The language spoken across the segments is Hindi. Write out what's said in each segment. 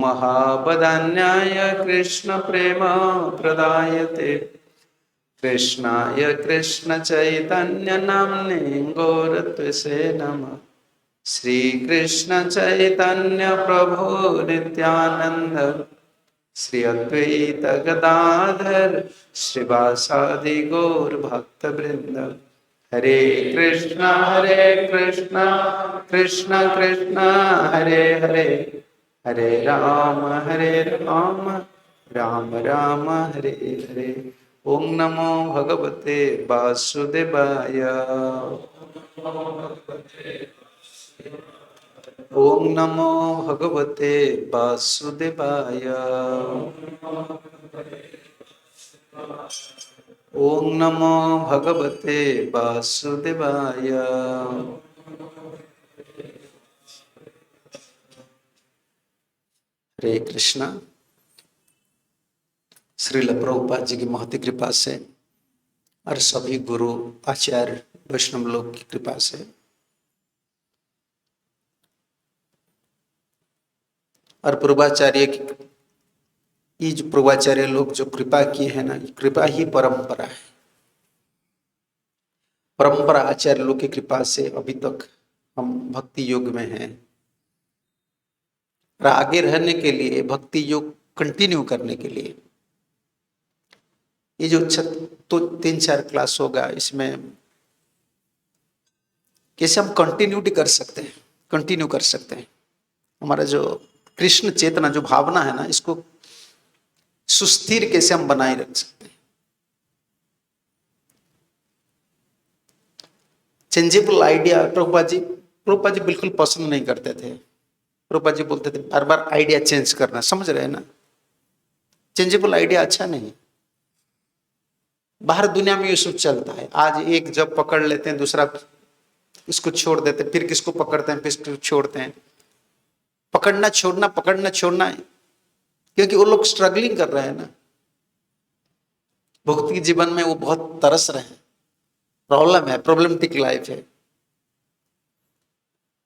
महावदान्याय कृष्ण प्रेम प्रदायते कृष्णाय कृष्ण चैतन्य नाम्ने गौरत्वसे नमः। श्री कृष्ण चैतन्य प्रभु नित्यानंद श्री अद्वैत गदाधर श्रीवासादि गौर भक्त वृंद। हरे कृष्णा कृष्ण कृष्ण हरे हरे, हरे राम राम राम हरे हरे। ओम नमो भगवते वासुदेवाय। ओम नमो भगवते वासुदेवाय। ओम नमो भगवते वासुदेवाय। हरे कृष्णा। श्रील प्रभुपाद जी की महती कृपा से और सभी गुरु आचार्य वैष्णव लोग की कृपा से और पूर्वाचार्य की, ये जो पूर्वाचार्य लोग जो कृपा किए हैं ना, कृपा ही परंपरा है। परंपरा आचार्य लोग की कृपा से अभी तक हम भक्ति योग में हैं और आगे रहने के लिए भक्ति योग कंटिन्यू करने के लिए ये जो तो 3-4 क्लास होगा, इसमें कैसे हम कंटिन्यूटी कर सकते हैं, कंटिन्यू कर सकते हैं। हमारा जो कृष्ण चेतना जो भावना है ना, इसको सुस्थिर कैसे हम बनाए रख सकते हैं। चेंजेबल आइडिया प्रभुपाद जी बिल्कुल पसंद नहीं करते थे। प्रभुपाद जी बोलते थे बार बार आइडिया चेंज करना, समझ रहे हैं ना। चेंजेबल आइडिया अच्छा नहीं। बाहर दुनिया में ये सब चलता है, आज एक जब पकड़ लेते हैं दूसरा इसको छोड़ देते हैं, फिर किसको पकड़ते हैं, फिर इसको छोड़ते हैं। पकड़ना छोड़ना है, क्योंकि वो लोग स्ट्रगलिंग कर रहे हैं ना, भक्ति जीवन में वो बहुत तरस रहे हैं। प्रॉब्लम है, प्रॉब्लमेटिक लाइफ है।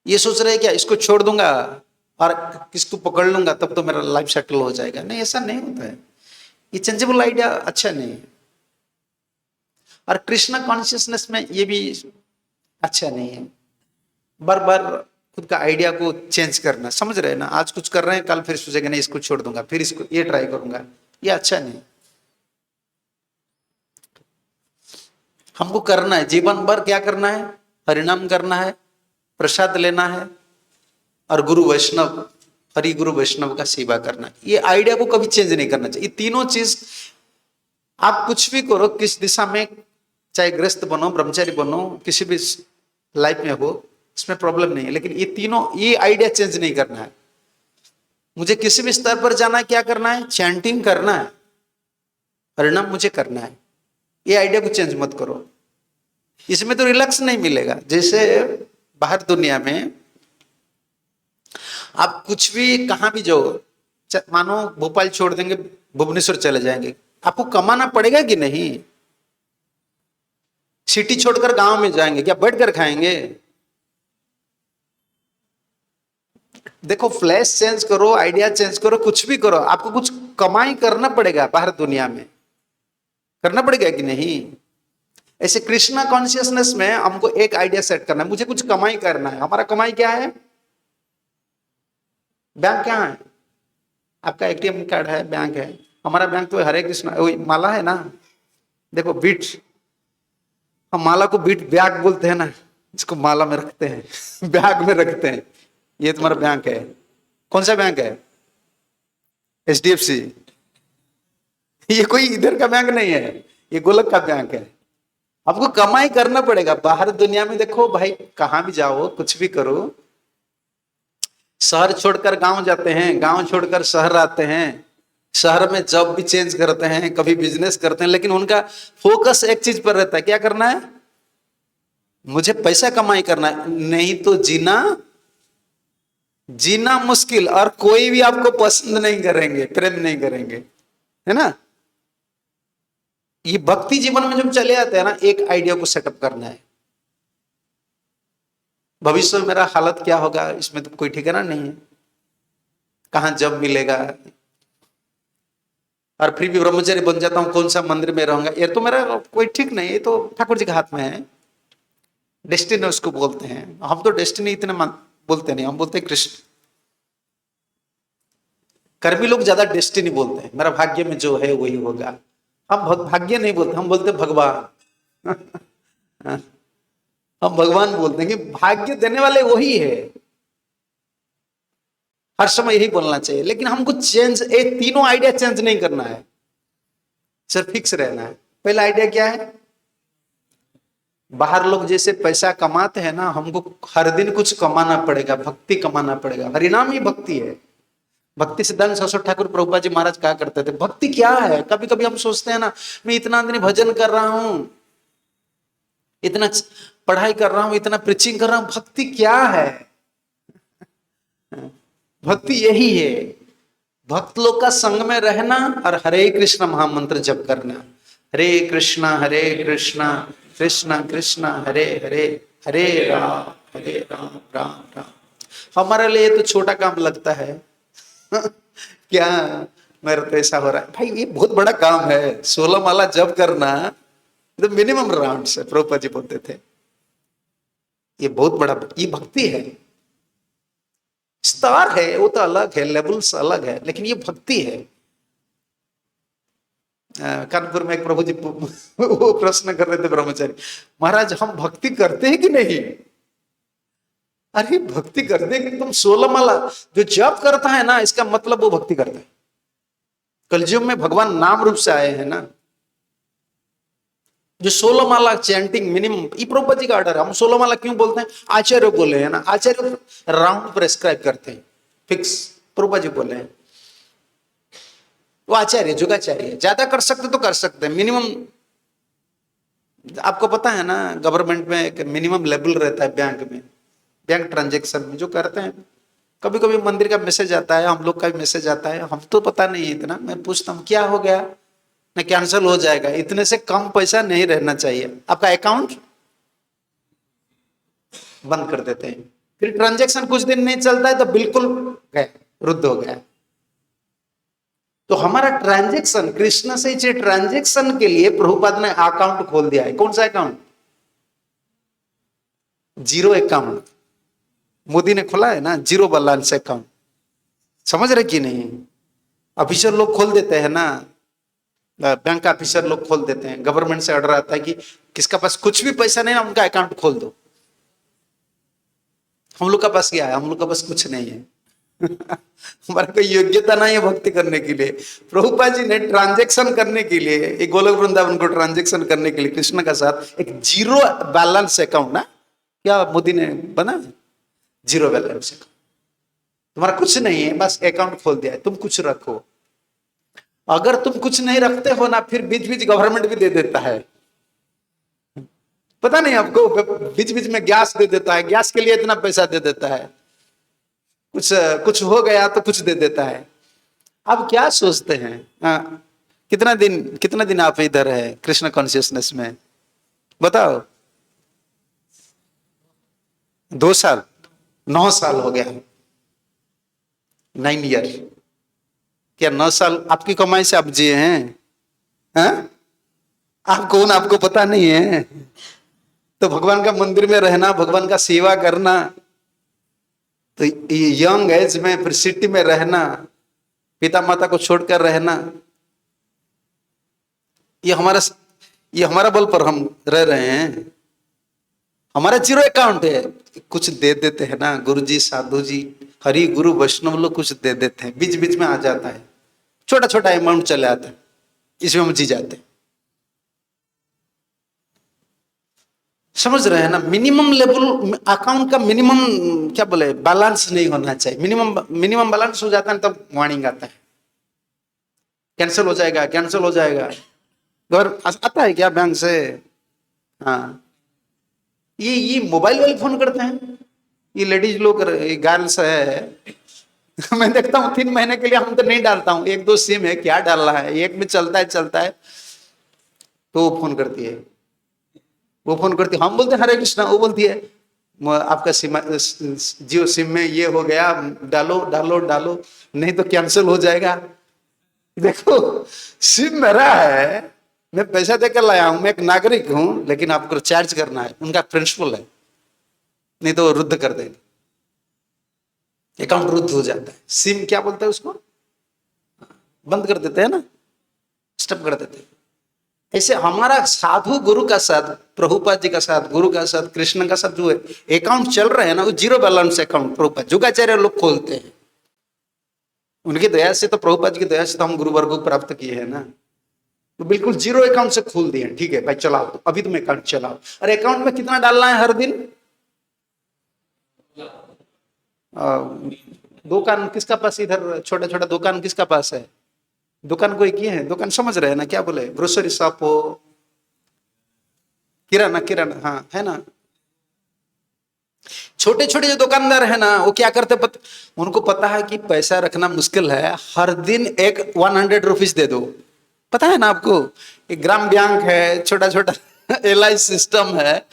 ये सोच रहे हैं क्या इसको छोड़ दूंगा और किसको पकड़ लूंगा तब तो मेरा लाइफ सेटल हो जाएगा। नहीं, ऐसा नहीं होता है। ये चेंजेबल आइडिया अच्छा नहीं है और कृष्णा कॉन्शियसनेस में ये भी अच्छा नहीं है। बार बार खुद का आइडिया को चेंज करना, समझ रहे हैं ना। आज कुछ कर रहे हैं, कल फिर सोचेंगे नहीं इसको छोड़ दूंगा, फिर इसको ये ट्राई करूंगा, ये अच्छा नहीं। हमको करना है जीवन भर, क्या करना है, हरिनाम करना है, प्रसाद लेना है और गुरु वैष्णव, हरि गुरु वैष्णव का सेवा करना है। ये आइडिया को कभी चेंज नहीं करना चाहिए। ये तीनों चीज आप कुछ भी करो, किस दिशा में, चाहे गृहस्थ बनो, ब्रह्मचारी बनो, किसी भी लाइफ में हो, इसमें प्रॉब्लम नहीं है। लेकिन ये तीनों, ये आइडिया चेंज नहीं करना है। मुझे किसी भी स्तर पर जाना है, क्या करना है, चैंटिंग करना है, परिणाम मुझे करना है। ये आइडिया को चेंज मत करो, इसमें तो रिलैक्स नहीं मिलेगा। जैसे बाहर दुनिया में आप कुछ भी कहां भी जाओ, मानो भोपाल छोड़ देंगे, भुवनेश्वर चले जाएंगे, आपको कमाना पड़ेगा कि नहीं। सिटी छोड़कर गांव में जाएंगे, क्या बैठकर खाएंगे। देखो, फ्लैश चेंज करो, आइडिया चेंज करो, कुछ भी करो, आपको कुछ कमाई करना पड़ेगा। बाहर दुनिया में करना पड़ेगा कि नहीं। ऐसे कृष्णा कॉन्शियसनेस में हमको एक आइडिया सेट करना है, मुझे कुछ कमाई करना है। हमारा कमाई क्या है, बैंक क्या है, आपका एटीएम कार्ड है, बैंक है। हमारा बैंक तो हरे कृष्णा माला है ना। देखो बीट, हम माला को बीट बैग बोलते हैं ना, इसको माला में रखते हैं बैग में रखते हैं। ये तुम्हारा बैंक है। कौन सा बैंक है, HDFC। ये कोई इधर का बैंक नहीं है, ये गोलक का बैंक है। आपको कमाई करना पड़ेगा। बाहर दुनिया में देखो भाई, कहां भी जाओ, कुछ भी करो, शहर छोड़कर गांव जाते हैं, गांव छोड़कर शहर आते हैं, शहर में जॉब भी चेंज करते हैं, कभी बिजनेस करते हैं, लेकिन उनका फोकस एक चीज पर रहता है, क्या करना है, मुझे पैसा कमाई करना है, नहीं तो जीना मुश्किल। और कोई भी आपको पसंद नहीं करेंगे, प्रेम नहीं करेंगे, है ना। ये भक्ति जीवन में जब चले आते हैं ना, एक आइडिया को सेटअप करना है। भविष्य में मेरा हालत क्या होगा, इसमें तो कोई ठिकाना नहीं है। कहाँ जब मिलेगा, और फिर भी ब्रह्मचारी बन जाता हूँ, कौन सा मंदिर में रहूंगा, ये तो मेरा कोई ठीक नहीं, ये तो ठाकुर जी के हाथ में है। डेस्टिनी उसको बोलते हैं। हम तो डेस्टिनी इतने बोलते नहीं, हम बोलते हैं कृष्ण। कर्मी लोग ज्यादा डेस्टिनी बोलते हैं, मेरा भाग्य में जो है वही होगा। हम भाग्य नहीं बोलते, हम बोलते भगवान। हम भगवान बोलते हैं कि भाग्य देने वाले वही है। हर समय यही बोलना चाहिए, लेकिन हमको चेंज, ये तीनों आइडिया चेंज नहीं करना है, सिर्फ फिक्स रहना है। पहला आइडिया क्या है? बाहर लोग जैसे पैसा कमाते हैं ना, हमको हर दिन कुछ कमाना पड़ेगा, भक्ति कमाना पड़ेगा। हरिनाम ही भक्ति है। भक्ति सिद्धांत सरस्वती ठाकुर प्रभुपाद जी महाराज कहा करते थे, भक्ति क्या है? कभी कभी हम सोचते हैं ना, मैं इतना दिन भजन कर रहा हूं, इतना पढ़ाई कर रहा हूं, इतना प्रीचिंग कर रहा हूं, भक्ति क्या है? भक्ति यही है, भक्त लोग का संग में रहना और हरे कृष्ण महामंत्र जप करना। हरे कृष्णा कृष्णा कृष्णा हरे हरे, हरे राम राम राम। हमारे लिए तो छोटा काम लगता है। क्या मेरा तो ऐसा हो रहा है भाई, ये बहुत बड़ा काम है, 16 माला जप करना, तो मिनिमम राउंड से प्रभुपाद जी बोलते थे, ये बहुत बड़ा, ये भक्ति है। स्टार है वो तो अलग है, लेवल्स अलग है, लेकिन ये भक्ति है। कानपुर में एक प्रभु जी वो प्रश्न कर रहे थे ब्रह्मचारी, महाराज हम भक्ति करते हैं कि नहीं? अरे भक्ति करते हैं कि तुम 16 माला जो जप करता है ना, इसका मतलब वो भक्ति करता है। कलयुग में भगवान नाम रूप से आए हैं ना, जो 16 माला चैंटिंग मिनिमम, ये प्रभुपाद जी का ऑर्डर है। हम 16 माला क्यों बोलते हैं? आचार्य बोले हैं ना, आचार्य राउंड प्रेस्क्राइब करते हैं, फिक्स। प्रभुपाद जी बोले हैं, वो आचार्य जुगाचार्य, ज्यादा कर सकते तो कर सकते हैं, मिनिमम। आपको पता है ना, गवर्नमेंट में एक मिनिमम लेवल रहता है, बैंक में, बैंक ट्रांजेक्शन में जो करते हैं। कभी कभी मंदिर का मैसेज आता है, हम लोग का भी मैसेज आता है, हम तो पता नहीं है इतना, मैं पूछता हूँ क्या हो गया ना, कैंसिल हो जाएगा, इतने से कम पैसा नहीं रहना चाहिए, आपका अकाउंट बंद कर देते हैं। फिर ट्रांजैक्शन कुछ दिन नहीं चलता है तो बिल्कुल गए, रुद्ध हो गया। तो हमारा ट्रांजैक्शन कृष्ण से ट्रांजैक्शन के लिए प्रभुपाद ने अकाउंट खोल दिया है। कौन सा अकाउंट? Zero account. मोदी ने खोला है ना, जीरो बैलेंस अकाउंट। समझ रहे कि नहीं? ऑफिसर लोग खोल देते हैं ना, बैंक ऑफिसर लोग खोल देते हैं, गवर्नमेंट से ऑर्डर आता है कि किसका पास कुछ भी पैसा नहीं ना, उनका अकाउंट खोल दो। हम लोग का पास क्या है? हम लोग का पास कुछ नहीं है। हमारा कोई योग्यता नहीं है भक्ति करने के लिए। प्रभुपाद जी ने ट्रांजैक्शन करने के लिए, एक गोलोक वृंदावन को ट्रांजैक्शन करने के लिए कृष्ण का साथ एक जीरो बैलेंस अकाउंट ना, क्या मोदी ने बना, जीरो बैलेंस अकाउंट। तुम्हारा कुछ नहीं है, बस अकाउंट खोल दिया है, तुम कुछ रखो। अगर तुम कुछ नहीं रखते हो ना, फिर बीच बीच गवर्नमेंट भी दे देता है, पता नहीं आपको, बीच बीच में गैस दे देता है, गैस के लिए इतना पैसा दे देता है, कुछ कुछ हो गया तो कुछ दे देता है। आप क्या सोचते हैं? कितना दिन आप इधर है कृष्ण कॉन्शियसनेस में, बताओ? 2 साल, 9 साल हो गया, 9 ईयर। क्या 9 साल आपकी कमाई से आप जिए हैं? आप कौन, आपको पता नहीं है? तो भगवान का मंदिर में रहना, भगवान का सेवा करना, तो यंग एज में फिर सिटी में रहना, पिता माता को छोड़कर रहना, ये हमारा बल पर हम रह रहे हैं। हमारा जीरो अकाउंट है, कुछ दे देते हैं ना गुरुजी, साधु जी, हरि गुरु वैष्णव लोग कुछ दे देते हैं, बीच बीच में आ जाता है, छोटा छोटा अमाउंट चले आता है, इसमें हम जी जाते हैं। समझ रहे हैं ना? मिनिमम लेवल अकाउंट का मिनिमम क्या बोले, बैलेंस नहीं होना चाहिए। मिनिमम बैलेंस हो जाता है तब वार्निंग आता है, कैंसिल हो जाएगा, कैंसिल हो जाएगा। आता है क्या बैंक से? हाँ, ये मोबाइल वाले फोन करते हैं, ये लेडीज लोग, गर्ल्स है। मैं देखता हूँ 3 महीने के लिए हम तो नहीं डालता हूँ, 1-2 सिम है, क्या डालना है, एक में चलता है तो वो फोन करती है, हम बोलते हैं हरे कृष्णा, वो बोलती है आपका सिम, जियो सिम में ये हो गया, डालो डालो डालो, नहीं तो कैंसिल हो जाएगा। देखो सिम मेरा है, मैं पैसा देकर लाया हूं, मैं एक नागरिक हूं, लेकिन आपको चार्ज करना है, उनका प्रिंसिपल है, नहीं तो रद्द कर देंगे, अकाउंट रद्द हो जाता है। सिम क्या बोलते हैं उसको, बंद कर देते हैं ना, स्टॉप कर देते हैं। ऐसे हमारा साधु गुरु का साथ, प्रभुपाद जी का साथ, गुरु का साथ, कृष्ण का साथ जो है अकाउंट चल रहे हैं ना, वो जीरो बैलेंस अकाउंट प्रभुपाद जुगाचार्य लोग खोलते हैं। उनकी दया से तो, प्रभुपाद जी की दया से तो हम गुरु वर्ग को प्राप्त किए हैं ना, तो बिल्कुल जीरो अकाउंट से खोल दिए। ठीक है भाई चलाओ, तो अभी तुम अकाउंट चलाओ। और अकाउंट में कितना डालना है हर दिन? दुकान किसका पास, इधर छोटा छोटा दुकान किसका पास है? दुकान कोई किए हैं? दुकान समझ रहे हैं ना, क्या बोले, ग्रोसरी शॉप हो, किराना, किराना, हाँ है ना। छोटे छोटे जो दुकानदार है ना, वो क्या करते उनको पता है कि पैसा रखना मुश्किल है, हर दिन एक 100 रुपीज दे दो। पता है ना आपको, एक ग्राम बैंक है, छोटा छोटा LI सिस्टम है,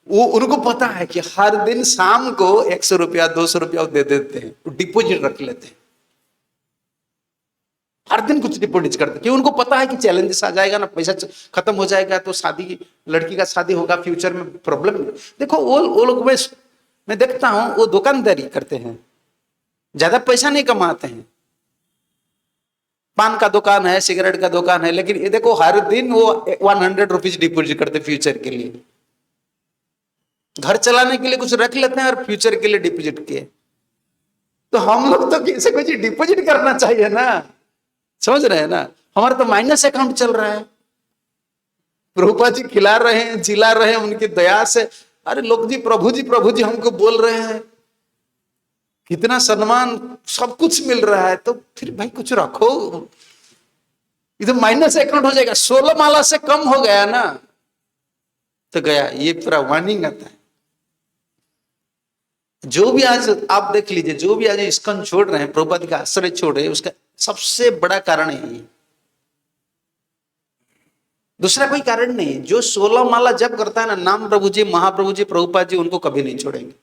वो उनको पता है कि हर दिन शाम को 100 रुपया 200 रुपया दे देते हैं, वो डिपोजिट रख लेते हैं, हर दिन कुछ डिपोजिट करते, कि उनको पता है कि चैलेंजेस आ जाएगा ना, पैसा खत्म हो जाएगा तो शादी, लड़की का शादी होगा, फ्यूचर में प्रॉब्लम। देखो वो लोग, मैं देखता हूं वो दुकानदारी करते हैं, ज्यादा पैसा नहीं कमाते हैं, पान का दुकान है, सिगरेट का दुकान है, लेकिन ये देखो हर दिन वो 100 रुपीज डिपोजिट करते फ्यूचर के लिए, घर चलाने के लिए कुछ रख लेते हैं और फ्यूचर के लिए डिपोजिट किए। तो हम लोग तो किसी को डिपोजिट करना चाहिए ना, समझ रहे हैं ना, हमारा तो माइनस अकाउंट चल रहा है। प्रभुपाद जी खिला रहे हैं, जिला रहे हैं उनकी दया से। अरे लोग जी प्रभु जी हमको बोल रहे हैं, कितना सम्मान, सब कुछ मिल रहा है, तो फिर भाई कुछ रखो, इधर माइनस अकाउंट हो जाएगा। 16 माला से कम हो गया ना तो गया, ये पूरा वार्निंग आता है। जो भी आज आप देख लीजिए, जो भी आज इस्कॉन छोड़ रहे हैं, प्रभुपाद का आश्रय छोड़ रहे हैं, उसका सबसे बड़ा कारण है, दूसरा कोई कारण नहीं। जो 16 माला जप करता है ना, नाम प्रभु जी, महाप्रभु जी, प्रभुपाद जी, उनको कभी नहीं छोड़ेंगे।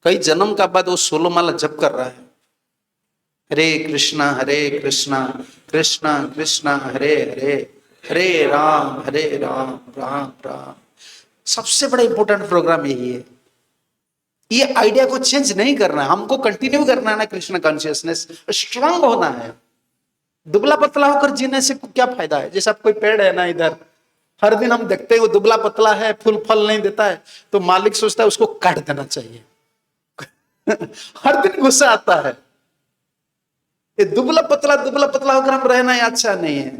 कई जन्म का बाद वो 16 माला जप कर रहा है, हरे कृष्णा कृष्णा कृष्णा हरे हरे, हरे राम राम राम। सबसे बड़ा इंपॉर्टेंट प्रोग्राम यही है। ये आइडिया को चेंज नहीं करना है, हमको कंटिन्यू करना है ना, कृष्ण कॉन्शियसनेस स्ट्रांग होना है। दुबला पतला होकर जीने से क्या फायदा है? जैसे कोई पेड़ है ना, इधर हर दिन हम देखते हैं वो दुबला पतला है, फूल फल नहीं देता है, तो मालिक सोचता है उसको काट देना चाहिए। हर दिन गुस्सा आता है, ये दुबला पतला होकर हम रहना ही अच्छा नहीं है,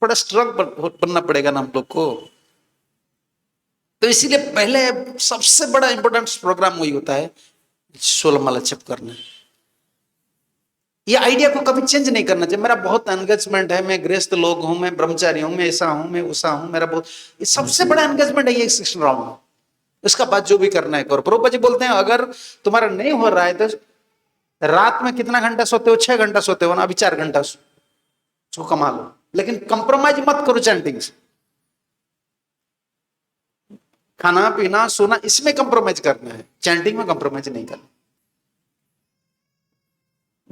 थोड़ा स्ट्रांग बनना पड़ेगा ना हम लोग को। तो इसीलिए पहले सबसे बड़ा इंपॉर्टेंट प्रोग्राम वही होता है, 16 माला जप करना। ये आइडिया को कभी चेंज नहीं करना चाहिए। मेरा बहुत एंगेजमेंट है, मैं गृहस्थ लोग हूं, मैं ब्रह्मचारी हूं, मैं ऐसा हूं, मैं वैसा हूं, मेरा बहुत, ये सबसे बड़ा एंगेजमेंट है ये 16 राउंड। इसका बाद जो भी करना है करो। प्रभुपाद जी बोलते हैं अगर तुम्हारा नहीं हो रहा है तो रात में कितना घंटा सोते हो? 6 घंटा सोते हो ना, अभी 4 घंटा उसको कमा लो, लेकिन कंप्रोमाइज मत करो चैंटिंग से। खाना पीना सोना इसमें कंप्रोमाइज करना है, चैंटिंग में कंप्रोमाइज नहीं करना।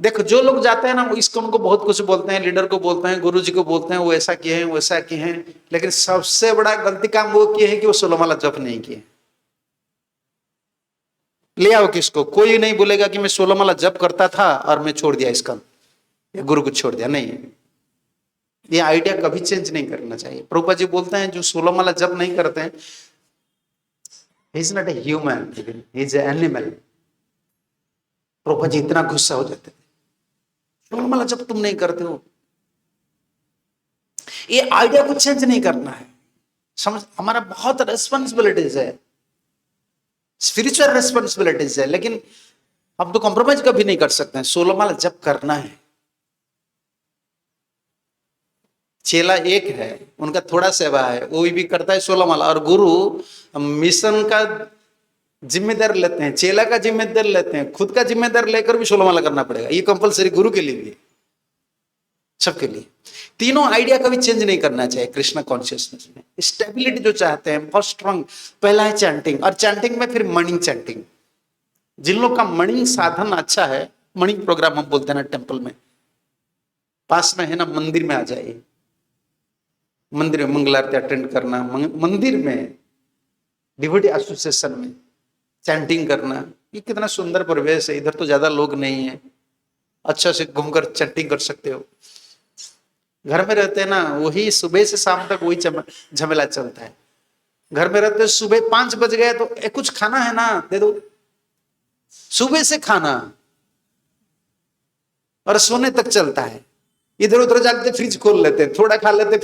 देखो जो लोग जाते हैं ना, वो इसको उनको बहुत कुछ बोलते हैं, लीडर को बोलते हैं, गुरु जी को बोलते हैं, वो ऐसा किए हैं, वैसा किए हैं, लेकिन सबसे बड़ा गलती काम वो किए हैं कि वो 16 माला जप नहीं किए। ले आओ किसको, कोई नहीं बोलेगा कि मैं 16 माला जप करता था और मैं छोड़ दिया इसका, या गुरु को छोड़ दिया, नहीं। ये आइडिया कभी चेंज नहीं करना चाहिए। प्रभुपाद जी बोलते हैं जो 16 माला जप नहीं करते हैं, he is not a human, he is an animal। Prabhupada ji इतना गुस्सा हो जाते थे, 16 माला जप तुम नहीं करते हो। ये आइडिया को चेंज नहीं करना है, समझ। हमारा बहुत रेस्पॉन्सिबिलिटीज है, स्पिरिचुअल रेस्पॉन्सिबिलिटीज है, लेकिन हम तो कॉम्प्रोमाइज कभी नहीं कर सकते हैं। 16 माला जप करना है। चेला एक है, उनका थोड़ा सेवा है, वो भी करता है 16 माला, और गुरु मिशन का जिम्मेदार लेते हैं, चेला का जिम्मेदार लेते हैं, खुद का जिम्मेदार लेकर भी 16 माला करना पड़ेगा। ये कंपलसरी गुरु के लिए भी, सबके लिए। तीनों आइडिया कभी चेंज नहीं करना चाहिए कृष्ण कॉन्शियसनेस में। स्टेबिलिटी जो चाहते हैं बहुत स्ट्रांग, पहला है चैंटिंग, और चैंटिंग में फिर मॉर्निंग चैंटिंग। जिन लोग का मॉर्निंग साधन अच्छा है, मॉर्निंग प्रोग्राम हम बोलते हैं ना टेम्पल में, पास में है ना, मंदिर में आ जाइए, मंदिर में मंगल आरती अटेंड करना, मंदिर में डिवोटी एसोसिएशन में चैंटिंग करना, ये कितना सुंदर परिवेश है। इधर तो ज्यादा लोग नहीं है, अच्छा से घूमकर चैंटिंग कर सकते हो। घर में रहते हैं ना, वही सुबह से शाम तक वही झमेला चलता है। घर में रहते सुबह 5 बज गए तो कुछ खाना है ना, दे दो, सुबह से खाना, और सोने तक चलता है। इधर उधर जाते फ्रिज खोल लेते, थोड़ा खा लेते,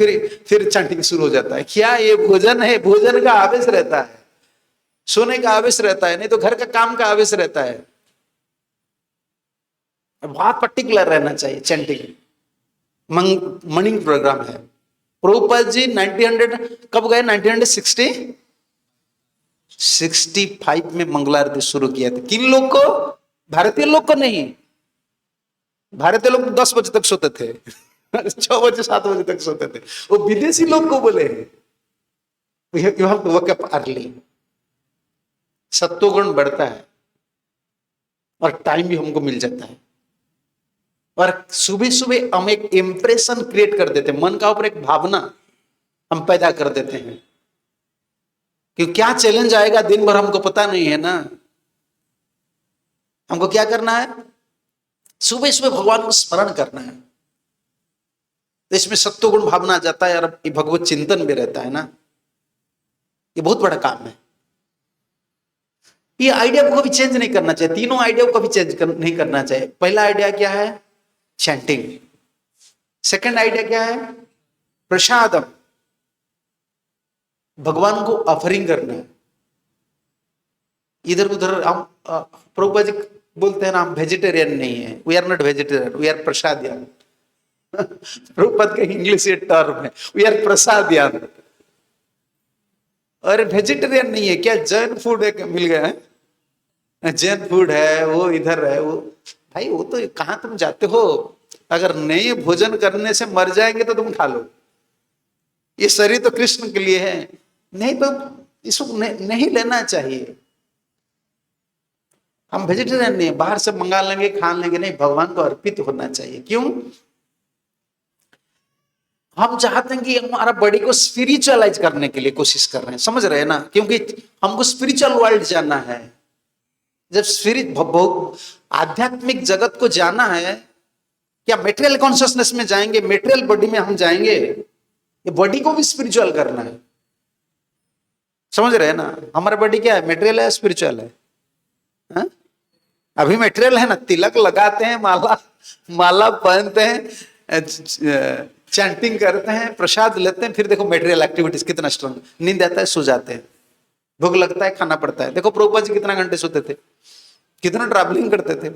फिर चैंटिंग शुरू हो जाता है। क्या ये भोजन है? भोजन का आवेश रहता है, सोने का आवेश रहता है, नहीं तो घर का काम का आवेश रहता है। बहुत पर्टिकुलर रहना चाहिए। चैंटिंग मॉर्निंग प्रोग्राम है। प्रभुपाद जी 1900 कब गए? 1965 में मंगला आरती शुरू किया था। किन लोग को? भारतीय लोग को नहीं। भारतीय लोग 10 बजे तक सोते थे 6 बजे 7 बजे तक सोते थे। वो विदेशी लोग को बोले वकअप अर्ली, सत्वगुण बढ़ता है और टाइम भी हमको मिल जाता है। और सुबह सुबह हम एक इंप्रेशन क्रिएट कर देते हैं, मन का ऊपर एक भावना हम पैदा कर देते हैं कि क्या चैलेंज आएगा दिन भर हमको पता नहीं है ना। हमको क्या करना है? सुबह सुबह भगवान को स्मरण करना है। तो इसमें सत्वगुण भावना आ जाता है और भगवत चिंतन भी रहता है ना। ये बहुत बड़ा काम है। ये आइडिया को कभी चेंज नहीं करना चाहिए। तीनों आइडिया को कभी चेंज नहीं करना चाहिए। पहला आइडिया क्या है? चैंटिंग। सेकंड आइडिया क्या है? प्रसादम, भगवान को ऑफरिंग करना है। इधर उधर हम प्रभुपाद जी बोलते हैं ना, हम वेजिटेरियन नहीं है। We are not vegetarian, we are prasadian. Prabhupada का इंग्लिश ये टर्म है, वी आर प्रसादियन। अरे वेजिटेरियन नहीं है क्या? जैन फूड एक मिल गया है, जैन फूड है, वो इधर है। वो भाई वो तो कहां तुम जाते हो? अगर नहीं भोजन करने से मर जाएंगे तो तुम खा लो। ये शरीर तो कृष्ण के लिए है, नहीं तो इसको नहीं लेना चाहिए। हम वेजिटेरियन नहीं, बाहर से मंगा लेंगे खा लेंगे, नहीं, भगवान को अर्पित होना चाहिए। क्यों? हम चाहते हैं कि हमारा बॉडी को स्पिरिचुअलाइज करने के लिए कोशिश कर रहे हैं, समझ रहे हैं ना? क्योंकि हमको स्पिरिचुअल वर्ल्ड जाना है। जब आध्यात्मिक जगत को जाना है, क्या मेटेरियल कॉन्शियसनेस में जाएंगे, मेटेरियल बॉडी में हम जाएंगे? ये बॉडी को भी स्पिरिचुअल करना है, समझ रहे हैं ना? हमारा बॉडी क्या है? मेटेरियल है, स्पिरिचुअल है? हा? अभी मेटेरियल है ना, तिलक लगाते हैं, माला पहनते हैं, चैंटिंग करते हैं, प्रसाद लेते हैं, फिर देखो मेटेरियल एक्टिविटीज कितना स्ट्रांग। नींद आता है, सो जाते हैं, भूख लगता है, खाना पड़ता है। देखो प्रभुपाद जी कितना घंटे सोते थे, कितना ट्रैवलिंग करते थे।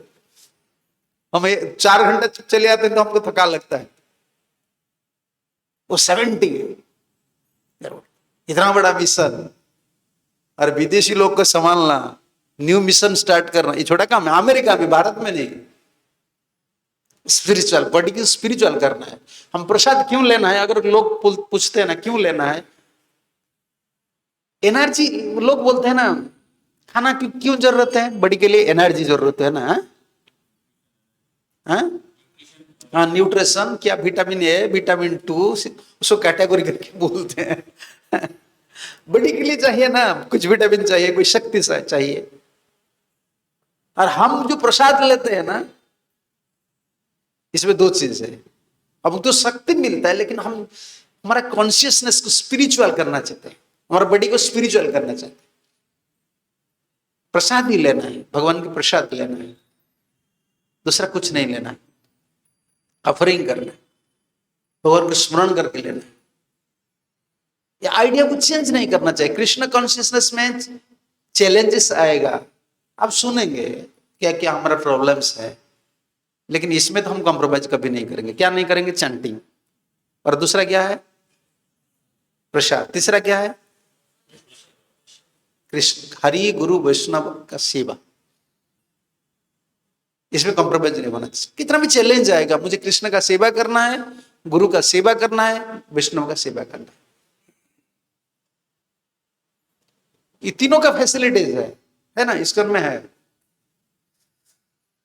हम 4 घंटे चले आते हैं तो हमको थका लगता है। वो 70 इतना बड़ा मिशन, और विदेशी लोग को संभालना, न्यू मिशन स्टार्ट करना, ये छोटा काम है। अमेरिका में, भारत में नहीं। स्पिरिचुअल बॉडी की स्पिरिचुअल करना है। हम प्रसाद क्यों लेना है? अगर लोग पूछते हैं ना क्यों लेना है, एनर्जी, लोग बोलते हैं ना, खाना क्यों जरूरत है? बॉडी के लिए एनर्जी जरूरत है ना। हाँ, न्यूट्रिशन, क्या विटामिन ए, विटामिन 2, उसको कैटेगरी करके बोलते हैं। बॉडी के लिए चाहिए ना, कुछ विटामिन चाहिए, कोई शक्ति चाहिए। और हम जो प्रसाद लेते हैं ना, इसमें 2 चीज है। अब तो शक्ति मिलता है, लेकिन हम हमारा कॉन्शियसनेस को स्पिरिचुअल करना चाहते हैं, हमारा बॉडी को स्पिरिचुअल करना चाहते हैं। प्रसाद ही लेना है, भगवान के प्रसाद लेना है, दूसरा कुछ नहीं लेना है। ऑफरिंग करना है, भगवान को स्मरण करके लेना है। ये आइडिया को चेंज नहीं करना चाहिए। कृष्ण कॉन्शियसनेस में चैलेंजेस आएगा, आप सुनेंगे क्या क्या हमारा प्रॉब्लम्स है, लेकिन इसमें तो हम कॉम्प्रोमाइज कभी नहीं करेंगे। क्या नहीं करेंगे? चैंटिंग। और दूसरा क्या है? प्रसाद। तीसरा क्या है? कृष्ण, हरि, गुरु, वैष्णव का सेवा। इसमें कॉम्प्रोमाइज नहीं होना चाहिए। कितना भी चैलेंज आएगा, मुझे कृष्ण का सेवा करना है, गुरु का सेवा करना है, वैष्णव का सेवा करना है। ये तीनों का फैसिलिटीज है ना, इसका में है।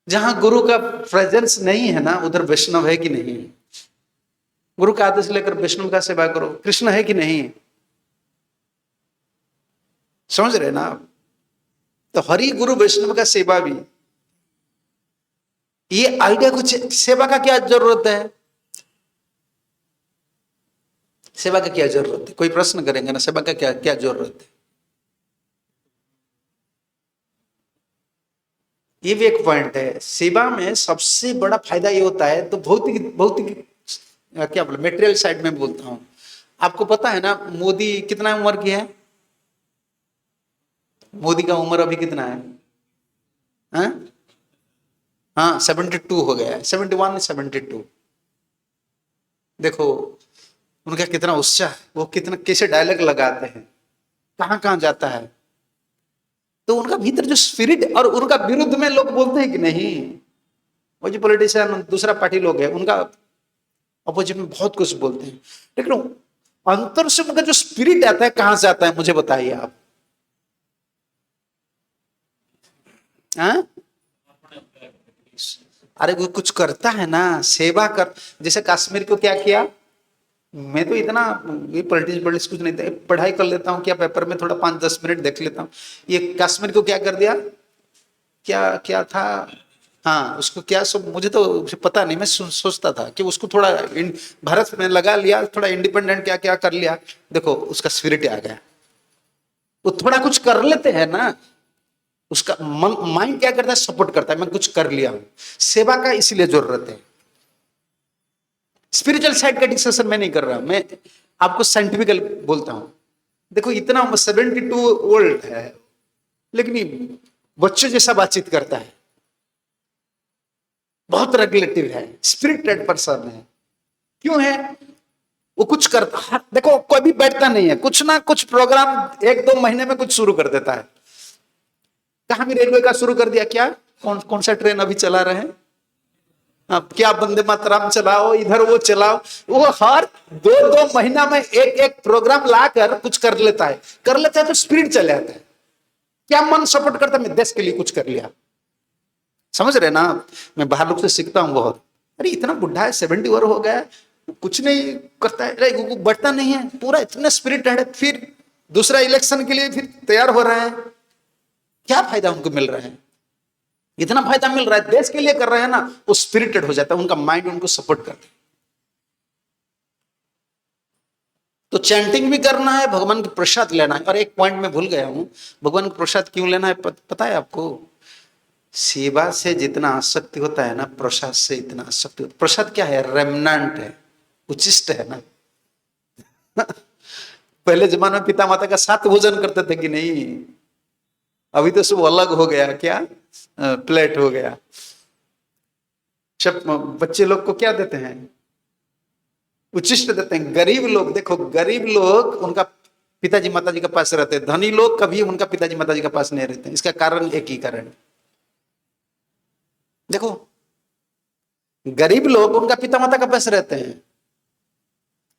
जहां गुरु का प्रेजेंस नहीं है ना, उधर वैष्णव है कि नहीं? गुरु का आदेश लेकर वैष्णव का सेवा करो। कृष्ण है कि नहीं, समझ रहे ना आप? तो हरि गुरु वैष्णव का सेवा भी, ये आइडिया कुछ, सेवा का क्या जरूरत है, सेवा का क्या जरूरत है? कोई प्रश्न करेंगे ना, सेवा का क्या क्या जरूरत है? ये भी एक पॉइंट है। सेवा में सबसे बड़ा फायदा ये होता है, तो भौतिक भौतिक क्या बोले, मेटेरियल साइड में बोलता हूं। आपको पता है ना मोदी कितना उम्र की है? मोदी का उम्र अभी कितना है? हाँ हाँ 72 हो गया है, 71 72। देखो उनका कितना उत्साह, वो कितना कैसे डायलॉग लगाते हैं, कहां कहां जाता है। तो उनका भीतर जो स्पिरिट, और उनका विरुद्ध में लोग बोलते हैं कि नहीं, वो जो पॉलिटिशियन दूसरा पार्टी लोग है उनका अपोजिट में बहुत कुछ बोलते हैं, लेकिन अंतर से उनका जो स्पिरिट आता है कहां से आता है, मुझे बताइए आप। हाँ? अरे वो कुछ करता है ना, सेवा कर। जैसे कश्मीर को क्या किया, मैं तो इतना ये पॉलिटिक्स कुछ नहीं था, पढ़ाई कर लेता हूँ क्या, पेपर में थोड़ा 5-10 मिनट देख लेता हूँ। ये कश्मीर को क्या कर दिया, क्या क्या था, हाँ उसको क्या सब मुझे तो पता नहीं, मैं सोचता था कि उसको थोड़ा भारत में लगा लिया, थोड़ा इंडिपेंडेंट क्या क्या कर लिया। देखो उसका स्पिरिट आ गया, वो थोड़ा कुछ कर लेते हैं ना, उसका माइंड क्या करता है, सपोर्ट करता है, मैं कुछ कर लिया हूं। सेवा का इसलिए जरूरत है। स्पिरिचुअल साइड का डिस्कशन मैं नहीं कर रहा, मैं आपको साइंटिफिकल बोलता हूं। देखो इतना 72 ओल्ड है, लेकिन बच्चों जैसा बातचीत करता है, बहुत रेगुलेटिव है, स्पिरिटेड पर्सन है। क्यों है? वो कुछ करता, देखो कोई भी बैठता नहीं है, कुछ ना कुछ प्रोग्राम 1-2 महीने में कुछ शुरू कर देता है। कहां भी रेलवे का शुरू कर दिया, क्या कौन कौन सा ट्रेन अभी चला रहे हैं, अब क्या वंदे मातरम चलाओ, इधर वो चलाओ। वो हर 2-2 महीना में एक एक प्रोग्राम लाकर कुछ कर लेता है, तो स्पिरिट चले आता है। क्या मन सपोर्ट करता है, मैं देश के लिए कुछ कर लिया। समझ रहे ना? मैं बाहर लोग से सीखता हूं बहुत। अरे इतना बुढ़ा है, 70 ईयर हो गया, कुछ नहीं करता है, बढ़ता नहीं है, पूरा इतना स्पिरिट है, फिर दूसरा इलेक्शन के लिए फिर तैयार हो रहा है। क्या फायदा उनको मिल रहा है? इतना फायदा मिल रहा है, देश के लिए कर रहे हैं ना, वो स्पिरिटेड हो जाता है, उनका माइंड उनको सपोर्ट करता है। तो चैंटिंग भी करना है, भगवान का प्रसाद लेना है। और एक पॉइंट मैं भूल गया हूं, भगवान का प्रसाद क्यों लेना है पता है आपको? सेवा से जितना आसक्ति होता है ना, प्रसाद से इतना आसक्ति होता है। प्रसाद क्या है? रेमनेंट है, उचिष्ट है ना। पहले जमाने में पिता माता का साथ भोजन करते थे कि नहीं? अभी तो सब अलग हो गया, क्या प्लेट हो गया। सब बच्चे लोग को क्या देते हैं? उचिष्ट देते हैं। गरीब लोग, देखो गरीब लोग उनका पिताजी माताजी के पास रहते हैं, धनी लोग कभी उनका पिताजी माताजी के पास नहीं रहते। इसका कारण एक ही कारण, देखो गरीब लोग उनका पिता माता के पास रहते हैं,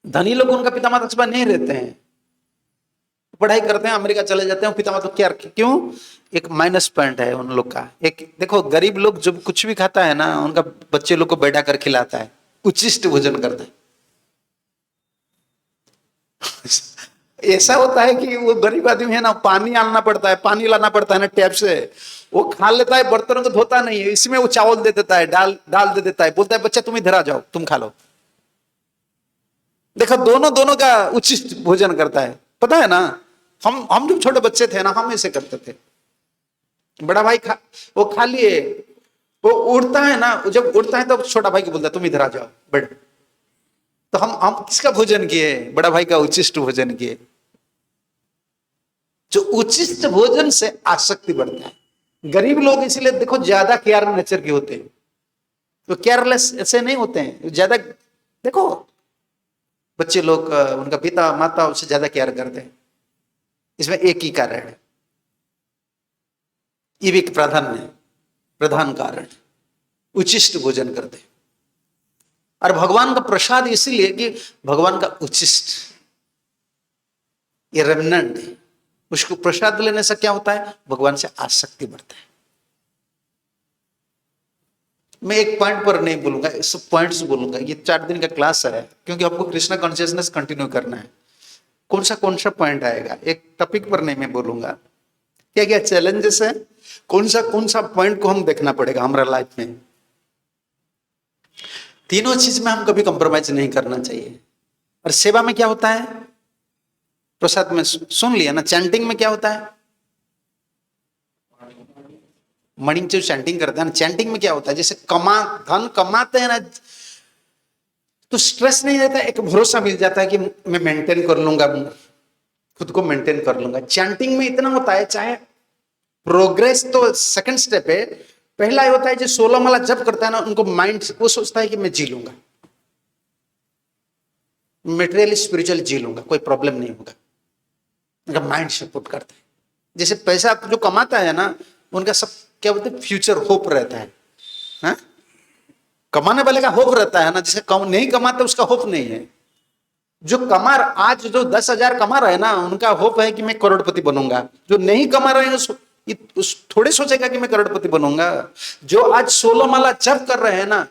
धनी लोग उनका पिता माता के पास नहीं रहते हैं। पढ़ाई करते हैं, अमेरिका चले जाते हैं, पिता माता क्या, क्यों? एक माइनस पॉइंट है उन लोग का। एक देखो गरीब लोग जब कुछ भी खाता है ना, उनका बच्चे लोग को बैठा कर खिलाता है, उचिष्ट भोजन करता है। ऐसा होता है कि वो गरीब आदमी है ना, पानी आना पड़ता है, पानी लाना पड़ता है ना टैप से, वो खा लेता है, बर्तनों को धोता नहीं है, इसमें वो चावल दे देता है, डाल दे देता है, बोलता है बच्चा तुम इधर आ जाओ, तुम खा लो। देखो दोनों दोनों का उचित भोजन करता है, पता है ना। हम जब छोटे बच्चे थे ना, हम ऐसे करते थे। बड़ा भाई वो खा लिए, वो उड़ता है ना, जब उड़ता है तो छोटा भाई को बोलता है तुम इधर आ जाओ बैठ। तो हम किसका भोजन किए? बड़ा भाई का उचिष्ट भोजन किए। जो उचिष्ट भोजन से आसक्ति बढ़ता है। गरीब लोग इसलिए देखो ज्यादा केयर नेचर के होते हैं, तो केयरलेस ऐसे नहीं होते हैं ज्यादा। देखो बच्चे लोग उनका पिता माता उससे ज्यादा केयर करते हैं, इसमें एक ही कारण है, ये भी एक प्रधान कारण, उचिष्ट भोजन करते हैं। और भगवान का प्रसाद इसीलिए कि भगवान का उचिष्ट, ये रेमनेंट है। उसको प्रसाद लेने से क्या होता है? भगवान से आसक्ति बढ़ता है। मैं एक पॉइंट पर नहीं बोलूंगा, सब पॉइंट्स बोलूंगा। ये 4 दिन का क्लास है, क्योंकि आपको कृष्णा कॉन्शियसनेस कंटिन्यू करना है। कौन सा पॉइंट आएगा, एक टॉपिक पर नहीं मैं बोलूंगा। क्या क्या चैलेंजेस है, कौन सा पॉइंट को हम देखना पड़ेगा हमारा लाइफ में। तीनों चीज में हम कभी कंप्रोमाइज नहीं करना चाहिए। और सेवा में क्या होता है, प्रसाद में सुन लिया ना, चैंटिंग में क्या होता है, मॉर्निंग जो चैंटिंग करते हैं ना, चैंटिंग में क्या होता है, जैसे धन कमाते हैं ना, तो स्ट्रेस नहीं रहता, एक भरोसा मिल जाता है कि मैं मेंटेन कर लूंगा, खुद को मेंटेन कर लूंगा। चैंटिंग में इतना होता है, चाहे प्रोग्रेस तो सेकंड स्टेप है, पहला ये होता है जो 16 माला जब करता है ना, उनको माइंड वो सोचता है कि मैं जी लूंगा, मेटेरियल स्पिरिचुअल जी लूंगा, कोई प्रॉब्लम नहीं होगा, उनका माइंड सपोर्ट करता है। जैसे पैसा जो कमाता है ना, उनका सब क्या बोलते हैं, फ्यूचर होप रहता है, हा? कमाने वाले का होप रहता है ना, जिसे नहीं कमाते उसका होप नहीं है। जो आज जो 10,000 कमा रहे हैं ना, उनका होप है कि मैं करोड़पति बनूंगा। जो नहीं कमा रहे हैं उस थोड़े सोचेगा कि मैं करोड़पति बनूंगा। जो आज 16 माला जप कर रहे हैं ना,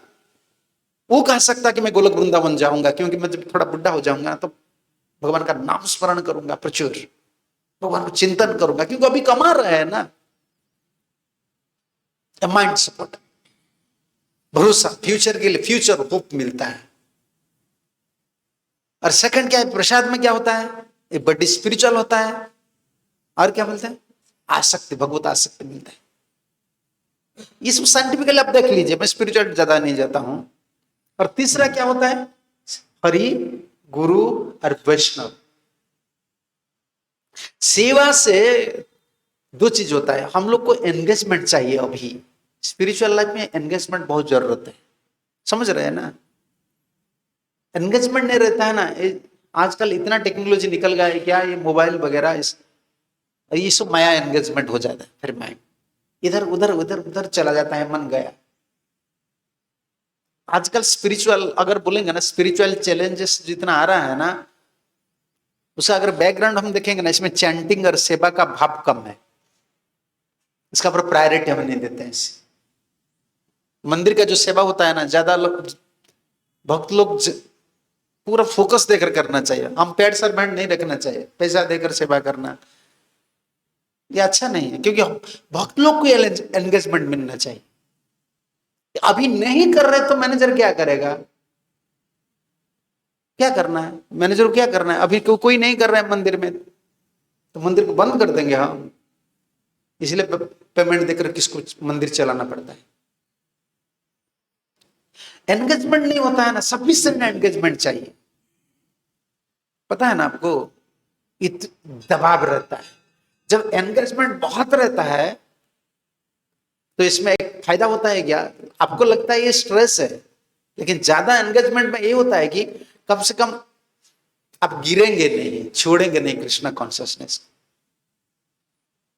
वो कह सकता कि मैं गोलक वृंदावन जाऊंगा, क्योंकि मैं जब थोड़ा बुढ़ा हो जाऊंगा तो भगवान का नाम स्मरण करूंगा प्रचुर, भगवान को चिंतन करूंगा, क्योंकि अभी कमा रहे हैं ना। माइंड सपोर्ट, भरोसा, फ्यूचर के लिए फ्यूचर होप मिलता है। और सेकंड क्या है, प्रसाद में क्या होता है, एक बड़ी स्पिरिचुअल होता है। और क्या मिलता है, आसक्ति, भगवत आसक्ति मिलता है। इसको साइंटिफिकली आप देख लीजिए, मैं स्पिरिचुअल ज्यादा नहीं जाता हूं। और तीसरा क्या होता है, हरि, गुरु और वैष्णव। सेवा से 2 चीज होता है, हम लोग को एंगेजमेंट चाहिए। अभी स्पिरिचुअल लाइफ में एंगेजमेंट बहुत जरूरत है, समझ रहे हैं ना। एंगेजमेंट नहीं रहता है ना, आजकल इतना टेक्नोलॉजी निकल गया है, क्या ये मोबाइल वगैरह, ये सब माया एंगेजमेंट हो जाता है। फिर माइंड इधर उधर उधर उधर चला जाता है, मन गया। आजकल स्पिरिचुअल अगर बोलेंगे ना, स्पिरिचुअल चैलेंजेस जितना आ रहा है ना, उसका अगर बैकग्राउंड हम देखेंगे ना, इसमें चैंटिंग और सेवा का भाव कम है। इसका पर प्रायोरिटी हम नहीं देते हैं। मंदिर का जो सेवा होता है ना, ज्यादा भक्त लोग पूरा फोकस देकर करना चाहिए। हम पेड सर्वेंट नहीं रखना चाहिए, पैसा देकर सेवा करना ये अच्छा नहीं है, क्योंकि भक्त लोग को एंगेजमेंट मिलना चाहिए। अभी नहीं कर रहे तो मैनेजर क्या करेगा, क्या करना है मैनेजर को, क्या करना है। अभी कोई नहीं कर रहा है मंदिर में, तो मंदिर को बंद कर देंगे हम। इसलिए पेमेंट देकर किसको मंदिर चलाना पड़ता है। एंगेजमेंट नहीं होता है ना, सफिशिएंट एंगेजमेंट चाहिए। पता है ना आपको, दबाव रहता है। जब एंगेजमेंट बहुत रहता है तो इसमें एक फायदा होता है क्या, आपको लगता है ये स्ट्रेस है, लेकिन ज्यादा एंगेजमेंट में ये होता है कि कम से कम आप गिरेंगे नहीं, छोड़ेंगे नहीं कृष्णा कॉन्शियसनेस।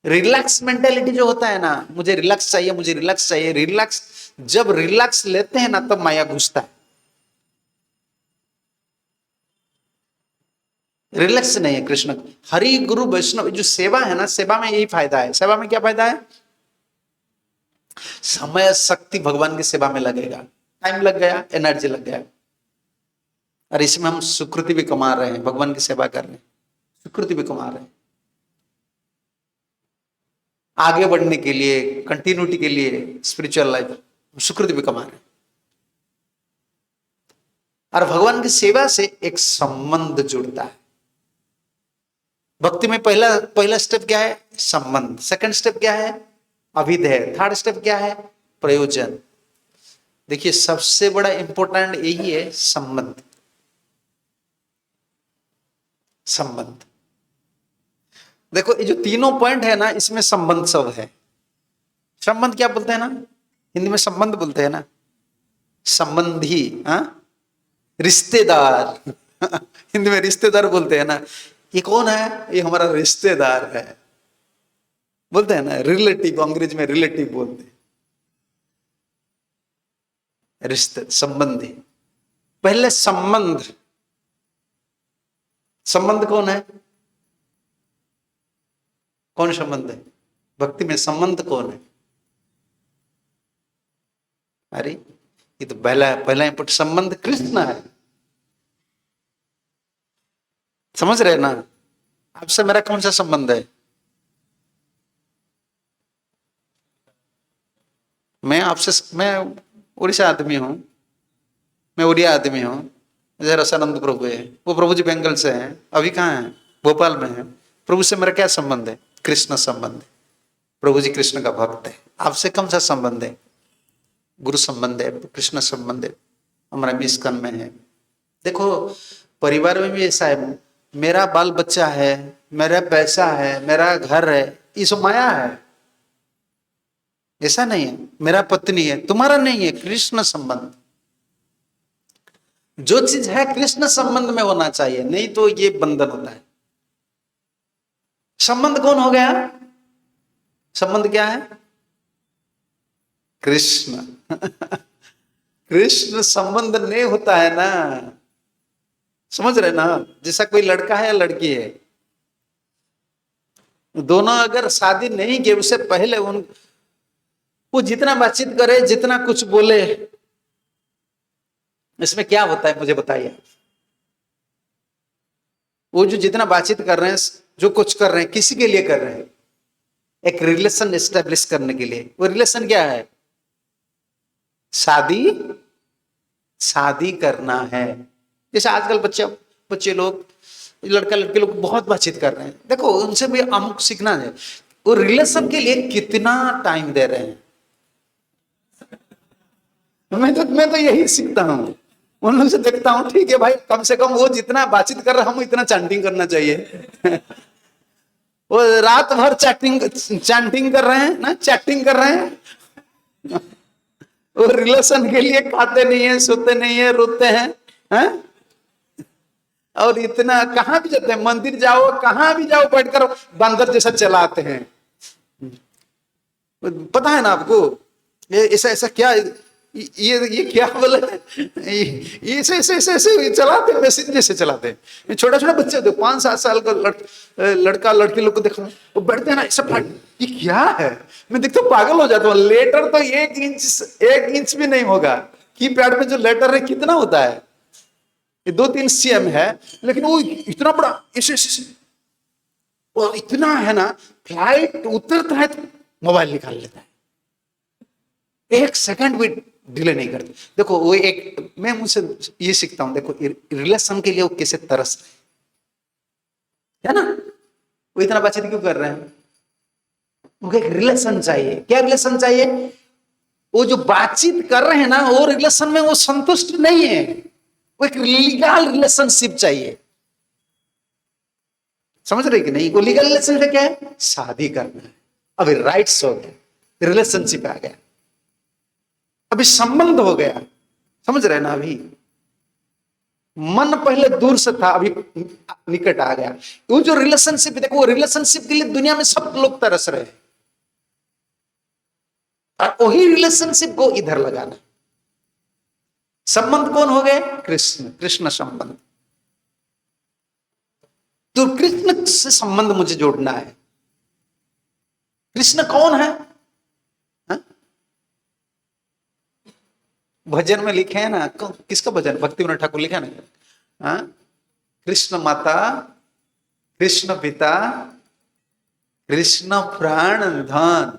रिलैक्स मेंटेलिटी जो होता है ना, मुझे रिलैक्स चाहिए, मुझे रिलैक्स चाहिए, रिलैक्स, जब रिलैक्स लेते हैं ना तब माया घुसता है। रिलैक्स नहीं है कृष्ण। हरि, गुरु, वैष्णव जो सेवा है ना, सेवा में यही फायदा है। सेवा में क्या फायदा है, समय शक्ति भगवान की सेवा में लगेगा, टाइम लग गया, एनर्जी लग गया, और इसमें हम सुकृति भी कमा रहे हैं, भगवान की सेवा कर रहे हैं, सुकृति भी कमा रहे हैं। आगे बढ़ने के लिए, कंटिन्यूटी के लिए स्पिरिचुअल लाइफ सुकृति भी कमा रहे हैं। और भगवान की सेवा से एक संबंध जुड़ता है। भक्ति में पहला स्टेप क्या है, संबंध। सेकंड स्टेप क्या है, अभिधेय। थर्ड स्टेप क्या है, प्रयोजन। देखिए सबसे बड़ा इंपॉर्टेंट यही है, संबंध। संबंध, देखो ये जो तीनों पॉइंट है ना, इसमें संबंध सब है। संबंध क्या बोलते हैं ना, हिंदी में संबंध बोलते हैं ना, संबंधी, हाँ, रिश्तेदार हिंदी में रिश्तेदार बोलते हैं ना। ये कौन है, ये हमारा रिश्तेदार है, बोलते हैं ना, रिलेटिव, अंग्रेजी में रिलेटिव बोलते हैं। रिश्ते, संबंधी। पहले संबंध, संबंध कौन है, कौन संबंध है भक्ति में, संबंध कौन है, अरे ये तो पहला पहला इंपॉर्टेंट संबंध कृष्ण है। समझ रहे ना? आपसे मेरा कौन सा संबंध है? मैं उड़ीसा आदमी हूं, मैं उड़िया आदमी हूं। जय रसानंद प्रभु है, वो प्रभु जी बेंगल से हैं, अभी कहाँ हैं? भोपाल में है। प्रभु से मेरा क्या संबंध है? कृष्ण संबंध है। प्रभु जी कृष्ण का भक्त है। आपसे कौन सा संबंध है? गुरु संबंध है, कृष्ण संबंध है, हमारा मिस्कन में है। देखो परिवार में भी ऐसा है, मेरा बाल बच्चा है, मेरा पैसा है, मेरा घर है, ये सब माया है। ऐसा नहीं है मेरा पत्नी है, तुम्हारा नहीं है, कृष्ण संबंध। जो चीज है कृष्ण संबंध में होना चाहिए, नहीं तो ये बंधन होता है। संबंध कौन हो गया? संबंध क्या है? कृष्ण। कृष्ण संबंध नहीं होता है ना, समझ रहे ना? जैसा कोई लड़का है या लड़की है, दोनों अगर शादी नहीं किए उससे पहले वो जितना बातचीत करे, जितना कुछ बोले, इसमें क्या होता है मुझे बताइए। वो जो जितना बातचीत कर रहे हैं, जो कुछ कर रहे हैं, किसी के लिए कर रहे हैं? एक रिलेशन एस्टेब्लिश करने के लिए। वो रिलेशन क्या है? शादी, शादी करना है। जैसे आजकल बच्चे लोग, लड़का लड़के लोग बहुत बातचीत कर रहे हैं, देखो उनसे भी हमको सीखना है। वो रिलेशन के लिए कितना टाइम दे रहे हैं। मैं तो यही सीखता हूँ उन लोग से, देखता हूँ ठीक है भाई, कम से कम वो जितना बातचीत कर रहे हैं, हम इतना चैंटिंग करना चाहिए। वो रात भर चैंटिंग कर रहे हैं ना, चैटिंग कर रहे हैं। वो रिलेशन के लिए खाते नहीं है, सोते नहीं है, रोते हैं? और इतना कहां भी जाते हैं, मंदिर जाओ, कहां भी जाओ, बैठकर बंदर जैसा चलाते हैं। पता है ना आपको? ये ऐसा ऐसा क्या, ये क्या बोले, ये ऐसे ऐसे ऐसे ऐसे चलाते हैं, मैसेज जैसे चलाते हैं। छोटा छोटा बच्चे देखो, 5-7 साल का लड़का लड़की लोग को देखो, वो बैठते हैं ना ऐसा, ये क्या है? मैं देखता हूँ पागल हो जाता हूँ। लेटर तो 1 इंच भी नहीं होगा। कीपैड में जो लेटर है कितना होता है? ये 2-3 cm है, लेकिन वो इतना बड़ा ऐसे ऐसे, और इतना है ना, फ्लाइट उतरता है तो मोबाइल निकाल लेता है, 1 सेकंड भी डिले नहीं करते। देखो वो एक, मैं मुझसे ये सीखता हूं, देखो रिलेशन के लिए वो कैसे तरस रहे है ना। वो इतना बातचीत क्यों कर रहे हैं? उनको एक रिलेशन चाहिए। क्या रिलेशन चाहिए? वो जो बातचीत कर रहे हैं ना, वो रिलेशन में वो संतुष्ट नहीं है, वो एक लीगल रिलेशनशिप चाहिए। समझ रहे कि नहीं? वो लीगल रिलेशनशिप क्या है? शादी करना है। अभी राइट्स हो गया, रिलेशनशिप आ गया, अभी संबंध हो गया। समझ रहे ना? अभी मन पहले दूर से था, अभी निकट आ गया। वो जो रिलेशनशिप, देखो वो रिलेशनशिप के लिए दुनिया में सब लोग तरस रहे हैं, और वही रिलेशनशिप को इधर लगाना। संबंध कौन हो गए? कृष्ण, कृष्ण संबंध। तो कृष्ण से संबंध मुझे जोड़ना है। कृष्ण कौन है? भजन में लिखे हैं ना, किसका भजन? भक्ति विनोद ठाकुर लिखा ना, कृष्ण माता, कृष्ण पिता, कृष्ण प्राण धन।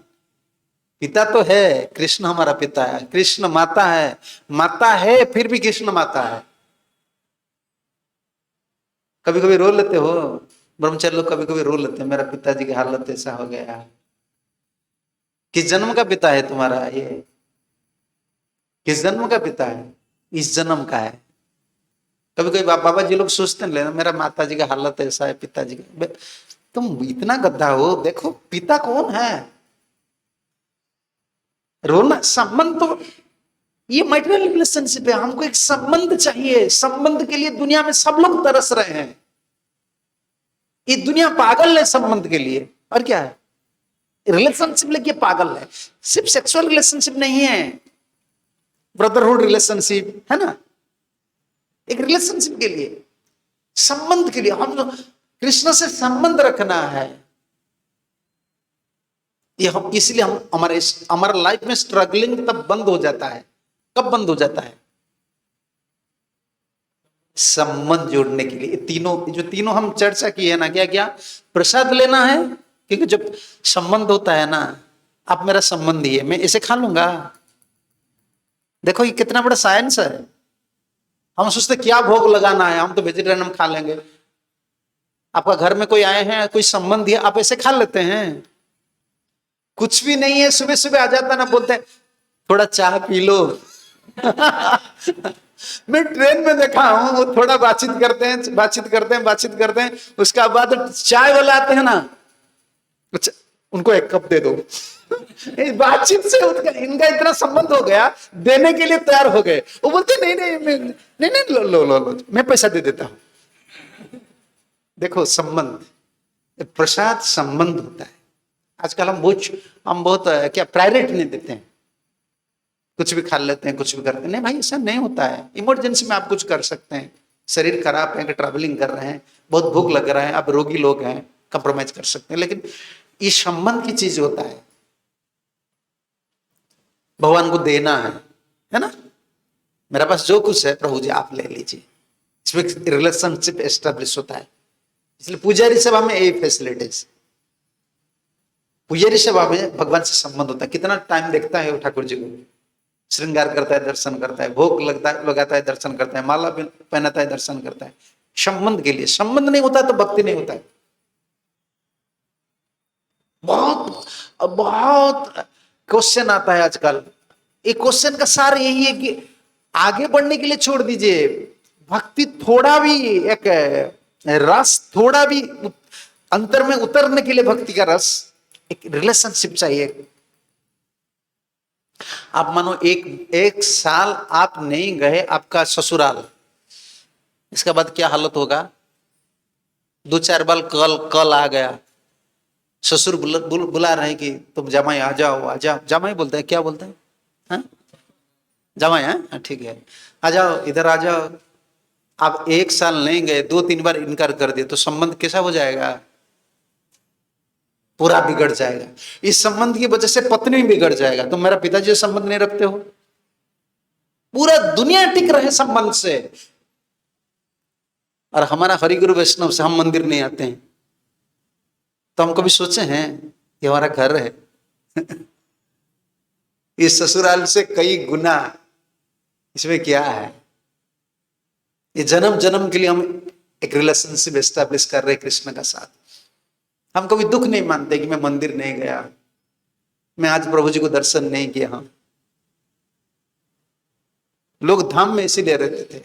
पिता तो है, कृष्ण हमारा पिता है। कृष्ण माता है, माता है फिर भी कृष्ण माता है। कभी कभी रो लेते हो ब्रह्मचारी लोग, कभी कभी रो लेते हैं, मेरा पिताजी की हालत ऐसा हो गया। किस जन्म का पिता है तुम्हारा? ये किस जन्म का पिता है? इस जन्म का है। कभी कभी बाबा जी लोग सोचते हैं, मेरा माता जी का हालत ऐसा है, पिताजी का। तुम इतना गद्दा हो, देखो पिता कौन है। रोना, संबंध तो ये मैटेरियल रिलेशनशिप है। हमको एक संबंध चाहिए। संबंध के लिए दुनिया में सब लोग तरस रहे हैं। ये दुनिया पागल है संबंध के लिए। और क्या है? रिलेशनशिप लेके पागल है। सिर्फ सेक्सुअल रिलेशनशिप नहीं है, ब्रदरहुड रिलेशनशिप है ना। एक रिलेशनशिप के लिए, संबंध के लिए, हम कृष्ण से संबंध रखना है। ये हम इसलिए हम हमारे लाइफ में स्ट्रगलिंग तब बंद हो जाता है कब बंद हो जाता है? संबंध जोड़ने के लिए। तीनों हम चर्चा की है ना, क्या क्या? प्रसाद लेना है, क्योंकि जब संबंध होता है ना, आप मेरा संबंधी है, मैं इसे खा लूंगा। देखो ये कितना बड़ा साइंस है। हम सोचते क्या भोग लगाना है, हम तो वेजिटेरियन, हम खा लेंगे। आपका घर में कोई आए हैं, कोई संबंधी है, आप ऐसे खा लेते हैं। कुछ भी नहीं है, सुबह सुबह आ जाता ना, बोलते हैं थोड़ा चाय पी लो। मैं ट्रेन में देखा हूं, वो थोड़ा बातचीत करते हैं, उसका बाद चाय वाला आते हैं ना, अच्छा उनको एक कप दे दो। इस बातचीत से इनका इतना संबंध हो गया, देने के लिए तैयार हो गए। वो बोलते नहीं नहीं, लो, मैं पैसा दे देता हूं। देखो संबंध, प्रसाद संबंध होता है। आजकल हम बहुत क्या प्रायोरिटी नहीं देते हैं, कुछ भी खा लेते हैं, कुछ भी करते हैं। नहीं भाई, ऐसा नहीं होता है। इमरजेंसी में आप कुछ कर सकते हैं, शरीर खराब है, ट्रैवलिंग कर रहे हैं, बहुत भूख लग रहा है, आप रोगी लोग हैं, कंप्रोमाइज कर सकते हैं। लेकिन ये संबंध की चीज होता है, भगवान को देना है ना। मेरे पास जो कुछ है प्रभु जी आप ले लीजिए, इसमें रिलेशनशिप एस्टेब्लिश होता है। इसलिए पुजारी सेवा में यही फैसिलिटीज, पुजारी सेवा में भगवान से संबंध होता है। कितना टाइम देखता है वो ठाकुर जी को, श्रृंगार करता है, दर्शन करता है, भोग लगाता है, दर्शन करता है, माला पहनाता है, दर्शन करता है, संबंध के लिए। संबंध नहीं होता तो भक्ति नहीं होता है। बहुत बहुत क्वेश्चन आता है आजकल। एक क्वेश्चन का सार यही है कि आगे बढ़ने के लिए छोड़ दीजिए, भक्ति थोड़ा भी एक रस, थोड़ा भी अंतर में उतरने के लिए भक्ति का रस, एक रिलेशनशिप चाहिए। आप मानो एक साल आप नहीं गए आपका ससुराल, इसके बाद क्या हालत होगा? 2-4 बार कल आ गया, ससुर बुला रहे हैं कि तुम जमाई आ जाओ। जमाई बोलते हैं, क्या बोलते हैं? हाँ? जमाई है, ठीक है, आ जाओ, इधर आ जाओ। आप 1 साल नहीं गए, 2-3 बार इनकार कर दिए, तो संबंध कैसा हो जाएगा? पूरा बिगड़ जाएगा। इस संबंध की वजह से पत्नी बिगड़ जाएगा। तुम मेरा पिताजी से संबंध नहीं रखते हो, पूरा दुनिया टिक रहे संबंध से, और हमारा हरिगुरु वैष्णव से हम मंदिर नहीं आते हैं। तो हम कभी सोचे हैं कि हमारा घर है? इस ससुराल से कई गुना, इसमें क्या है? ये जन्म जन्म के लिए हम एक रिलेशनशिप एस्टैब्लिश कर रहे कृष्ण का साथ। हम कभी दुख नहीं मानते कि मैं मंदिर नहीं गया, मैं आज प्रभु जी को दर्शन नहीं किया। हाँ, लोग धाम में इसीलिए रहते थे,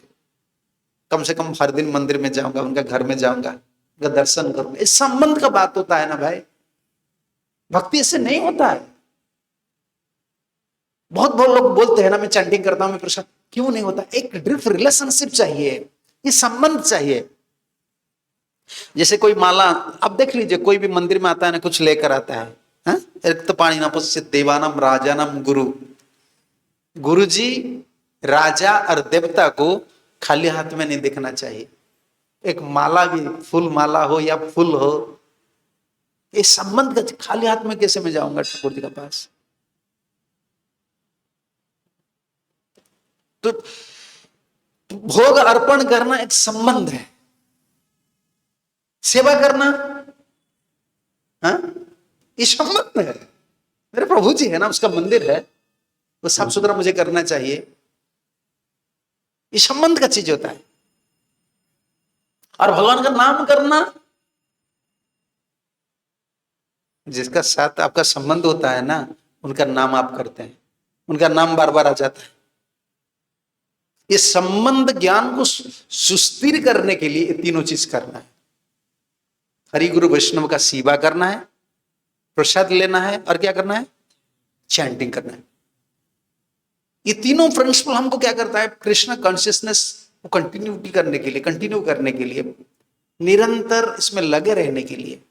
कम से कम हर दिन मंदिर में जाऊंगा, उनका घर में जाऊंगा, उनका दर्शन करूंगा। इस संबंध का बात होता है ना भाई, भक्ति से नहीं होता है। बहुत लोग बोलते हैं ना, मैं चैंटिंग करता हूं, मैं प्रसाद, क्यों नहीं होता? एक ड्रिप रिलेशनशिप चाहिए, ये संबंध चाहिए। जैसे कोई माला, अब देख लीजिए, कोई भी मंदिर में आता है ना, कुछ लेकर आता है, एक तो पानी ना पुष्य देवानम राजानम गुरु। गुरु जी, राजा और देवता को खाली हाथ में नहीं दिखना चाहिए। एक माला भी, फूल माला हो या फूल हो, ये संबंध का। खाली हाथ में कैसे मैं जाऊंगा ठाकुर जी के पास? तो भोग अर्पण करना एक संबंध है, सेवा करना, हाँ, ये संबंध है। मेरे प्रभु जी है ना, उसका मंदिर है, वो साफ सुथरा मुझे करना चाहिए, ये संबंध का चीज होता है। और भगवान का नाम करना, जिसका साथ आपका संबंध होता है ना, उनका नाम आप करते हैं, उनका नाम बार बार आ जाता है। ये संबंध ज्ञान को सुस्थिर करने के लिए तीनों चीज करना है। हरि गुरु वैष्णव का सेवा करना है, प्रसाद लेना है, और क्या करना है? चैंटिंग करना है। ये तीनों प्रिंसिपल हमको क्या करता है? कृष्ण कॉन्शियसनेस को कंटिन्यू करने के लिए, निरंतर इसमें लगे रहने के लिए,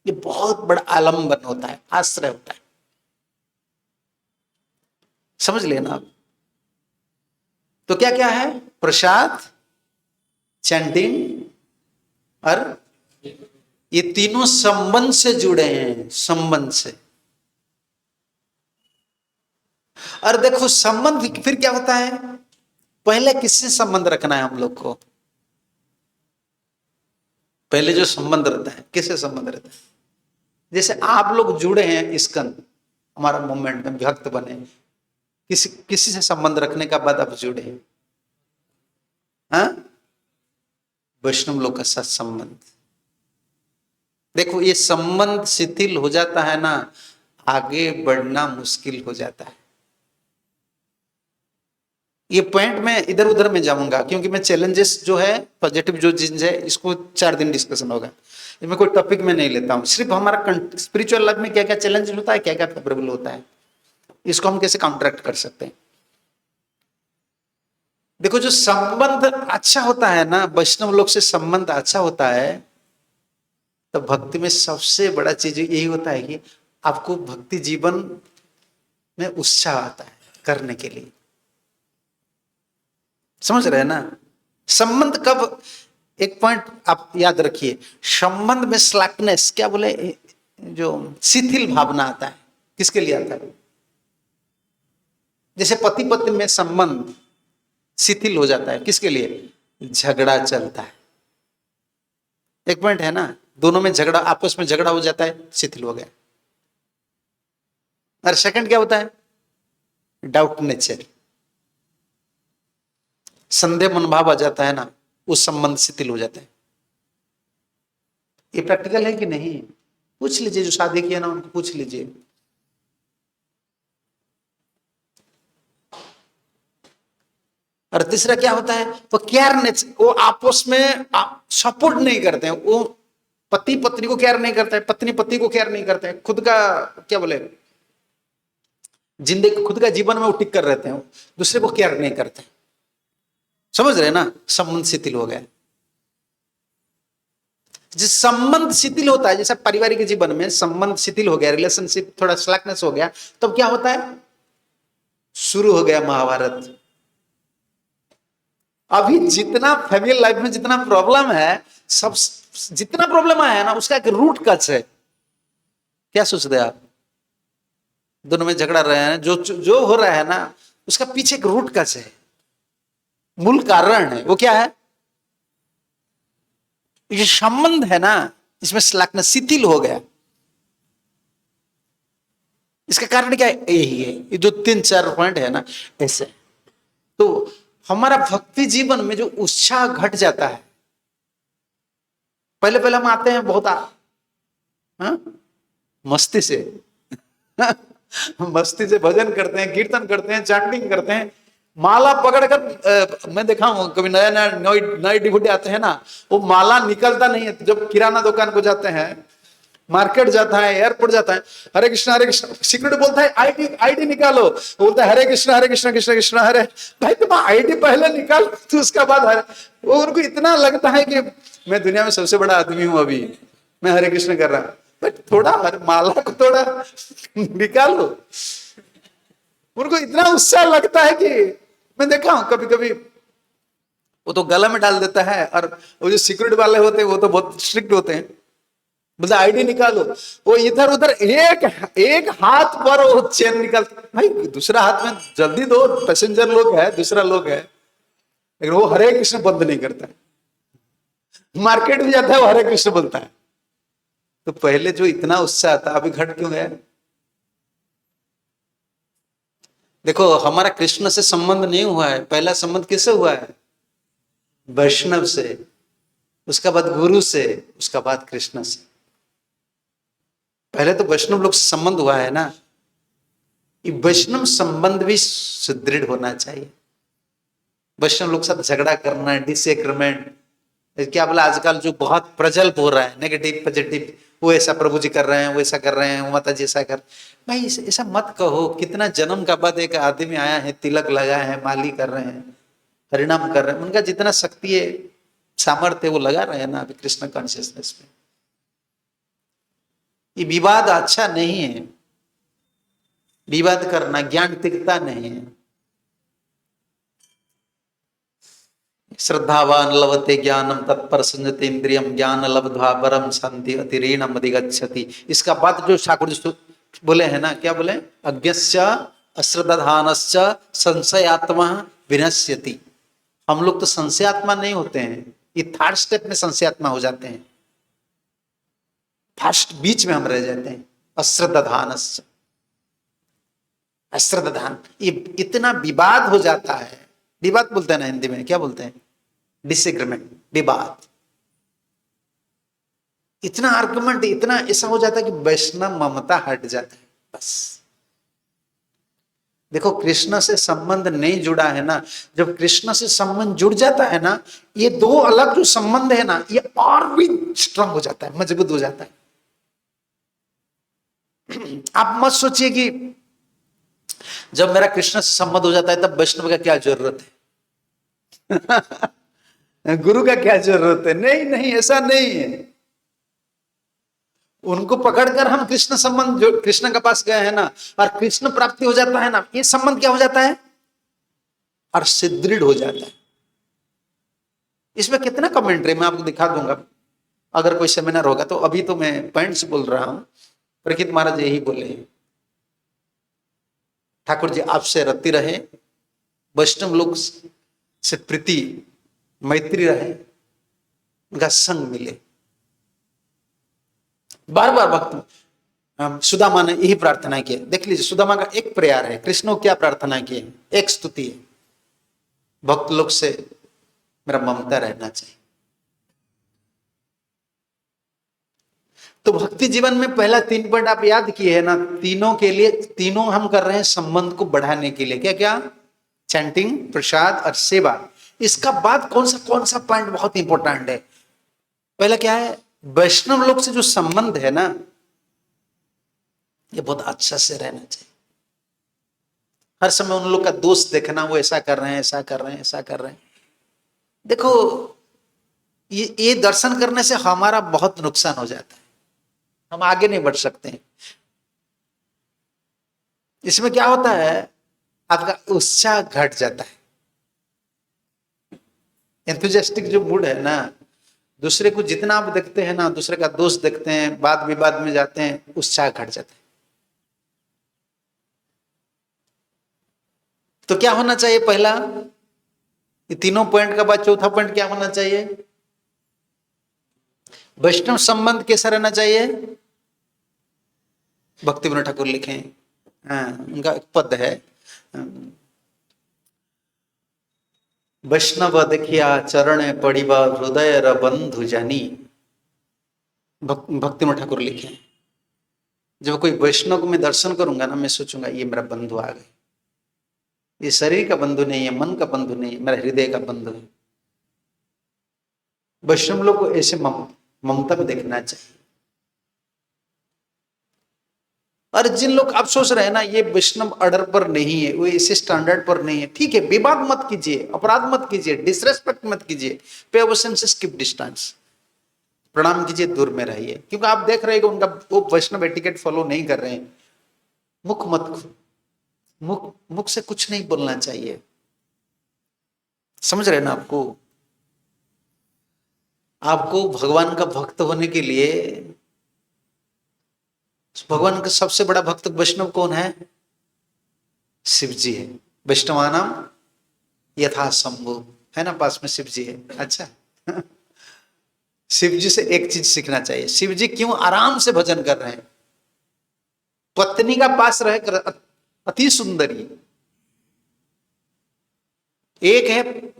ये बहुत बड़ा आलम्बन होता है, आश्रय होता है। समझ लेना आप। तो क्या क्या है? प्रसाद, चैंटिंग, और ये तीनों संबंध से जुड़े हैं, संबंध से। और देखो संबंध फिर क्या होता है, पहले किससे संबंध रखना है हम लोग को, पहले जो संबंध रहता है किससे संबंध रहता है। जैसे आप लोग जुड़े हैं इस्कन हमारा मूवमेंट में, भक्त बने, किसी किसी से संबंध रखने का बाद आप जुड़े हैं, हाँ, वैष्णव लोग का साथ संबंध। देखो ये संबंध शिथिल हो जाता है ना, आगे बढ़ना मुश्किल हो जाता है। ये पॉइंट मैं इधर उधर में जाऊंगा क्योंकि मैं चैलेंजेस जो है, पॉजिटिव जो चीज है, इसको 4 दिन डिस्कशन होगा, इसमें कोई टॉपिक में नहीं लेता हूं। सिर्फ हमारा स्पिरिचुअल लाइफ में क्या क्या चैलेंज होता है, क्या क्या फेवरेबल होता है, इसको हम कैसे काउंटरैक्ट कर सकते हैं। देखो जो संबंध अच्छा होता है ना, वैष्णव लोग से संबंध अच्छा होता है, तो भक्ति में सबसे बड़ा चीज यही होता है कि आपको भक्ति जीवन में उत्साह आता है करने के लिए। समझ रहे हैं ना, संबंध कब, एक पॉइंट आप याद रखिए, संबंध में स्लैकनेस क्या बोले, जो शिथिल भावना आता है, किसके लिए आता है। जैसे पति पत्नी में संबंध शिथिल हो जाता है, किसके लिए, झगड़ा चलता है। एक पॉइंट है ना, दोनों में झगड़ा, आपस में झगड़ा हो जाता है, शिथिल हो गया। और सेकंड क्या होता है, डाउट नेचर, संदेह मनोभाव आ जाता है ना, उस संबंध शिथिल हो जाता है। ये प्रैक्टिकल है कि नहीं, पूछ लीजिए, जो शादी किया ना उनको पूछ लीजिए। और तीसरा क्या होता है, वो केयर नेचर, वो आपस में सपोर्ट नहीं करते हैं, वो पति पत्नी को केयर नहीं करता है, पत्नी पति को केयर नहीं करते हैं, खुद का क्या बोले, जिंदगी खुद का जीवन में वो टिक कर रहते हैं, दूसरे को केयर नहीं करते। समझ रहे हैं ना, संबंध शिथिल हो गया। जिस संबंध शिथिल होता है, जैसे पारिवारिक जीवन में संबंध शिथिल हो गया, रिलेशनशिप थोड़ा स्लैकनेस हो गया, तब तो क्या होता है, शुरू हो गया महाभारत। अभी जितना फैमिली लाइफ में जितना प्रॉब्लम है, सब जितना प्रॉब्लम आया है ना, उसका एक रूट कच है। क्या सोचते हैं आप, दोनों में झगड़ा रहे हैं, जो जो हो रहा है ना, उसका पीछे एक रूट कच है, मूल कारण है। वो क्या है, ये संबंध है ना, इसमें स्लैकनेस शिथिल हो गया। इसका कारण क्या है, यही है, ये जो 3-4 पॉइंट है ना, ऐसे। तो हमारा भक्ति जीवन में जो उत्साह घट जाता है, पहले पहले हम आते हैं बहुत मस्ती से मस्ती से भजन करते हैं, कीर्तन करते हैं, चैंटिंग करते हैं, माला पकड़कर मैं देखा हूं, कभी नया नया नए डिवोटी आते हैं ना, वो माला निकलता नहीं है। जब किराना दुकान को जाते हैं, मार्केट जाता है, एयरपोर्ट जाता है, हरे कृष्णा सिक्योरिटी बोलता है आईडी निकालो, बोलता है हरे कृष्णा कृष्ण कृष्ण हरे। भाई तुम आईडी पहले निकाल, तो उसका बाद हरे। वो उनको इतना लगता है कि मैं दुनिया में सबसे बड़ा आदमी हूं, अभी मैं हरे कृष्ण कर रहा हूं। बट थोड़ा माला को थोड़ा निकालो। उनको इतना उत्साह लगता है कि मैं देखा हूं कभी कभी वो तो गला में डाल देता है, और वो जो सिक्योरिटी वाले होते हैं वो तो बहुत स्ट्रिक्ट होते हैं, मतलब आईडी निकालो, वो इधर उधर एक हाथ पर वो चेन निकालते, भाई दूसरा हाथ में जल्दी दो, पैसेंजर लोग है, दूसरा लोग है। लेकिन वो हरे कृष्ण बंद नहीं करता है, मार्केट में जाता है वो हरे कृष्ण बोलता है। तो पहले जो इतना उत्साह था, अभी घट क्यों गया। देखो हमारा कृष्ण से संबंध नहीं हुआ है, पहला संबंध किससे हुआ है, वैष्णव से, उसका बाद गुरु से, उसका बाद कृष्ण से। पहले तो वैष्णव लोग से संबंध हुआ है ना। ये वैष्णव संबंध भी सुदृढ़ होना चाहिए। वैष्णव लोग साथ झगड़ा करना, डिसएग्रीमेंट, क्या बोला आजकल जो बहुत प्रचलित हो रहा है, नेगेटिव पॉजिटिव, वो ऐसा प्रभु जी कर रहे हैं, वो ऐसा कर रहे हैं, वो माता जी ऐसा कर, भाई ऐसा मत कहो। कितना जन्म का बाद एक आदमी आया है, तिलक लगाए हैं, माली कर रहे हैं, हरिनाम कर रहे हैं, उनका जितना शक्ति है, सामर्थ्य वो लगा रहे हैं ना अभी कृष्ण कॉन्शियसनेस में। ये विवाद अच्छा नहीं है, विवाद करना ज्ञान टिकता नहीं है। श्रद्धावान लभते ज्ञानम तत्पर संजते इंद्रियम ज्ञान लब्ध्वा परम शांति अतिरीणम अधिगच्छति। इसका बात जो ठाकुर जी बोले हैं ना, क्या बोले, अज्ञस्य अश्रद्धानश्च संशयात्मा विनश्यति। हम लोग तो संशयात्मा नहीं होते हैं, ये थर्ड स्टेप में संशयात्मा हो जाते हैं, फर्स्ट बीच में हम रह जाते हैं। अश्रद्धानश्च, अश्रद्धान, ये इतना विवाद हो जाता है, विवाद बोलते हैं ना हिंदी में, क्या बोलते हैं, डिसएग्रीमेंट, विवाद, इतना आर्गुमेंट, इतना ऐसा हो जाता है कि वैष्णव ममता हट जाता है बस। देखो कृष्ण से संबंध नहीं जुड़ा है ना, जब कृष्ण से संबंध जुड़ जाता है ना, ये दो अलग जो संबंध है ना, ये और भी स्ट्रांग हो जाता है, मजबूत हो जाता है। आप मत सोचिए कि जब मेरा कृष्ण से संबंध हो जाता है तब वैष्णव का क्या जरूरत है गुरु का क्या जरूरत है, नहीं नहीं, ऐसा नहीं है। उनको पकड़कर हम कृष्ण संबंध, जो कृष्ण के पास गए हैं ना, और कृष्ण प्राप्ति हो जाता है ना, ये संबंध क्या हो जाता है, और सुदृढ़ हो जाता है। इसमें कितना कमेंट्री मैं आपको दिखा दूंगा, अगर कोई सेमिनार होगा तो। अभी तो मैं पॉइंट्स बोल रहा हूं, परीक्षित महाराज यही बोले, ठाकुर जी आपसे रति रहे, वैष्णव लोग से प्रीति मैत्री रहे, उनका संग मिले। बार बार भक्त सुदामा ने यही प्रार्थना की। देख लीजिए, सुदामा का एक प्रेयर है, कृष्ण को क्या प्रार्थना की है, एक स्तुति है, भक्त लोग से मेरा ममता रहना चाहिए। तो भक्ति जीवन में पहला 3 पॉइंट आप याद किए है ना, तीनों के लिए, तीनों हम कर रहे हैं संबंध को बढ़ाने के लिए। क्या क्या, चैंटिंग, प्रसाद और सेवा। इसका बाद कौन सा पॉइंट बहुत इंपॉर्टेंट है, पहला क्या है, वैष्णव लोग से जो संबंध है ना, ये बहुत अच्छा से रहना चाहिए। हर समय उन लोग का दोष देखना, वो ऐसा कर रहे हैं, ऐसा कर रहे हैं, ऐसा कर रहे हैं। देखो ये दर्शन करने से हमारा बहुत नुकसान हो जाता है, हम आगे नहीं बढ़ सकते हैं। इसमें क्या होता है, आपका उत्साह घट जाता है, एंथुजियास्टिक जो मूड है ना, दूसरे को जितना आप देखते हैं ना, दूसरे का दोष देखते हैं, वाद विवाद में जाते हैं, उत्साह घट जाता है। तो क्या होना चाहिए, पहला, ये तीनों पॉइंट का बाद चौथा पॉइंट क्या होना चाहिए, वैष्णव संबंध कैसा रहना चाहिए। भक्ति विनोद ठाकुर लिखे, उनका एक पद है, वैष्णव देखिया चरण पड़िबा हृदय र बंधु जानी। भक्ति विनोद ठाकुर लिखे, जब कोई वैष्णव को मैं दर्शन करूंगा ना, मैं सोचूंगा ये मेरा बंधु आ गए, ये शरीर का बंधु नहीं है, मन का बंधु नहीं है, मेरा हृदय का बंधु है। वैष्णव लोग को ऐसे ममता में देखना चाहिए। और जिन लोग आप सोच रहे हैं ना, ये वैष्णव ऑर्डर पर नहीं है, वो इसी स्टैंडर्ड पर नहीं है, ठीक है, विवाद मत कीजिए, अपराध मत कीजिए, डिसरेस्पेक्ट मत कीजिए, पे ओबेसेंस, कीप डिस्टेंस, प्रणाम कीजिए, दूर में रहिए, क्योंकि आप देख रहे हैं कि उनका वो वैष्णव एटिकेट फॉलो नहीं कर रहे हैं। मुख से कुछ नहीं बोलना चाहिए, समझ रहे हैं ना। आपको भगवान का भक्त होने के लिए, भगवान का सबसे बड़ा भक्त वैष्णव कौन है, शिव जी है। वैष्णवानाम यथा शंभु, है ना, पास में शिव जी है। अच्छा शिव जी से एक चीज सीखना चाहिए, शिव जी क्यों आराम से भजन कर रहे हैं, पत्नी का पास रहकर अति सुंदरी, एक है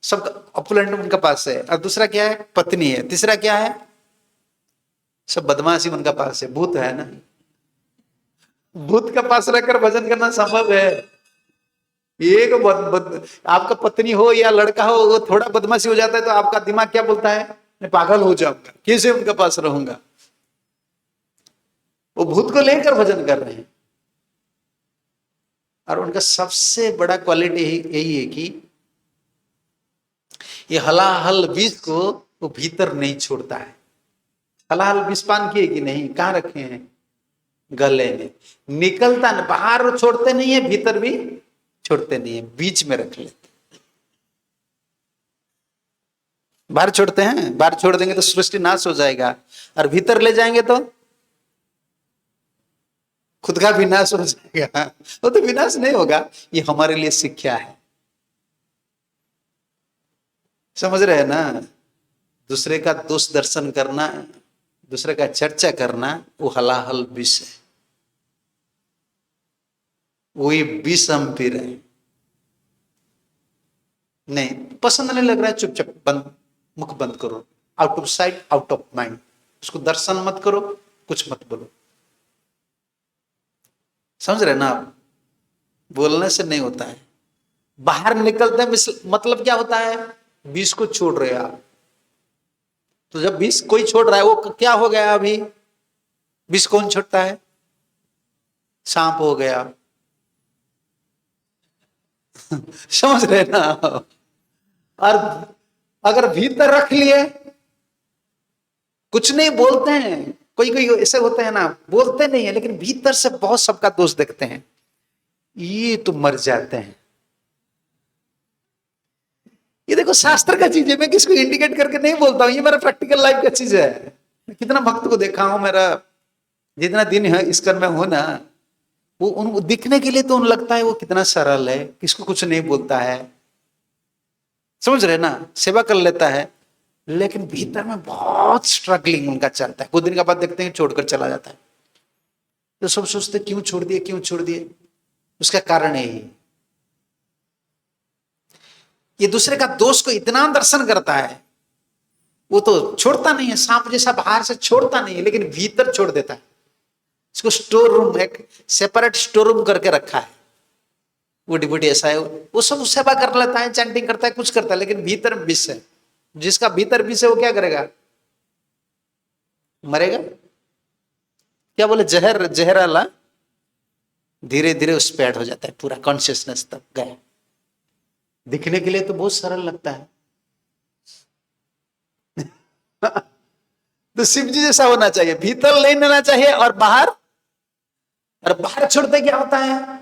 सब अपलैंड उनका पास है, और दूसरा क्या है, पत्नी है, तीसरा क्या है, सब बदमाशी उनका पास है, भूत है ना। भूत का पास रहकर भजन करना संभव है। एक आपका पत्नी हो या लड़का हो, वो थोड़ा बदमाशी हो जाता है तो आपका दिमाग क्या बोलता है, मैं पागल हो जाऊंगा, कैसे उनका पास रहूंगा। वो भूत को लेकर भजन कर रहे हैं। और उनका सबसे बड़ा क्वालिटी यही है कि ये हलाहल विष को वो भीतर नहीं छोड़ता है। हलाहल विष पान किए कि नहीं, कहां रखे हैं, गले में, निकलता नहीं, बाहर छोड़ते नहीं है, भीतर भी छोड़ते नहीं है, बीच में रख लेते। बाहर छोड़ते हैं, बाहर छोड़ देंगे तो सृष्टि नाश हो जाएगा, और भीतर ले जाएंगे तो खुद का विनाश हो जाएगा। वो तो विनाश नहीं होगा, ये हमारे लिए शिक्षा है। समझ रहे हैं ना? दूसरे का दोष दर्शन करना, दूसरे का चर्चा करना, वो हलाहल विष है, वही विष हम पी रहे हैं। नहीं पसंद नहीं लग रहा है, चुपचाप बंद, मुख बंद करो, out of sight out of mind. उसको दर्शन मत करो, कुछ मत बोलो। समझ रहे ना आप? बोलने से नहीं होता है, बाहर निकलते मतलब क्या होता है, विष को छोड़ रहे आप। तो जब विष कोई छोड़ रहा है, वो क्या हो गया? अभी विष कौन छोड़ता है? सांप हो गया। समझ रहे ना? और अगर भीतर रख लिए, कुछ नहीं बोलते हैं, कोई कोई ऐसे होते हैं ना, बोलते नहीं है लेकिन भीतर से बहुत सबका दोष देखते हैं, ये तो मर जाते हैं। ये देखो शास्त्र का चीज है, मैं किसको इंडिकेट करके नहीं बोलता हूं, ये मेरा प्रैक्टिकल लाइफ का चीज है। मैं कितना भक्त को देखा हूं, मेरा जितना दिन है इसकर में हो ना, वो उनको दिखने के लिए तो उन लगता है वो कितना सरल है, किसको कुछ नहीं बोलता है। समझ रहे ना? सेवा कर लेता है, लेकिन भीतर में बहुत स्ट्रगलिंग उनका चलता है। कुछ दिन के बाद देखते हैं छोड़कर चला जाता है, तो सब सोचते क्यों छोड़ दिए, क्यों छोड़ दिए? उसका कारण यही है, ये दूसरे का दोष को इतना दर्शन करता है, वो तो छोड़ता नहीं है, सांप जैसा बाहर से छोड़ता नहीं है, लेकिन भीतर छोड़ देता है। इसको स्टोर रूम, एक सेपरेट स्टोर रूम करके रखा है। वो डिबोटी ऐसा है, वो सब सेवा कर लेता है, चैंटिंग करता है, कुछ करता है, लेकिन भीतर विष है। जिसका भीतर विष है वो क्या करेगा? मरेगा। क्या बोले? जहर, जहराला धीरे धीरे उस पे ऐड हो जाता है, पूरा कॉन्शियसनेस तक गया। दिखने के लिए तो बहुत सरल लगता है। तो शिव जी जैसा होना चाहिए, भीतर ले लेना चाहिए और बाहर छोड़ते क्या होता है?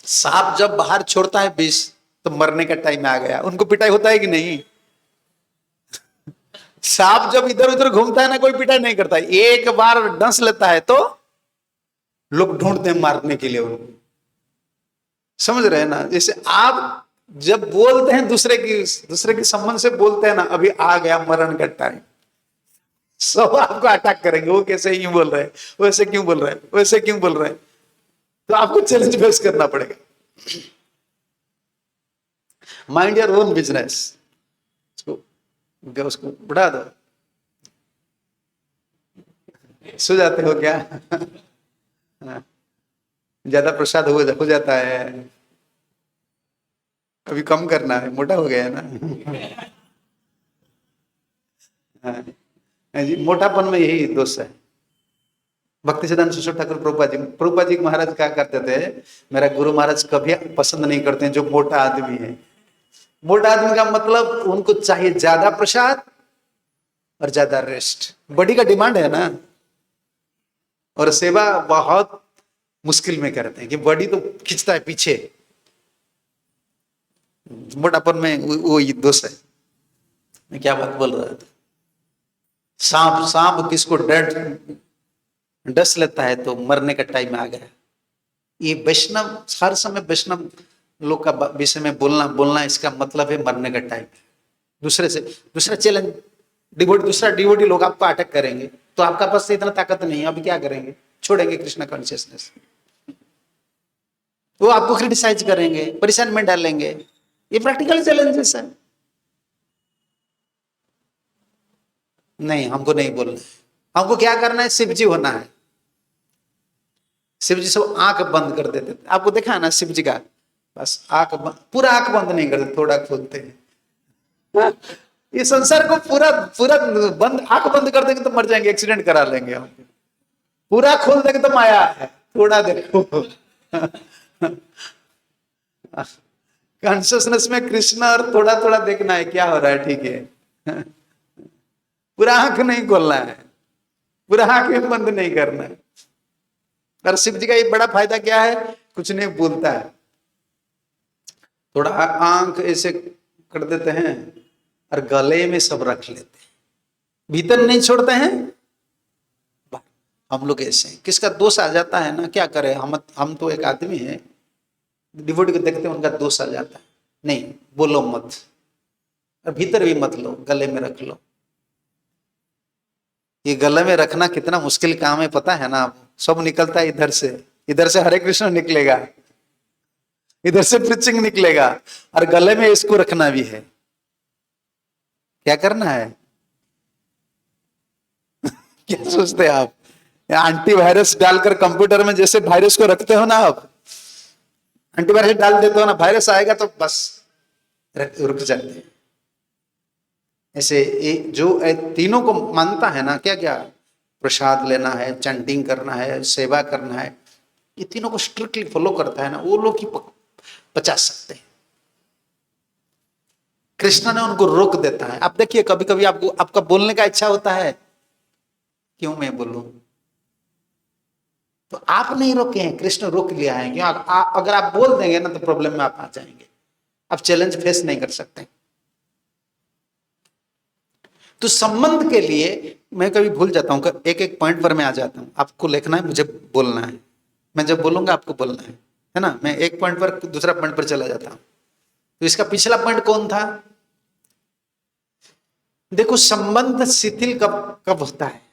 सांप जब बाहर छोड़ता है विष, तो मरने का टाइम आ गया। उनको पिटाई होता है कि नहीं? सांप जब इधर उधर घूमता है ना, कोई पिटाई नहीं करता, एक बार डंस लेता है तो लोग ढूंढते हैं मारने के लिए उनको। समझ रहे हैं ना? जैसे आप जब बोलते हैं दूसरे की संबंध से बोलते हैं ना, अभी आ गया मरण का टाइम, सब आपको अटैक करेंगे। वो कैसे यूं बोल रहे हैं, वैसे क्यों बोल रहे हैं, वैसे क्यों बोल रहे हैं? तो आपको चैलेंज फेस करना पड़ेगा। Mind your own business. उसको बढ़ा दो। सो जाते हो क्या? ज्यादा प्रसाद हो जाता है, अभी कम करना है, मोटा हो गया है ना। हाँ जी, मोटापन में यही दोष है। भक्ति सिद्धांत सरस्वती ठाकुर प्रभुपाद जी महाराज क्या करते थे, मेरा गुरु महाराज कभी पसंद नहीं करते हैं जो मोटा आदमी है। मोटा आदमी का मतलब उनको चाहिए ज्यादा प्रसाद और ज्यादा रेस्ट। बॉडी का डिमांड है ना, और सेवा बहुत मुश्किल में करते हैं कि बॉडी तो खींचता है पीछे। मोटापन में वो ये दोष है। मैं क्या बात बोल रहा था? सांप किसको डस लेता है तो मरने का टाइम आ गया। ये वैष्णव, हर समय वैष्णव लोग का विषय में बोलना इसका मतलब है मरने का टाइम। दूसरा चैलेंज, दूसरा डिवोटी लोग आपको अटैक करेंगे, तो आपका पास से इतना ताकत नहीं है, अभी क्या करेंगे? छोड़ेंगे कृष्णा कॉन्शियसनेस। वो आपको क्रिटिसाइज करेंगे, परेशान में डालेंगे। ये प्रैक्टिकल चैलेंजेस है। नहीं, हमको नहीं बोलना है। हमको क्या करना है? शिव जी होना है। शिव जी सब आंख बंद कर देते थे, आपको देखा है ना शिव जी का, बस पूरा आंख बंद नहीं करते, थोड़ा खोलते हैं। ये संसार को पूरा बंद, आंख बंद कर देंगे तो मर जाएंगे, एक्सीडेंट करा लेंगे हम। पूरा खोल देंगे तो माया है, थोड़ा देखो। कॉन्शियसनेस में कृष्ण, और थोड़ा थोड़ा देखना है क्या हो रहा है, ठीक है। पूरा आंख नहीं खोलना है, पूरा आंख बंद नहीं करना है। और शिव जी का ये बड़ा फायदा क्या है? कुछ नहीं बोलता है, थोड़ा आंख ऐसे कर देते हैं और गले में सब रख लेते हैं, भीतर नहीं छोड़ते हैं। हम लोग ऐसे हैं, किसका दोष आ जाता है ना, क्या करें हम तो एक आदमी है, डिवोटी को देखते हैं उनका दोष आ जाता है, नहीं बोलो मत, और भीतर भी मत लो, गले में रख लो। ये गले में रखना कितना मुश्किल काम है पता है ना आप, सब निकलता है इधर से हरे कृष्ण निकलेगा, इधर से प्रीचिंग निकलेगा, और गले में इसको रखना भी है। क्या करना है? क्या सोचते हैं आप? एंटीवायरस डालकर कंप्यूटर में जैसे वायरस को रखते हो ना आप, एंटीवायरस डाल देते हो ना, वायरस आएगा तो बस रुक जाते हैं। ऐसे जो तीनों को मानता है ना, क्या क्या प्रसाद लेना है, चैंटिंग करना है, सेवा करना है, ये तीनों को स्ट्रिक्टली फॉलो करता है ना, वो लोग ही पचा सकते हैं। कृष्ण ने उनको रोक देता है। आप देखिए कभी कभी आपको आपका बोलने का इच्छा होता है, क्यों मैं बोलूं, तो आप नहीं रोके हैं, कृष्ण रोक लिया है। क्यों? अगर आप बोल देंगे ना तो प्रॉब्लम में आप आ जाएंगे, आप चैलेंज फेस नहीं कर सकते। तो संबंध के लिए मैं कभी भूल जाता हूं, एक एक पॉइंट पर मैं आ जाता हूं, आपको लिखना है, मुझे बोलना है, मैं जब बोलूंगा आपको बोलना है ना। मैं एक पॉइंट पर दूसरा पॉइंट पर चला जाता हूं। तो इसका पिछला पॉइंट कौन था? देखो संबंध शिथिल कब कब होता है?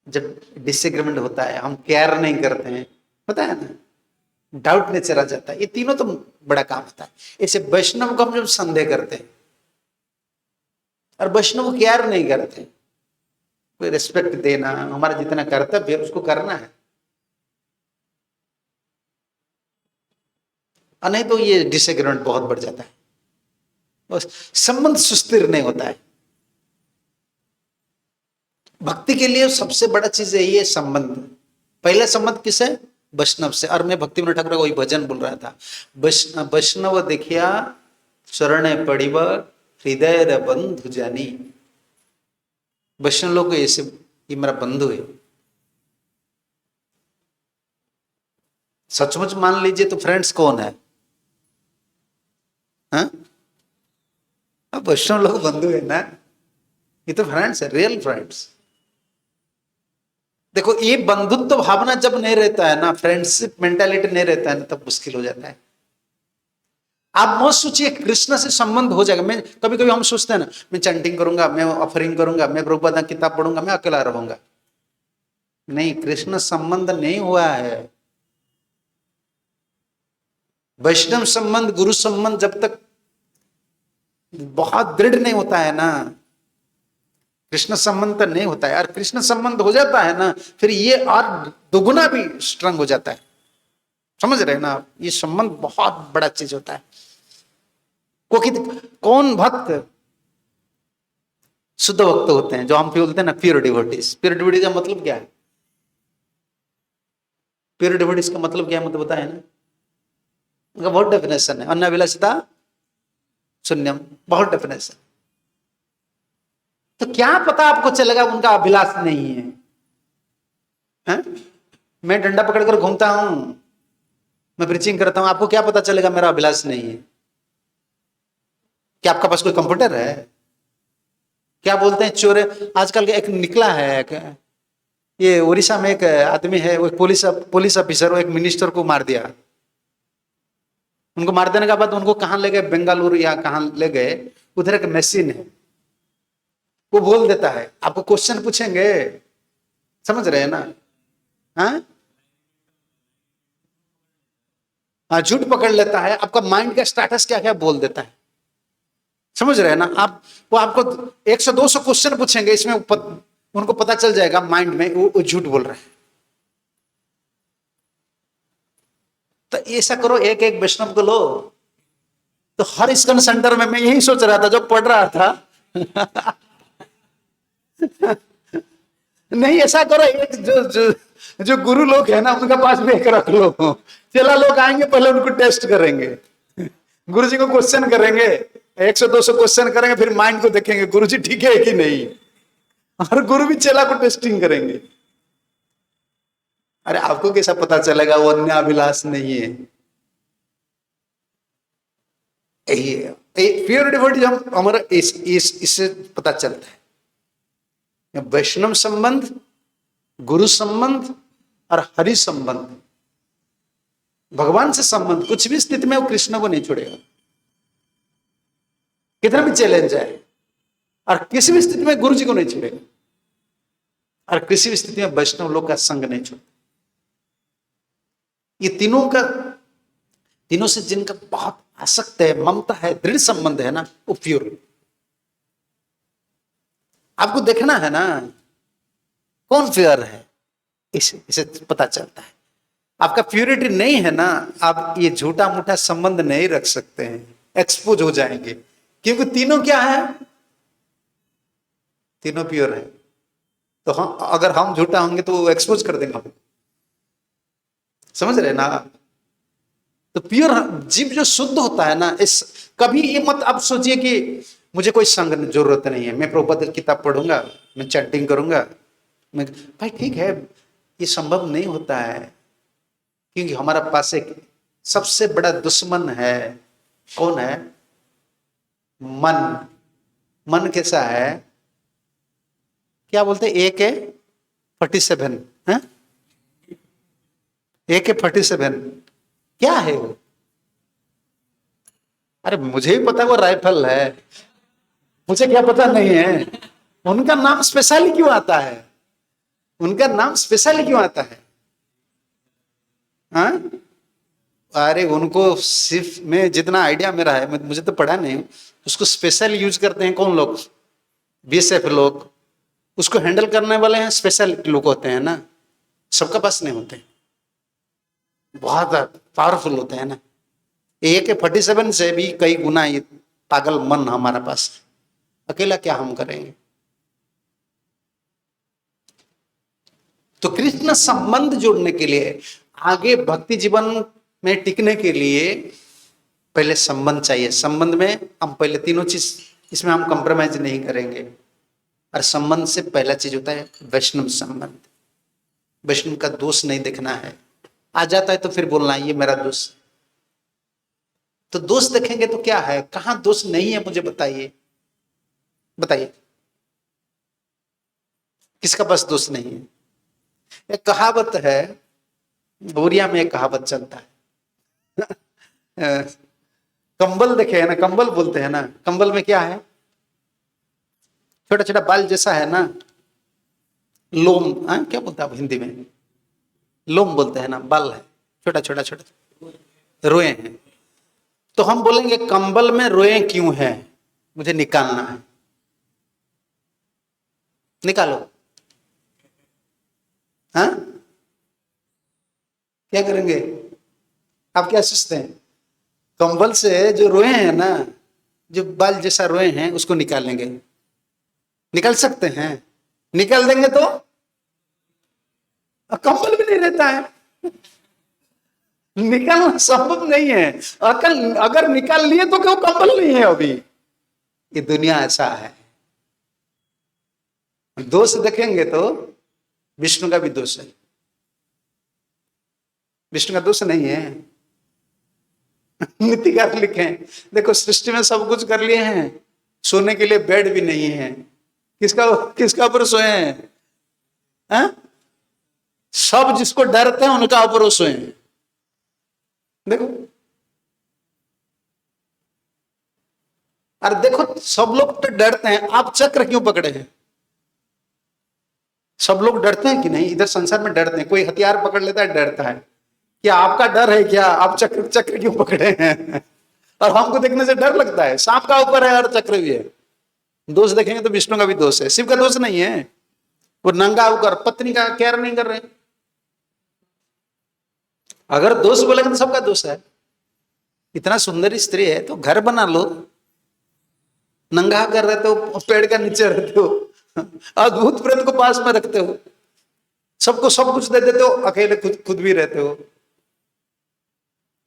जब डिसएग्रीमेंट होता है, हम केयर नहीं करते हैं, होता है ना, डाउट नेचर आ जाता है। ये तीनों तो बड़ा काम होता है। ऐसे वैष्णव को हम जब संदेह करते हैं, और वैष्णव केयर नहीं करते, कोई रिस्पेक्ट देना, हमारा जितना कर्तव्य है उसको करना है, और नहीं तो ये डिसएग्रीमेंट बहुत बढ़ जाता है, बस संबंध सुस्थिर नहीं होता है। भक्ति के लिए सबसे बड़ा चीज है ये संबंध। पहला संबंध किससे? वैष्णव से। और मैं भक्ति विनोद ठाकुर का वही भजन बोल रहा था, वैष्णव देखिया शरण पड़िब हृदय बंधु जानी। वैष्णव लोग ऐसे, ये मेरा बंधु है, सचमुच मान लीजिए तो फ्रेंड्स कौन है? हाँ? अब वैष्णव लोग बंधु है ना, ये तो फ्रेंड्स है, रियल फ्रेंड्स। देखो ये बंधुत्व भावना जब नहीं रहता है ना, फ्रेंडशिप मेंटालिटी नहीं रहता है ना, तब मुश्किल हो जाता है। आप मत सोचिए कृष्ण से संबंध हो जाएगा। मैं कभी कभी हम सोचते हैं ना, मैं चैंटिंग करूंगा, मैं ऑफरिंग करूंगा, मैं प्रभुपाद की किताब पढ़ूंगा, मैं अकेला रहूंगा। नहीं, कृष्ण संबंध नहीं हुआ है। वैष्णव संबंध, गुरु संबंध जब तक बहुत दृढ़ नहीं होता है ना, कृष्ण संबंध तो नहीं होता है। और कृष्ण संबंध हो जाता है ना, फिर ये और दुगुना भी स्ट्रांग हो जाता है। समझ रहे हैं ना आप? ये संबंध बहुत बड़ा चीज होता है। क्योंकि कौन भक्त शुद्ध भक्त होते हैं, जो हम बोलते हैं ना प्योर डिवोटीज। प्योर डिवोटीज का मतलब क्या है? प्योर डिवोटीज का मतलब क्या है, मतलब बताया ना, उनका बहुत डेफिनेशन है। अनाभिलाषिता शून्यम, बहुत डेफिनेशन। तो क्या पता आपको चलेगा उनका अभिलाष नहीं है, है? मैं डंडा पकड़कर घूमता हूं, मैं प्रीचिंग करता हूं, आपको क्या पता चलेगा मेरा अभिलाष नहीं है? क्या आपका पास कोई कंप्यूटर है? क्या बोलते हैं चोर, आजकल एक निकला है, ये उड़ीसा में एक आदमी है, वो पुलिस ऑफिसर, वो एक मिनिस्टर को मार दिया। उनको मार देने के बाद उनको कहां ले गए, बेंगलुरु या कहां ले गए, उधर एक मशीन है, वो बोल देता है, आपको क्वेश्चन पूछेंगे, समझ रहे हैं ना? हाँ, झूठ पकड़ लेता है, आपका माइंड का स्टेटस क्या क्या बोल देता है। समझ रहे हैं ना आप? वो आपको 100-200 क्वेश्चन पूछेंगे, इसमें उनको पता चल जाएगा माइंड में वो झूठ बोल रहे हैं। तो ऐसा करो, एक एक वैष्णव को लो। तो हर इस्कॉन सेंटर में मैं यही सोच रहा था जब पढ़ रहा था नहीं, ऐसा करो, एक जो जो जो गुरु लोग है ना, उनका पास भी एक रख लो। चला लोग आएंगे, पहले उनको टेस्ट करेंगे, गुरु जी को क्वेश्चन करेंगे, 100-200 क्वेश्चन करेंगे, फिर माइंड को देखेंगे गुरु जी ठीक है कि नहीं। और गुरु भी चेला को टेस्टिंग करेंगे। अरे आपको कैसा पता चलेगा वो अन्य अभिलाष नहीं है? यही है प्योर डिवोटी, हमारा इससे पता चलता है। वैष्णव संबंध गुरु संबंध और हरि संबंध, भगवान से संबंध, कुछ भी स्थिति में वो कृष्ण को नहीं छोड़ेगा, कितना भी चैलेंज आए। और किसी भी स्थिति में गुरु जी को नहीं छोड़ेगा, और किसी भी स्थिति में वैष्णव लोग का संग नहीं छोड़ेगा। ये तीनों से जिनका बहुत आसक्त है, ममता है, दृढ़ संबंध है ना, वो प्योर। आपको देखना है ना कौन प्योर है, इसे पता चलता है। आपका प्योरिटी नहीं है ना, आप ये झूठा मूठा संबंध नहीं रख सकते हैं, एक्सपोज हो जाएंगे। क्योंकि तीनों क्या है, तीनों प्योर है। तो हम अगर हम झूठा होंगे तो वो एक्सपोज कर देंगे हम, समझ रहे ना। तो प्योर जीव जो शुद्ध होता है ना, इस कभी ये मत आप सोचिए कि मुझे कोई संग जरूरत नहीं है, मैं प्रभुपाद की किताब पढ़ूंगा, मैं चैंटिंग करूंगा, मैं भाई ठीक है, ये संभव नहीं होता है। क्योंकि हमारा पास एक सबसे बड़ा दुश्मन है, कौन है, मन। मन कैसा है, क्या बोलते हैं, AK-47 है, AK-47 क्या है वो? अरे मुझे भी पता वो राइफल है, मुझे क्या पता नहीं है। उनका नाम स्पेशली क्यों आता है, उनका नाम स्पेशली क्यों आता है? हाँ, अरे उनको सिर्फ, मैं जितना आइडिया मेरा है, मुझे तो पढ़ा नहीं, उसको स्पेशल यूज करते हैं कौन लोग, BSF लोग। उसको हैंडल करने वाले हैं स्पेशल लोग होते हैं ना, सबका पास नहीं होते, बहुत पावरफुल होते हैं ना। AK-47 से भी कई गुना ये पागल मन हमारा पास, अकेला क्या हम करेंगे। तो कृष्ण संबंध जोड़ने के लिए, आगे भक्ति जीवन में टिकने के लिए पहले संबंध चाहिए। संबंध में हम पहले तीनों चीज, इसमें हम कंप्रोमाइज नहीं करेंगे। और संबंध से पहला चीज होता है वैष्णव संबंध। वैष्णव का दोष नहीं देखना है, आ जाता है तो फिर बोलना है ये मेरा दोष। तो दोष देखेंगे तो क्या है, कहां दोष नहीं है, मुझे बताइए, बताइए किसका पास दोष नहीं है। एक कहावत है, बोरिया में एक कहावत चलता है कंबल देखे है ना, कंबल बोलते हैं ना, कंबल में क्या है, छोटा छोटा बाल जैसा है ना, लोम, क्या बोलता है हिंदी में, लोम बोलते हैं ना, बाल है छोटा छोटा छोटा, रोए हैं। तो हम बोलेंगे कंबल में रोए क्यों है, मुझे निकालना है, निकालो। हाँ, क्या करेंगे, आप क्या सोचते हैं? कंबल से जो रोए हैं ना, जो बाल जैसा रोए हैं, उसको निकालेंगे, निकाल सकते हैं? निकाल देंगे तो कंबल भी नहीं रहता है, निकालना संभव नहीं है। अगर निकाल लिए तो क्यों कंबल नहीं है अभी। ये दुनिया ऐसा है। दोष देखेंगे तो विष्णु का भी दोष है, विष्णु का दोष नहीं है। नीतिकार लिखे, देखो सृष्टि में सब कुछ कर लिए हैं, सोने के लिए बेड भी नहीं है, किसका ऊपर सोए हैं? सब जिसको डरते हैं उनका ऊपर सोए हैं। देखो, अरे देखो, सब लोग तो डरते हैं, आप चक्र क्यों पकड़े हैं? सब लोग डरते हैं कि नहीं, इधर संसार में डरते हैं, कोई हथियार पकड़ लेता है डरता है, क्या आपका डर है क्या? आप चक्र क्यों पकड़े हैं? और हमको देखने से डर लगता है, सांप का ऊपर है और चक्र भी है। दोष देखेंगे तो विष्णु का भी दोष है, शिव का दोष नहीं है। वो नंगा होकर पत्नी का केयर नहीं कर रहे। अगर दोष बोलेंगे तो सबका दोष है। इतना सुंदर स्त्री है तो घर बना लो, नंगा कर रहते हो, पेड़ का नीचे रहते हो, अद्भुत प्रेत को पास में रखते हो, सबको सब कुछ दे देते हो, अकेले खुद भी रहते हो।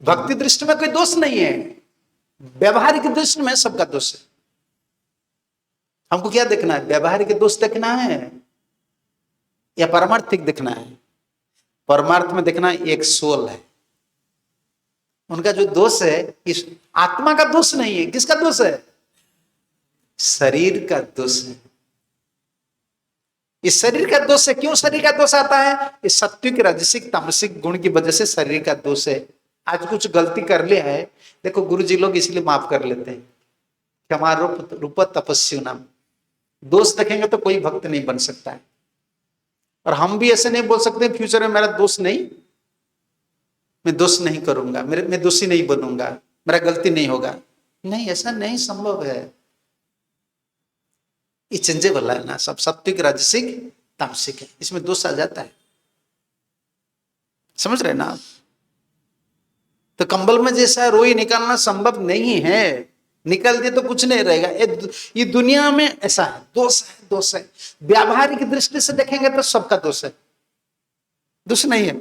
भक्ति दृष्टि में कोई दोष नहीं है, व्यवहारिक दृष्टि में सबका दोष है। हमको क्या देखना है, व्यवहारिक दोष देखना है या परमार्थिक देखना है? परमार्थ में देखना एक सोल है, उनका जो दोष है इस आत्मा का दोष नहीं है। किसका दोष है? शरीर का दोष है। इस शरीर का दोष है। क्यों शरीर का दोष आता है? इस सात्विक राजसिक तामसिक गुण की वजह से शरीर का दोष है। आज कुछ गलती कर लिया है, देखो गुरु जी लोग इसलिए माफ कर लेते हैं, क्षमा रूप तपस्यु नाम। दोष देखेंगे तो कोई भक्त नहीं बन सकता है। और हम भी ऐसे नहीं बोल सकते फ्यूचर में मेरा दोष नहीं, मैं दोष नहीं करूंगा, मैं दोषी नहीं बनूंगा, मेरा गलती नहीं होगा। नहीं, ऐसा नहीं संभव है। ये चेंजेबल है ना, सब सात्विक राजसिक तामसिक है, इसमें दोष आ जाता है। समझ रहे ना आप? तो कंबल में जैसा रोई निकालना संभव नहीं है, निकल दे तो कुछ नहीं रहेगा। ये दुनिया में ऐसा है, दोष है, दोष है। व्यावहारिक दृष्टि से देखेंगे तो सबका दोष है, दोष नहीं है,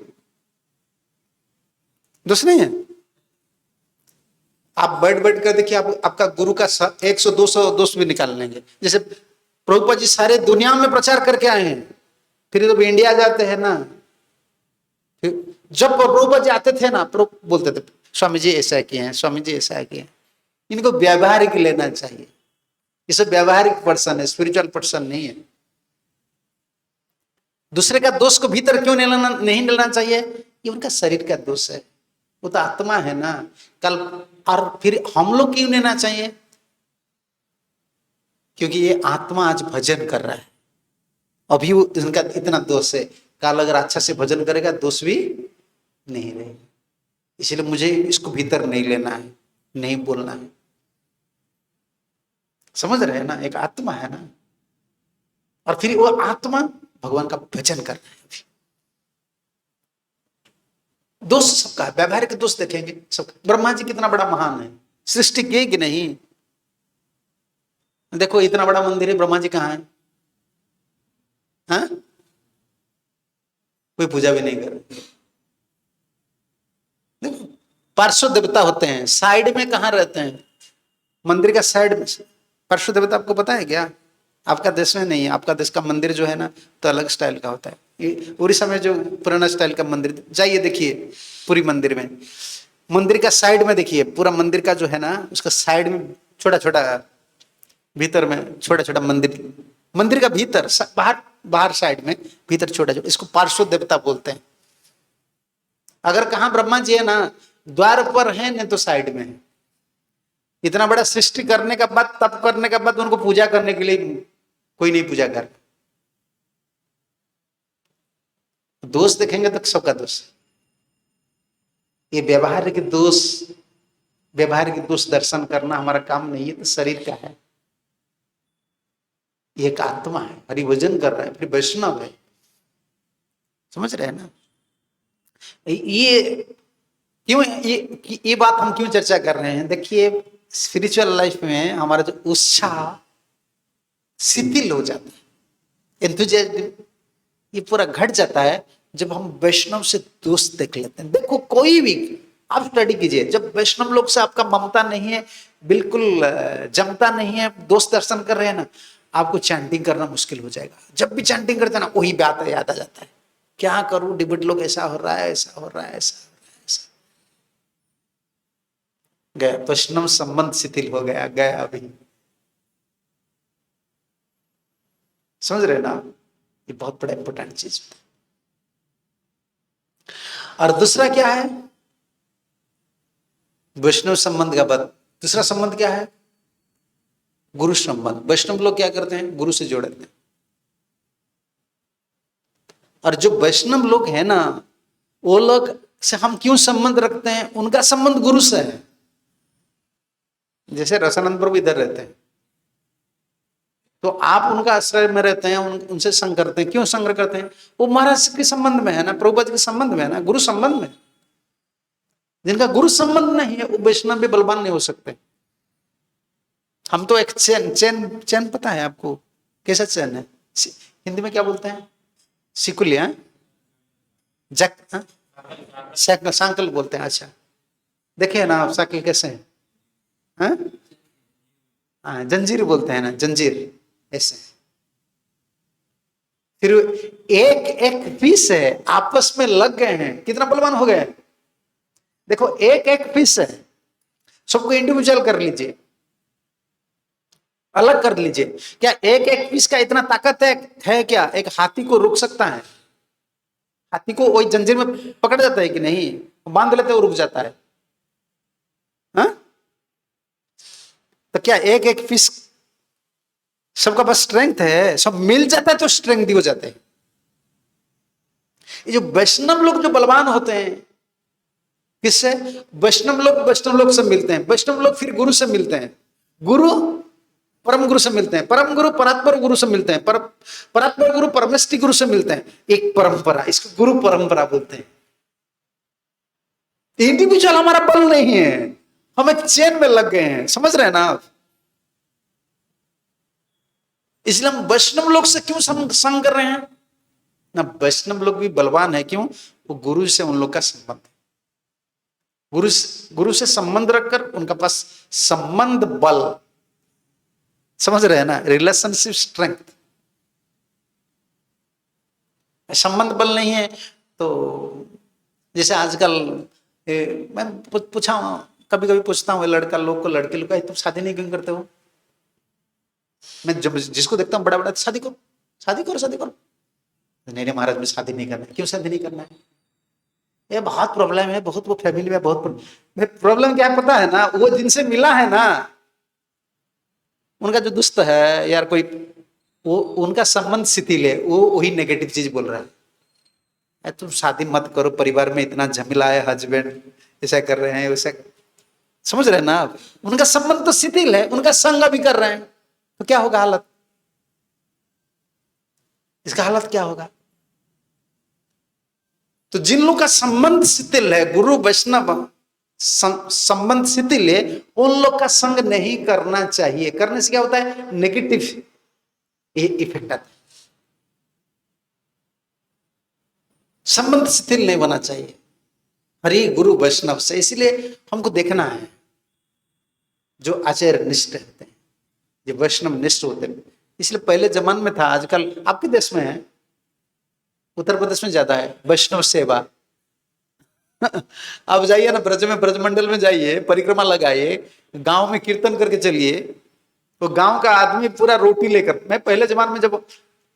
दोष नहीं है। आप बैठ बैठ कर देखिए, आपका गुरु का 100-200 दोष भी निकाल लेंगे। जैसे प्रभुपाद जी सारे दुनिया में प्रचार करके आए हैं, फिर जब इंडिया जाते हैं ना, फिर जब प्रभुपाद जी आते थे ना, प्रभु बोलते थे स्वामी जी ऐसा किए हैं, स्वामी जी ऐसा किए हैं। इनको व्यावहारिक लेना चाहिए, ये सब व्यावहारिक पर्सन है, स्पिरिचुअल पर्सन नहीं है। दूसरे का दोष को भीतर क्यों नहीं लेना चाहिए? ये उनका शरीर का दोष है, वो तो आत्मा है ना कल। और फिर हम लोग क्यों लेना चाहिए? क्योंकि ये आत्मा आज भजन कर रहा है, अभी वो इनका इतना दोष है। कल अगर अच्छा से भजन करेगा दोष भी नहीं रहेगा। इसलिए मुझे इसको भीतर नहीं लेना है, नहीं बोलना है। समझ रहे हैं ना? एक आत्मा है ना, और फिर वो आत्मा भगवान का भजन कर रहा है। अभी दोष सबका है, व्यवहारिक दोष देखेंगे सबका। ब्रह्मा जी कितना बड़ा महान है, सृष्टि किए कि नहीं? देखो इतना बड़ा मंदिर है, ब्रह्मा जी कहाँ है? हाँ? कोई पूजा भी नहीं कर रहे। देखो पार्श्व देवता होते हैं, साइड में कहाँ रहते हैं? मंदिर का साइड में पार्श्व देवता आपको पता है क्या? आपका देश में नहीं है। आपका देश का मंदिर जो है ना तो अलग स्टाइल का होता है। ये उड़ीसा में जो पुराना स्टाइल का मंदिर, जाइए देखिए पूरी मंदिर में, मंदिर का साइड में देखिए, पूरा मंदिर का जो है ना उसका साइड में छोटा छोटा, भीतर में छोटा छोटा मंदिर, मंदिर का भीतर बाहर साइड में भीतर छोटा छोटा, इसको पार्श्व देवता बोलते हैं। अगर कहाँ ब्रह्मा जी है ना द्वार पर है नहीं तो साइड में है। इतना बड़ा सृष्टि करने का बाद, तप करने का बाद उनको पूजा करने के लिए कोई नहीं पूजा कर। दोष देखेंगे तो सबका दोष। ये व्यवहारिक दोष दर्शन करना हमारा काम नहीं है, तो शरीर का है। ये एक आत्मा है, हरिभजन कर रहा है, फिर वैष्णव है। समझ रहे हैं ना? ये क्यों ये बात हम क्यों चर्चा कर रहे हैं? देखिए स्पिरिचुअल लाइफ में हमारा जो उत्साह शिथिल हो जाता है, एंथुजियाज्म ये पूरा घट जाता है जब हम वैष्णव से दोष देख लेते हैं। देखो कोई भी आप स्टडी कीजिए, जब वैष्णव लोग से आपका ममता नहीं है, बिल्कुल जमता नहीं है, दोष दर्शन कर रहे हैं ना, आपको चैंटिंग करना मुश्किल हो जाएगा। जब भी चैंटिंग करते हैं ना वही बात याद आ जाता है, क्या करूं डिबेट लोग ऐसा हो रहा है, ऐसा हो रहा है, ऐसा गया, वैष्णव संबंध शिथिल हो गया अभी। समझ रहे ना? ये बहुत बड़ा इंपॉर्टेंट चीज। और दूसरा क्या है? वैष्णव संबंध का बाद दूसरा संबंध क्या है? गुरु संबंध। वैष्णव लोग क्या करते हैं? गुरु से जोड़ते हैं। और जो वैष्णव लोग हैं ना, वो लोग से हम क्यों संबंध रखते हैं? उनका संबंध गुरु से है। जैसे रसानंद प्रभु इधर रहते हैं तो आप उनका आश्रय में रहते हैं, उनसे संग करते हैं। क्यों संग करते हैं? वो महाराज के संबंध में है ना, प्रभुपाद के संबंध में है ना, गुरु संबंध में। जिनका गुरु संबंध नहीं है वो वैष्णव भी बलवान नहीं हो सकते। हम तो एक चैन पता है आपको कैसा चैन है? हिंदी में क्या बोलते हैं? सिकुलिया, सांकल बोलते हैं। अच्छा देखिए ना आप साइकिल कैसे है? हाँ जंजीर बोलते हैं ना, जंजीर ऐसे। फिर एक एक पीस है, आपस में लग गए हैं, कितना बलवान हो गए। देखो एक एक पीस है, सबको इंडिविजुअल कर लीजिए। अलग कर लीजिए। क्या एक एक पीस का इतना ताकत है क्या एक हाथी को रोक सकता है? हाथी को वही जंजीर में पकड़ जाता है कि नहीं? बांध लेते वो रुक जाता है। हाँ? तो क्या एक एक पीस सबका बस स्ट्रेंथ है? सब मिल जाता है तो स्ट्रेंथ हो जाते हैं। ये जो वैष्णव लोग जो बलवान होते हैं, किससे? वैष्णव लोग से मिलते हैं। वैष्णव लोग फिर गुरु से मिलते हैं। गुरु परम गुरु से मिलते हैं। परम गुरु परात्पर गुरु से मिलते हैं। परात्पर गुरु परमेष्टि गुरु से मिलते हैं। एक परंपरा, इसको गुरु परंपरा बोलते हैं। इंडिविजुअल हमारा बल नहीं है, हम एक चेन में लग गए हैं। समझ रहे हैं ना आप? इसलिए हम वैष्णव लोग से क्यों संग कर रहे हैं ना? वैष्णव लोग भी बलवान है। क्यों? वो गुरु से उन लोग का संबंध है। गुरु से संबंध रखकर उनका पास संबंध बल, समझ रहे हैं ना? Relationship strength. संबंध बल नहीं है तो जैसे आजकल मैं पूछा, कभी कभी पूछता हूँ लड़का लोग को, लड़के लोग, तुम शादी नहीं क्यों करते हो? मैं जब जिसको देखता हूँ बड़ा बड़ा, शादी करो शादी करो शादी करो। नहीं नहीं महाराज, मैं शादी नहीं करना है। क्यों शादी नहीं करना है? ये बहुत प्रॉब्लम है, बहुत वो फैमिली में बहुत प्रॉब्लम। क्या पता है ना? वो जिनसे मिला है ना, उनका जो दोस्त है यार कोई, वो उनका संबंध शिथिल है, वो वही नेगेटिव चीज बोल रहा है। तुम शादी मत करो, परिवार में इतना झमेला है, हस्बैंड ऐसा कर रहे हैं वैसा। समझ रहे हैं ना आप? उनका संबंध तो शिथिल है, उनका संग भी कर रहे हैं, तो क्या होगा हालत? इसका हालत क्या होगा? तो जिन लोगों का संबंध शिथिल है, गुरु वैष्णव संबंध शिथिल है, उन लोग का संग नहीं करना चाहिए। करने से क्या होता है? नेगेटिव इफेक्ट आता है। संबंध शिथिल नहीं होना चाहिए हरि गुरु वैष्णव से। इसलिए हमको देखना है जो आचार्य निष्ठ होते हैं, जो वैष्णव निष्ठ होते हैं। इसलिए पहले जमाने में था, आजकल आपके देश में है, उत्तर प्रदेश में ज्यादा है वैष्णव सेवा। आप जाइए ना ब्रज में, ब्रजमंडल में जाइए, परिक्रमा लगाइए, गांव में कीर्तन करके चलिए, तो गांव का आदमी पूरा रोटी लेकर। मैं पहले जमाने में जब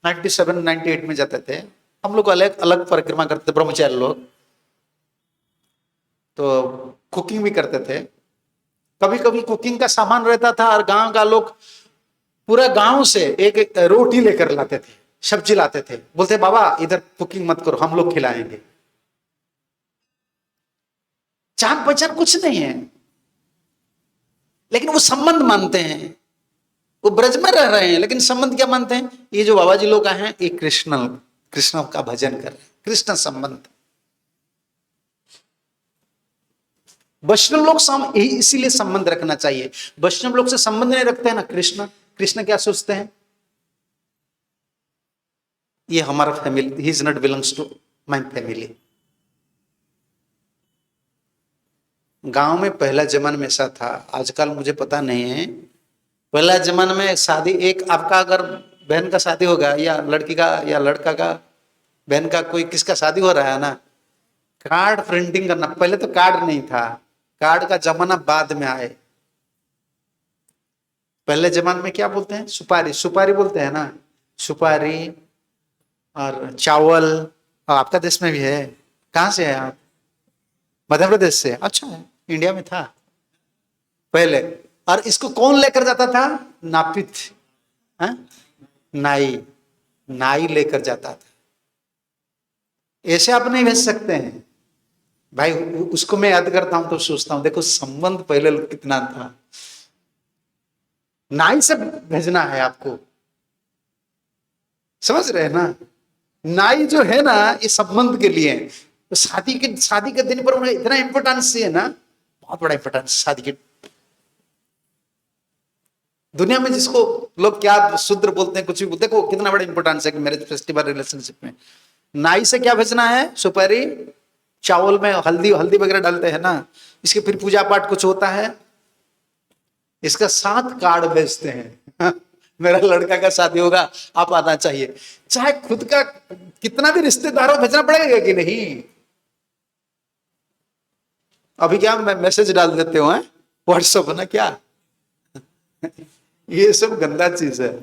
97 98 में जाते थे, हम लोग अलग अलग परिक्रमा करते थे, ब्रह्मचारी लोग, तो कुकिंग भी करते थे। कभी कभी कुकिंग का सामान रहता था और गांव का लोग पूरा गांव से एक रोटी लेकर लाते थे, सब्जी लाते थे, बोलते बाबा इधर कुकिंग मत करो, हम लोग खिलाएंगे। जान पहचान कुछ नहीं है, लेकिन वो संबंध मानते हैं। वो ब्रज में रह रहे हैं, लेकिन संबंध क्या मानते हैं? ये जो बाबा जी लोग हैं, ये कृष्ण का भजन कर रहे हैं, कृष्ण संबंध। वैष्णव लोग इसीलिए संबंध रखना चाहिए। वैष्णव लोग से संबंध नहीं रखते हैं ना, कृष्ण क्या सोचते हैं? ये हमारा family, he is not belongs to my family. गांव में पहला जमाने में ऐसा था, आजकल मुझे पता नहीं है। पहला जमाने में शादी, एक आपका अगर बहन का शादी होगा, या लड़की का या लड़का का, बहन का, कोई किसका शादी हो रहा है ना, कार्ड प्रिंटिंग करना। पहले तो कार्ड नहीं था, कार्ड का जमाना बाद में आए। पहले जमाने में क्या बोलते हैं? सुपारी, सुपारी बोलते हैं ना, सुपारी और चावल। आपका देश में भी है? कहाँ से है आप? मध्य प्रदेश से? अच्छा है, इंडिया में था पहले। और इसको कौन लेकर जाता था? नापित, नाई, नाई लेकर जाता था। ऐसे आप नहीं भेज सकते हैं भाई। उसको मैं याद करता हूं तो सोचता हूं, देखो संबंध पहले कितना था। नाई से भेजना है आपको, समझ रहे हैं ना? नाई जो है ना, ये संबंध के लिए है। तो शादी के दिन पर उन्हें इतना इंपॉर्टेंस है ना, बहुत बड़ा इंपॉर्टेंस शादी के। दुनिया में जिसको लोग क्या शूद्र बोलते हैं, कुछ भी, देखो कितना बड़ा इंपॉर्टेंस है कि मैरिज फेस्टिवल रिलेशनशिप में। नाई से क्या भेजना है? सुपारी, चावल में हल्दी हल्दी वगैरह डालते हैं ना, इसके फिर पूजा पाठ कुछ होता है, इसका 7 कार्ड भेजते हैं। मेरा लड़का का शादी होगा, आप आना चाहिए। चाहे खुद का कितना भी रिश्तेदारों भेजना पड़ेगा कि नहीं? अभी क्या मैं मैसेज डाल देते हो व्हाट्सएप ना, क्या ये सब गंदा चीज है।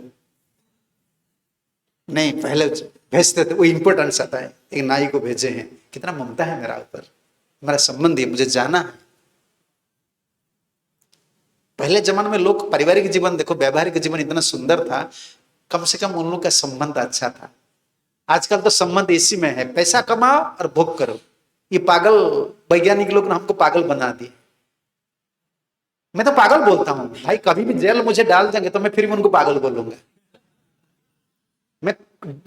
नहीं, पहले भेजते थे, वो इंपॉर्टेंस आता है। एक नाई को भेजे हैं, कितना ममता है मेरा ऊपर, मेरा संबंध है, मुझे जाना है। पहले जमाने में लोग पारिवारिक जीवन देखो, वैवाहिक जीवन इतना सुंदर था, कम से कम उन लोग का संबंध अच्छा था। आजकल तो संबंध इसी में है, पैसा कमाओ और भोग करो। ये पागल वैज्ञानिक लोग ने हमको पागल बना दिए। मैं तो पागल बोलता हूं भाई, कभी भी जेल मुझे डाल देंगे तो मैं फिर भी उनको पागल बोलूंगा। मैं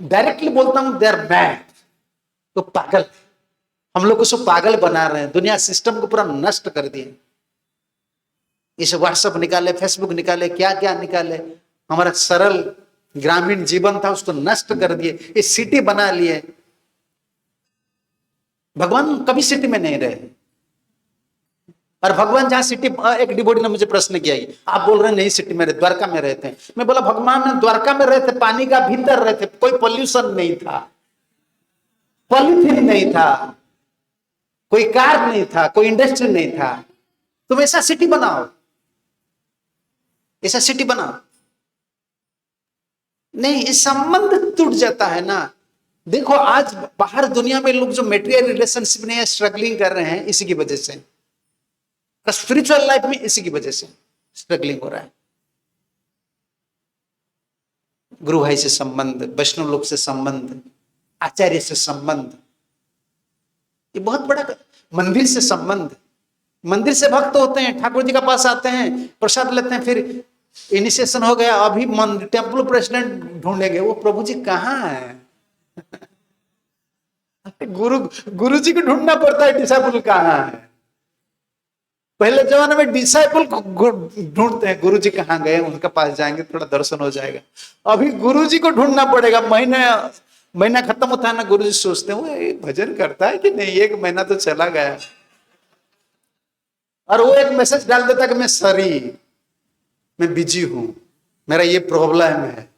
डायरेक्टली बोलता हूं दे आर मैड, तो पागल। हम लोग को सब पागल बना रहे हैं, दुनिया सिस्टम को पूरा नष्ट कर दिए। इस व्हाट्सएप निकाले, फेसबुक निकाले, क्या क्या निकाले, हमारा सरल ग्रामीण जीवन था उसको नष्ट कर दिए, ये सिटी बना लिए। भगवान कभी सिटी में नहीं रहे, और भगवान जहां सिटी, एक डिवोटी ने मुझे प्रश्न किया, आप बोल रहे हैं नहीं सिटी में रहते, द्वारका में रहते हैं। मैं बोला भगवान द्वारका में रहते, पानी का भीतर रहते, कोई पोल्यूशन नहीं था, पॉलिथीन नहीं था, कोई कार नहीं था, कोई इंडस्ट्री नहीं था। तुम ऐसा सिटी बनाओ, ऐसा सिटी बनाओ। नहीं, इस संबंध टूट जाता है ना। देखो आज बाहर दुनिया में लोग जो मेटेरियल रिलेशनशिप में स्ट्रगलिंग कर रहे हैं, इसी की वजह से। स्पिरिचुअल लाइफ में इसी की वजह से स्ट्रगलिंग हो रहा है। गुरु भाई से संबंध, वैष्णव लोग से संबंध, आचार्य से संबंध, ये बहुत बड़ा। मंदिर से संबंध, मंदिर से भक्त होते हैं, ठाकुर जी के पास आते हैं, प्रसाद लेते हैं, फिर इनिशिएशन हो गया, अभी टेम्पल प्रेसिडेंट ढूंढेंगे, वो प्रभु जी कहाँ है? गुरु जी को ढूंढना पड़ता है, डिसाइपल कहाँ है। पहले जमाने में डिसाइपल को ढूंढते हैं, गुरु जी कहाँ गए, उनके पास जाएंगे, थोड़ा दर्शन हो जाएगा। अभी गुरु जी को ढूंढना पड़ेगा। महीना खत्म होता है ना, गुरु जी सोचते हैं वो भजन करता है कि नहीं, एक महीना तो चला गया, और वो एक मैसेज डाल देता कि मैं सॉरी, मैं बिजी हूं, मेरा ये प्रॉब्लम है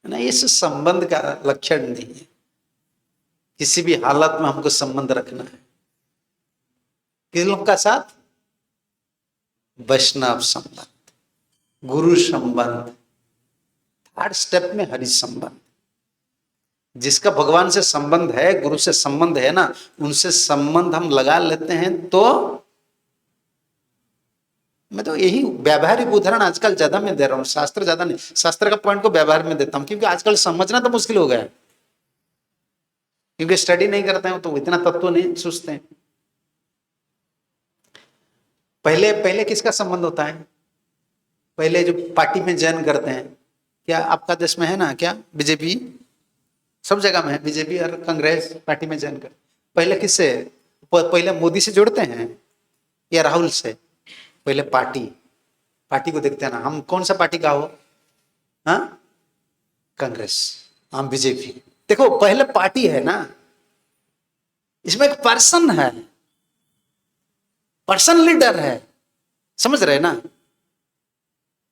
ना। ये संबंध का लक्षण नहीं है। किसी भी हालत में हमको संबंध रखना है। किस लोग का साथ? वैष्णव संबंध, गुरु संबंध, थर्ड स्टेप में हरि संबंध। जिसका भगवान से संबंध है, गुरु से संबंध है ना, उनसे संबंध हम लगा लेते हैं। तो मैं तो यही व्यावहारिक उदाहरण आजकल ज्यादा मैं दे रहा हूं, शास्त्र ज्यादा नहीं। शास्त्र का पॉइंट को व्यवहार में देता हूं, क्योंकि आजकल समझना तो मुश्किल हो गया है, क्योंकि स्टडी नहीं करते हैं तो इतना तत्व नहीं सोचते हैं। पहले पहले किसका संबंध होता है? पहले जो पार्टी में ज्वाइन करते हैं, क्या आपका देश में है ना, क्या बीजेपी, सब जगह में है बीजेपी और कांग्रेस पार्टी में ज्वाइन कर। पहले किससे? पहले मोदी से जोड़ते हैं या राहुल से? पहले पार्टी को देखते हैं ना, हम कौन सा पार्टी का हो? हाँ, कांग्रेस, हम बीजेपी। देखो पहले पार्टी है ना, इसमें एक पर्सन है, पर्सन लीडर है, समझ रहे ना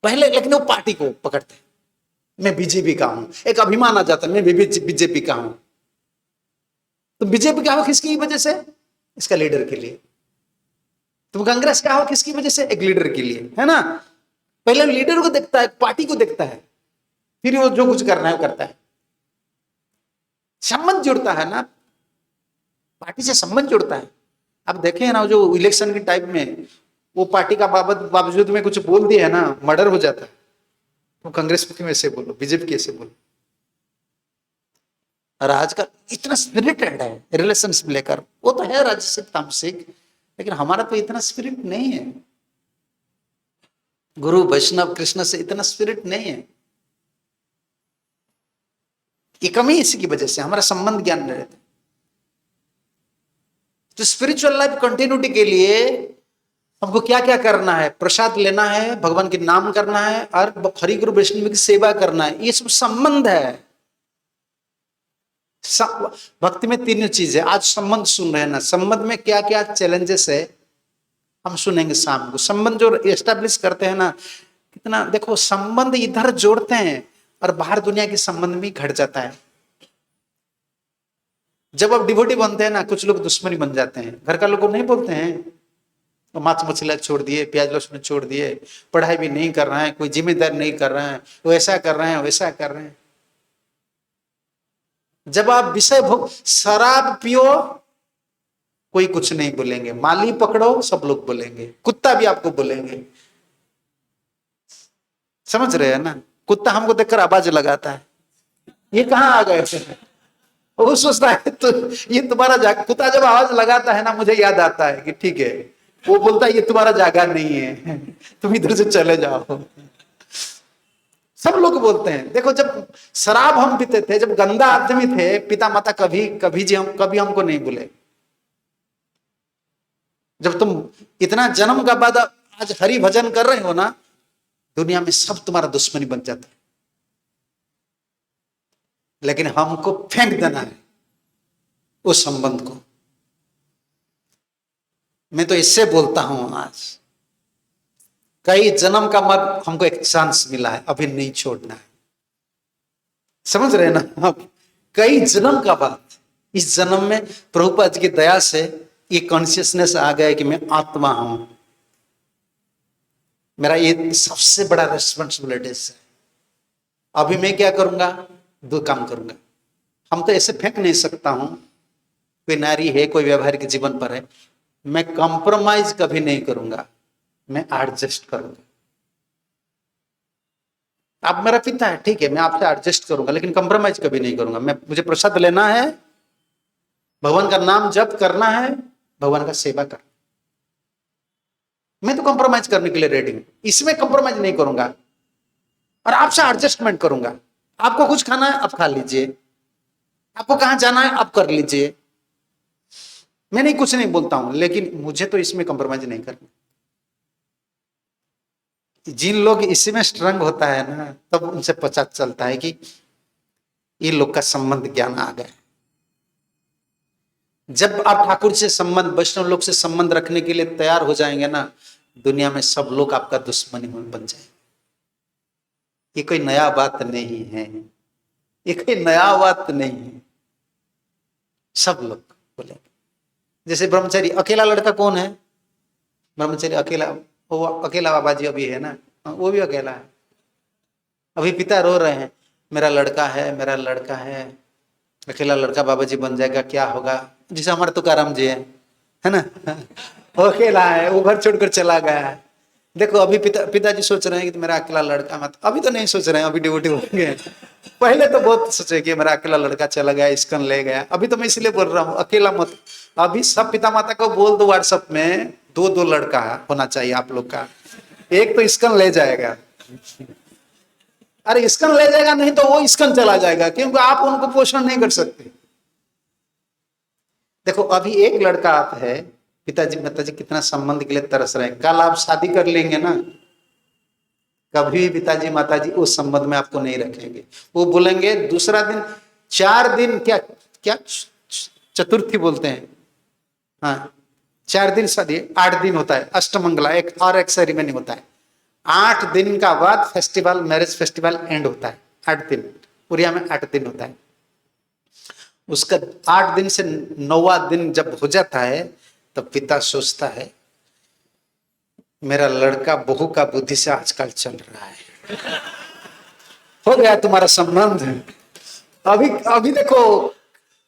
पहले। लेकिन वो पार्टी को पकड़ते हैं, मैं बीजेपी का हूं, एक अभिमान आ जाता है मैं बीजेपी का हूं। तो बीजेपी का हो किसकी वजह से? इसका लीडर के लिए। तुम कांग्रेस का हो किसकी वजह से? एक लीडर के लिए, है ना। पहले लीडर को देखता है, पार्टी को देखता है, फिर वो जो कुछ करना है वो करता है। संबंध जुड़ता है ना, पार्टी से संबंध जुड़ता है। अब देखें ना, जो इलेक्शन के टाइम में वो पार्टी का बावजूद में कुछ बोल दिया है ना, मर्डर हो जाता है। तो कांग्रेस को क्यों ऐसे बोलो, बीजेपी कैसे बोलो? और आजकल इतना स्पिरिटेड है रिलेशनशिप लेकर, वो तो है राजसिक तामसिक, लेकिन हमारा तो इतना स्पिरिट नहीं है। गुरु वैष्णव कृष्ण से इतना स्पिरिट नहीं है। ये कमी इसी की वजह से, हमारा संबंध ज्ञान नहीं रहता। तो स्पिरिचुअल लाइफ कंटिन्यूटी के लिए हमको क्या क्या करना है? प्रसाद लेना है, भगवान के नाम करना है, और हरि गुरु वैष्णव की सेवा करना है। ये सब संबंध है। भक्ति में तीन चीज है। आज संबंध सुन रहे हैं ना, संबंध में क्या क्या चैलेंजेस है हम सुनेंगे शाम को। संबंध जो एस्टेब्लिश करते हैं ना, कितना देखो संबंध इधर जोड़ते हैं और बाहर दुनिया के संबंध भी घट जाता है। जब आप डिवोटी बनते हैं ना, कुछ लोग दुश्मनी बन जाते हैं, घर का लोग नहीं बोलते हैं, मांस मछलियां छोड़ दिए, प्याज लहसुन छोड़ दिए, पढ़ाई भी नहीं कर रहे हैं, कोई जिम्मेदारी नहीं कर रहे हैं, वैसा कर रहे हैं वैसा कर रहे हैं। जब आप विषय भोग, शराब पियो कोई कुछ नहीं बोलेंगे, माली पकड़ो सब लोग बोलेंगे, कुत्ता भी आपको बोलेंगे। समझ रहे हैं ना? कुत्ता हमको देखकर आवाज लगाता है, ये कहाँ आ गए थे? वो सोचता है तो ये तुम्हारा जागा। कुत्ता जब आवाज लगाता है ना, मुझे याद आता है कि ठीक है, वो बोलता है ये तुम्हारा जागा नहीं है, तुम इधर से चले जाओ। सब लोग बोलते हैं। देखो जब शराब हम पीते थे, जब गंदा आदमी थे, पिता माता कभी हमको नहीं बोले। जब तुम इतना जन्म का बाद आज हरि भजन कर रहे हो ना, दुनिया में सब तुम्हारा दुश्मनी बन जाता है। लेकिन हमको फेंक देना है उस संबंध को। मैं तो इससे बोलता हूं, आज कई जन्म का मत हमको एक चांस मिला है, अभी नहीं छोड़ना है। समझ रहे हैं ना आप? कई जन्म का बाद इस जन्म में प्रभुपाद जी की दया से ये कॉन्शियसनेस आ गया कि मैं आत्मा हूं। मेरा ये सबसे बड़ा रेस्पॉन्सिबिलिटी है। अभी मैं क्या करूंगा? दो काम करूंगा। हम तो ऐसे फेंक नहीं सकता हूं, कोई नारी है, कोई व्यवहारिक जीवन पर है, मैं कॉम्प्रोमाइज कभी नहीं करूंगा, मैं एडजस्ट करूंगा। आप मेरा पिता है, ठीक है, मैं आपसे एडजस्ट करूंगा, लेकिन कॉम्प्रोमाइज कभी नहीं करूंगा। मुझे प्रसाद लेना है, भगवान का नाम जप करना है, भगवान का सेवा करना, मैं तो कॉम्प्रोमाइज करने के लिए रेडी हूं। इसमें कॉम्प्रोमाइज नहीं करूंगा और आपसे एडजस्टमेंट करूंगा। आपको कुछ खाना है आप खा लीजिए, आपको कहां जाना है आप कर लीजिए, मैं नहीं कुछ नहीं बोलता हूं, लेकिन मुझे तो इसमें कॉम्प्रोमाइज नहीं करना। जिन लोग इसमें स्ट्रंग होता है ना, तब उनसे पता चलता है कि ये लोग का संबंध ज्ञान आ गया। जब आप ठाकुर से संबंध, वैष्णव लोग से संबंध रखने के लिए तैयार हो जाएंगे ना, दुनिया में सब लोग आपका दुश्मनी बन जाएंगे। ये कोई नया बात नहीं है, ये कोई नया बात नहीं है। सब लोग बोलेंगे। जैसे ब्रह्मचारी, अकेला लड़का कौन है? ब्रह्मचारी अकेला, वो अकेला बाबा जी अभी है ना, वो भी अकेला है। अभी पिता रो रहे हैं, मेरा लड़का है, मेरा लड़का है, अकेला लड़का बाबा जी बन जाएगा, क्या होगा? जैसे हमारे तुकाराम जी है ना, वो अकेला है, वो घर छोड़कर चला गया है। देखो अभी पिताजी सोच रहे हैं कि मेरा अकेला लड़का मत, अभी तो नहीं सोच रहे हैं, अभी ड्यूटी हो गए। पहले तो बहुत सोचे कि मेरा अकेला लड़का चला गया, इसकन ले गया। अभी तो मैं इसलिए बोल रहा हूँ अकेला मत। अभी सब पिता माता को बोल दो व्हाट्सएप में, दो लड़का होना चाहिए आप लोग का, एक तो इसकन ले जाएगा। अरे इसकन ले जाएगा नहीं तो वो इसकन चला जाएगा, क्योंकि आप उनको पोषण नहीं कर सकते। देखो अभी एक लड़का आप है, पिताजी माताजी कितना संबंध के लिए तरस रहे हैं। कल आप शादी कर लेंगे ना, कभी पिताजी माताजी उस संबंध में आपको नहीं रखेंगे। वो बोलेंगे दूसरा दिन, 4 दिन, क्या क्या चतुर्थी बोलते हैं, हाँ 4 दिन शादी, 8 दिन होता है अष्टमंगला, एक सेरेमनी होता है। 8 दिन का बाद फेस्टिवल, मैरिज फेस्टिवल एंड होता है। 8 दिन, उड़िया में 8 दिन होता है। उसका 8 दिन से 9वां दिन जब हो जाता है, तब पिता सोचता है मेरा लड़का बहू का बुद्धि से आजकल चल रहा है, हो गया तुम्हारा संबंध। अभी देखो,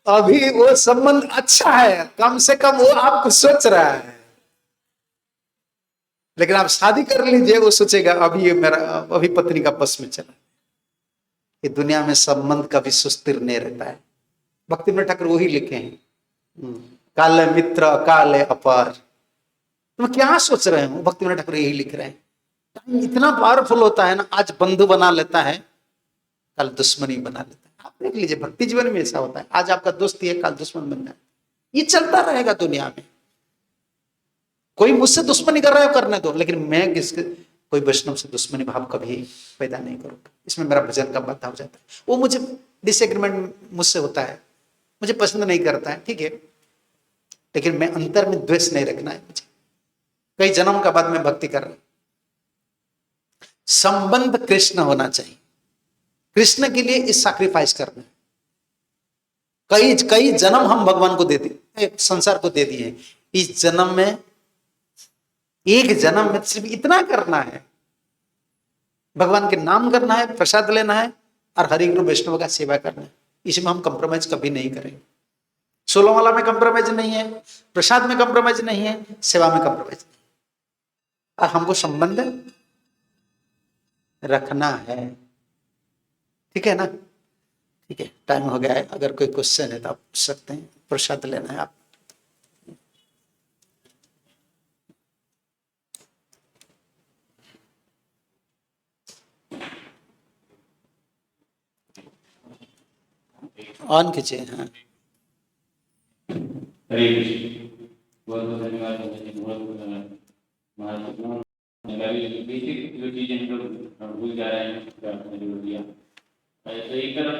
अभी वो संबंध अच्छा है, कम से कम वो आपको सोच रहा है। लेकिन आप शादी कर लीजिए, वो सोचेगा अभी ये मेरा, अभी पत्नी का बस में चला। ये दुनिया में संबंध कभी सुस्थिर नहीं रहता है। भक्ति में ठाकुर वही लिखे हैं, काले मित्र काले अपार। तुम क्या सोच रहे हो? भक्ति में ठाकुर यही लिख रहे हैं। टाइम इतना पावरफुल होता है ना, आज बंधु बना लेता है, कल दुश्मनी बना लेता है। आप देख लीजिए भक्ति जीवन में ऐसा होता है, आज आपका दोस्ती है, कल दुश्मन बन जाए। ये चलता रहेगा दुनिया में। कोई मुझसे दुश्मनी कर रहा है करने दो, लेकिन मैं कोई वैष्णव से दुश्मनी भाव कभी पैदा नहीं करूंगा। इसमें मेरा भजन का बाधा हो जाता है। वो मुझे डिसएग्रीमेंट मुझसे होता है, मुझे पसंद नहीं करता है, ठीक है, लेकिन मैं अंतर में द्वेष नहीं रखना है मुझे। कई जन्म का बाद में भक्ति कर रहा हूं। संबंध कृष्ण होना चाहिए, कृष्ण के लिए इस सैक्रिफाइस करना है। कई जन्म हम भगवान को दे दिए, संसार को दे दिए। इस जन्म में एक जन्म में सिर्फ इतना करना है, भगवान के नाम करना है, प्रसाद लेना है और हरि गुरु वैष्णव का सेवा करना है। इसमें हम कंप्रोमाइज कभी नहीं करेंगे। 16 माला में कंप्रोमाइज नहीं है, प्रसाद में कंप्रोमाइज नहीं है, सेवा में कंप्रोमाइज नहीं है। और हमको संबंध रखना है, ठीक है ना? ठीक है, टाइम हो गया है। अगर कोई क्वेश्चन है तो आप पूछ सकते हैं। प्रसाद लेना है आप। ऑन कीजिए। हाँ, हरे कृष्ण। बहुत बहुत धन्यवाद। बहुत बहुत धन्यवाद। महत्वपूर्ण बेसिक जो चीजें हम लोग भूल जा रहे हैं, उसका आपने जोड़ दिया। तो एक तरफ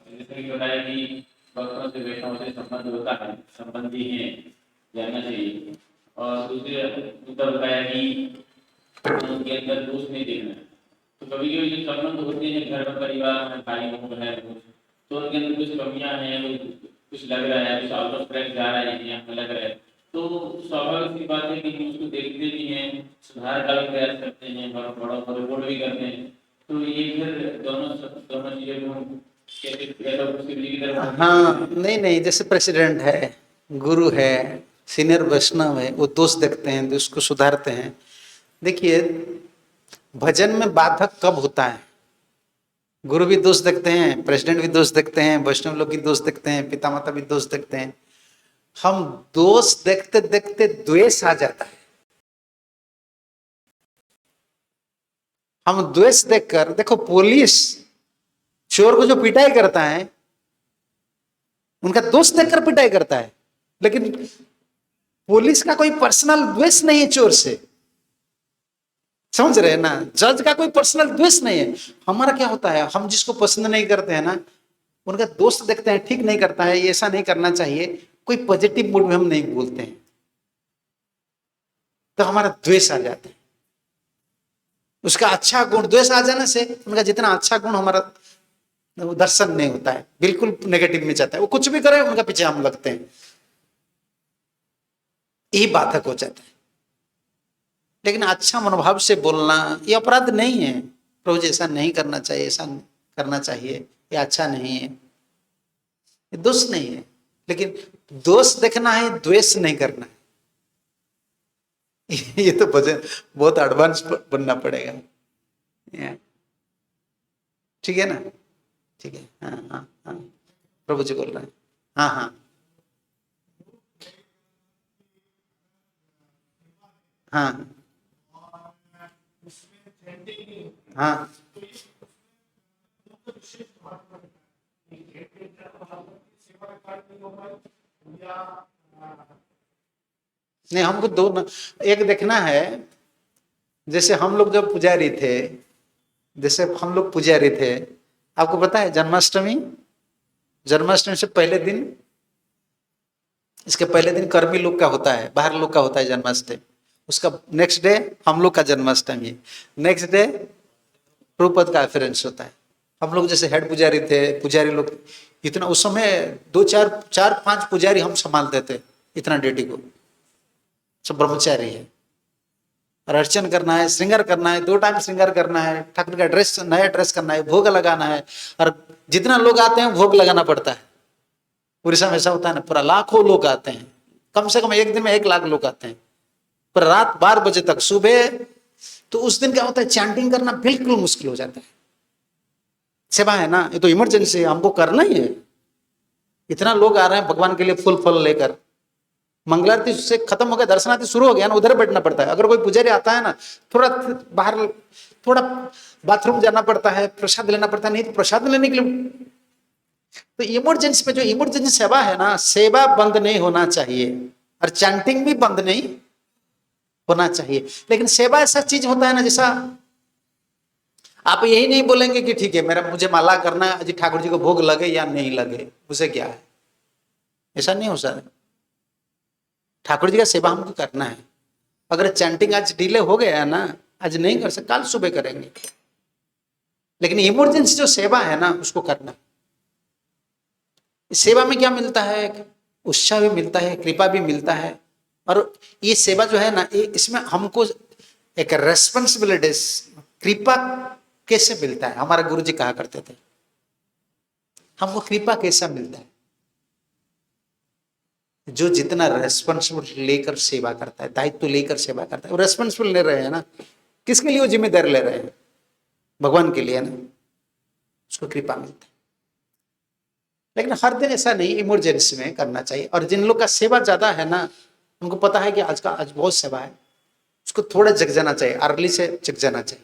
जैसे कि बताया कि भक्तों से वैष्णव से संबंध होता है, संबंधी है, जानना चाहिए। और दूसरी तरफ बताया कि उनके अंदर दोष नहीं देखना। तो कभी कभी जो संबंध होते हैं घर में, परिवार में, भाई बहन है, तो उनके अंदर कुछ कमियां हैं, कुछ लग रहा है, कुछ आउट ऑफ ट्रैक जा रहा है, यहाँ लग रहा है, तो स्वाभाविक सी बात है कि हम उसको देखते भी हैं, सुधार का भी प्रयास करते हैं, बड़ा रिपोर्ट भी करते हैं। तो ये फिर दोनों चीजों को हम कैसे हाँ, नहीं नहीं, जैसे प्रेसिडेंट है, गुरु है, सीनियर वैष्णव है, वो दोष देखते हैं तो उसको सुधारते हैं। देखिए, भजन में बाधक कब होता है? गुरु भी दोष देखते हैं, प्रेसिडेंट भी दोष देखते हैं, वैष्णव लोग भी दोष देखते हैं, पिता माता भी दोष देखते हैं। हम दोष देखते देखते द्वेष आ जाता है। हम द्वेष देखकर, देखो पुलिस चोर को जो पिटाई करता है, उनका दोष देखकर पिटाई करता है, लेकिन पुलिस का कोई पर्सनल द्वेष नहीं है चोर से। समझ रहे हैं ना? जज का कोई पर्सनल द्वेष नहीं है। हमारा क्या होता है, हम जिसको पसंद नहीं करते हैं ना, उनका दोस्त देखते हैं, ठीक नहीं करता है, ये ऐसा नहीं करना चाहिए, कोई पॉजिटिव मूड में हम नहीं बोलते हैं, तो हमारा द्वेष आ जाता है। उसका अच्छा गुण द्वेष आ जाने से उनका जितना अच्छा गुण हमारा दर्शन नहीं होता है, बिल्कुल नेगेटिव में जाता है। वो कुछ भी करे उनका पीछे हम लगते हैं, यही बाधक हो जाता है। लेकिन अच्छा मनोभाव से बोलना ये अपराध नहीं है। प्रभु जी ऐसा नहीं करना चाहिए, ऐसा करना चाहिए, ये अच्छा नहीं है, ये दोष नहीं है। लेकिन दोष देखना है, द्वेष नहीं करना है। ये तो भजन बहुत एडवांस बनना पड़ेगा। ठीक है ना? ठीक है। हाँ हाँ हाँ, प्रभु जी बोल रहे हैं। हाँ हाँ हाँ हाँ, नहीं, हमको दो न, एक देखना है। जैसे हम लोग जब पुजारी थे, जैसे हम लोग पुजारी थे, आपको पता है जन्माष्टमी, जन्माष्टमी से पहले दिन, इसके पहले दिन कर्मी लोग का होता है, बाहर लोग का होता है जन्माष्टमी। उसका नेक्स्ट डे हम लोग का जन्माष्टमी है, नेक्स्ट डे प्रभुपद का अफेरेंस होता है। हम लोग जैसे हेड पुजारी थे, पुजारी लोग इतना, उस समय 2-4-5 पुजारी हम संभालते थे, इतना ड्यूटी को, सब ब्रह्मचारी है। और अर्चन करना है, श्रृंगार करना है, 2 टाइम श्रृंगार करना है, ठाकुर का ड्रेस, नया ड्रेस करना है, भोग लगाना है। और जितना लोग आते हैं भोग लगाना पड़ता है। उड़ीसा में ऐसा होता है ना, पूरा लाखों लोग आते हैं, कम से कम एक दिन में 1 लाख लोग आते हैं, पर रात 12 बजे तक सुबह। तो उस दिन क्या होता है, चैंटिंग करना बिल्कुल मुश्किल हो जाता है। सेवा है ना, ये तो इमरजेंसी है, हमको करना ही है। इतना लोग आ रहे हैं भगवान के लिए फूल फल लेकर, मंगलारती से खत्म हो गया, दर्शनार्थी शुरू हो गया ना, उधर बैठना पड़ता है। अगर कोई पुजारी आता है ना, थोड़ा बाहर, थोड़ा बाथरूम जाना पड़ता है, प्रसाद लेना पड़ता है, नहीं तो प्रसाद लेने के लिए। तो इमरजेंसी में जो इमरजेंसी सेवा है ना, सेवा बंद नहीं होना चाहिए, और चैंटिंग भी बंद नहीं होना चाहिए। लेकिन सेवा ऐसा चीज होता है ना, जैसा आप यही नहीं बोलेंगे कि ठीक है मुझे माला करना है, अजी ठाकुर जी को भोग लगे या नहीं लगे, उसे क्या है, ऐसा नहीं हो सकता। ठाकुर जी का सेवा हमको करना है। अगर चैंटिंग आज डिले हो गया है ना, आज नहीं कर सकते, कल सुबह करेंगे, लेकिन इमरजेंसी जो सेवा है ना, उसको करना। इस सेवा में क्या मिलता है, उत्साह भी मिलता है, कृपा भी मिलता है, और ये सेवा जो है ना, ये इसमें हमको एक रेस्पॉन्सिबिलिटी, कृपा कैसे मिलता है। हमारे गुरुजी कहा करते थे, हमको कृपा कैसा मिलता है? जो जितना रेस्पॉन्सिबिलिटी लेकर सेवा करता है, दायित्व लेकर सेवा करता है, वो रेस्पॉन्सिबल ले रहे हैं ना, किसके लिए वो जिम्मेदारी ले रहे हैं? भगवान के लिए ना, उसको कृपा मिलता है। लेकिन हर दिन ऐसा नहीं, इमरजेंसी में करना चाहिए। और जिन लोग का सेवा ज्यादा है ना, उनको पता है कि आज बहुत सेवा है, उसको थोड़ा जग जाना चाहिए, अर्ली से जग जाना चाहिए।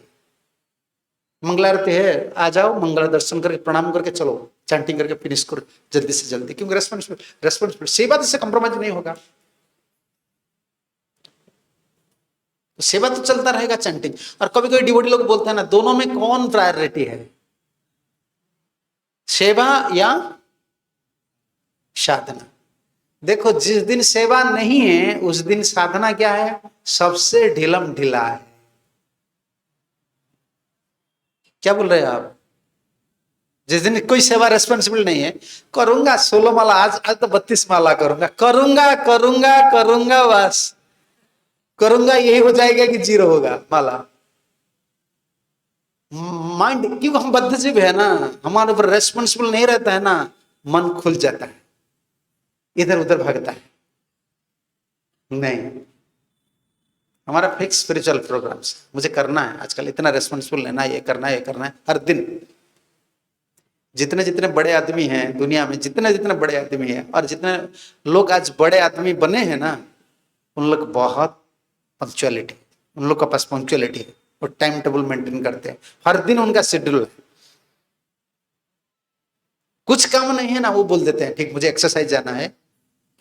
मंगलारती है, आ जाओ, मंगला दर्शन करके प्रणाम करके चलो, चैंटिंग करके फिनिश करो जल्दी से जल्दी, क्योंकि रेस्पॉन्सिबल सेवा से कंप्रोमाइज नहीं होगा। तो सेवा तो चलता रहेगा, चैंटिंग। और कभी कभी डिवोटी लोग बोलते हैं ना, दोनों में कौन प्रायोरिटी है, सेवा या साधना? देखो, जिस दिन सेवा नहीं है उस दिन साधना क्या है? सबसे ढीलम ढीला है। क्या बोल रहे हैं आप? जिस दिन कोई सेवा रेस्पॉन्सिबल नहीं है, करूंगा 16 माला, आज तो 32 माला करूंगा, करूंगा बस करूंगा, यही हो जाएगा कि 0 होगा माला। माइंड, क्यों हम बद्धजीव है ना, हमारे ऊपर रेस्पॉन्सिबल नहीं रहता है ना, मन खुल जाता है, इधर उधर भागता है। नहीं, हमारा फिक्स स्पिरिचुअल प्रोग्राम्स, मुझे करना है आजकल, इतना रेस्पॉन्सिबल लेना है, ये करना है हर दिन। जितने जितने बड़े आदमी हैं दुनिया में, जितने बड़े आदमी हैं, और जितने लोग आज बड़े आदमी बने हैं ना, उन लोग बहुत पंक्चुअलिटी, उन लोग का पास पंक्चुअलिटी है, वो टाइम टेबल मेंटेन करते हैं, हर दिन उनका शेड्यूल है। कुछ काम नहीं है ना, वो बोल देते हैं ठीक, मुझे एक्सरसाइज जाना है,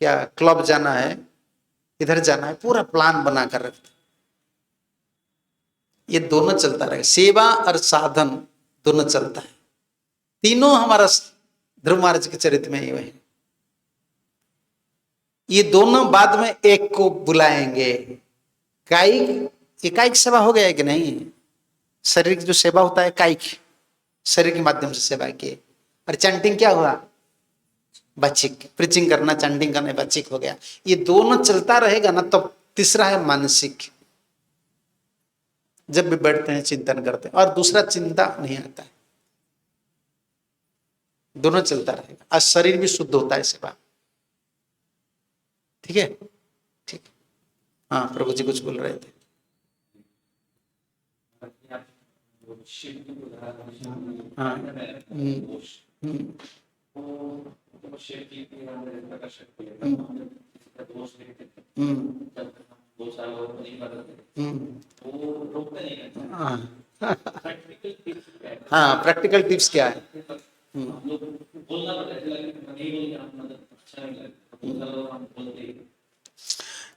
क्या क्लब जाना है, इधर जाना है, पूरा प्लान बना कर रखते। ये दोनों चलता रहेगा, सेवा और साधन दोनों चलता है। तीनों हमारा ध्रुव महाराज के चरित्र में ये है। ये दोनों बाद में एक को बुलाएंगे। कायिक सेवा हो गया है कि नहीं? शरीर की जो सेवा होता है कायिक, शरीर के माध्यम से सेवा की। और चैंटिंग क्या हुआ? वाचिक, प्रीचिंग करना, चैंटिंग करना वाचिक हो गया। ये दोनों चलता रहेगा ना, तब तीसरा है मानसिक। जब भी बैठते हैं चिंतन करते हैं, और दूसरा चिंता नहीं आता है, दोनों चलता रहेगा। आज शरीर भी शुद्ध होता है सेवा। ठीक है, ठीक। हाँ, प्रभु जी कुछ बोल रहे थे। हाँ, हाँ, प्रैक्टिकल टिप्स क्या है?